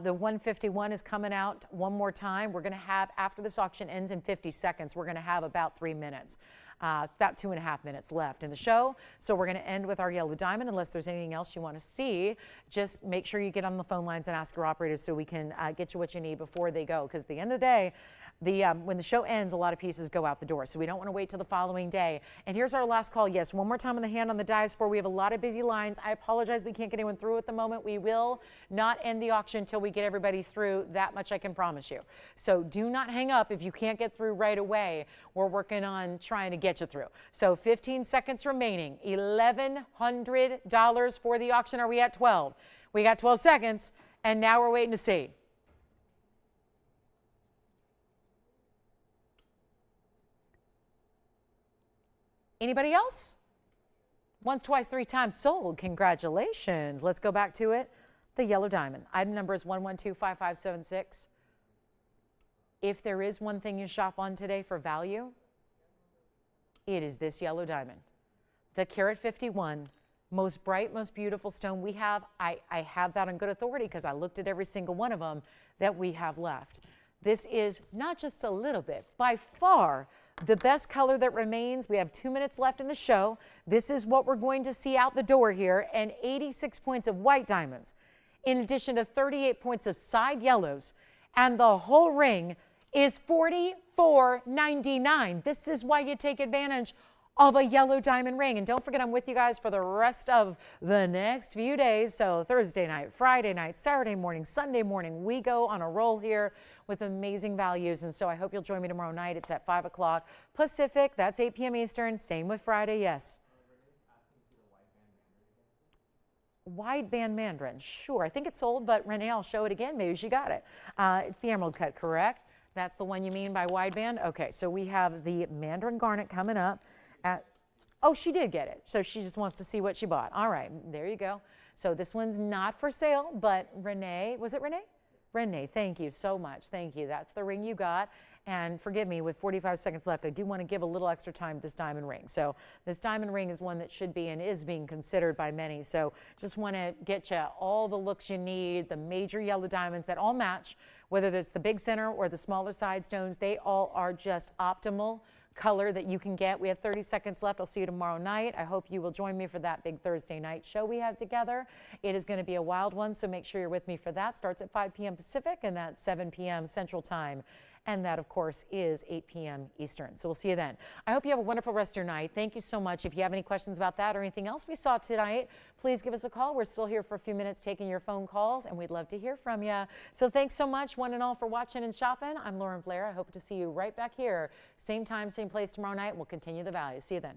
The 151 is coming out one more time. We're going to have, after this auction ends in 50 seconds, we're going to have about 3 minutes. About 2.5 minutes left in the show. So we're going to end with our yellow diamond. Unless there's anything else you want to see, just make sure you get on the phone lines and ask your operators so we can get you what you need before they go. Because at the end of the day, when the show ends, a lot of pieces go out the door. So we don't want to wait till the following day. And here's our last call. Yes, one more time on the hand on the Diaspore. We have a lot of busy lines. I apologize we can't get anyone through at the moment. We will not end the auction until we get everybody through. That much I can promise you. So do not hang up if you can't get through right away. We're working on trying to get you through. So 15 seconds remaining. $1,100 for the auction. Are we at 12? We got 12 seconds, and now we're waiting to see. Anybody else? Once, twice, 3 times sold. Congratulations. Let's go back to it. The yellow diamond. Item number is 1125576. If there is one thing you shop on today for value, it is this yellow diamond. The Carat 51, most bright, most beautiful stone we have. I have that on good authority because I looked at every single one of them that we have left. This is not just a little bit, by far the best color that remains. We have 2 minutes left in the show. This is what we're going to see out the door here, and 86 points of white diamonds, in addition to 38 points of side yellows, and the whole ring is $44.99. This is why you take advantage of a yellow diamond ring. And don't forget, I'm with you guys for the rest of the next few days. So Thursday night, Friday night, Saturday morning, Sunday morning, we go on a roll here with amazing values. And so I hope you'll join me tomorrow night. It's at 5 o'clock Pacific. That's 8 p.m. Eastern. Same with Friday. Yes. Wideband Mandarin. Sure. I think it's sold, but Renee, I'll show it again. Maybe she got it. It's the emerald cut, correct? That's the one you mean by wideband? Okay, so we have the Mandarin garnet coming up. Oh, she did get it. So she just wants to see what she bought. All right, there you go. So this one's not for sale, but Renee, was it Renee? Renee, thank you so much. Thank you. That's the ring you got. And forgive me, with 45 seconds left, I do want to give a little extra time to this diamond ring. So this diamond ring is one that should be and is being considered by many. So just want to get you all the looks you need, the major yellow diamonds that all match, whether it's the big center or the smaller side stones. They all are just optimal color that you can get. We have 30 seconds left. I'll see you tomorrow night. I hope you will join me for that big Thursday night show we have together. It is going to be a wild one, so make sure you're with me for that. Starts at 5 p.m. Pacific, and that's 7 p.m. Central Time. And that, of course, is 8 p.m. Eastern. So we'll see you then. I hope you have a wonderful rest of your night. Thank you so much. If you have any questions about that or anything else we saw tonight, please give us a call. We're still here for a few minutes taking your phone calls, and we'd love to hear from you. So thanks so much, one and all, for watching and shopping. I'm Lauren Blair. I hope to see you right back here. Same time, same place tomorrow night. We'll continue the value. See you then.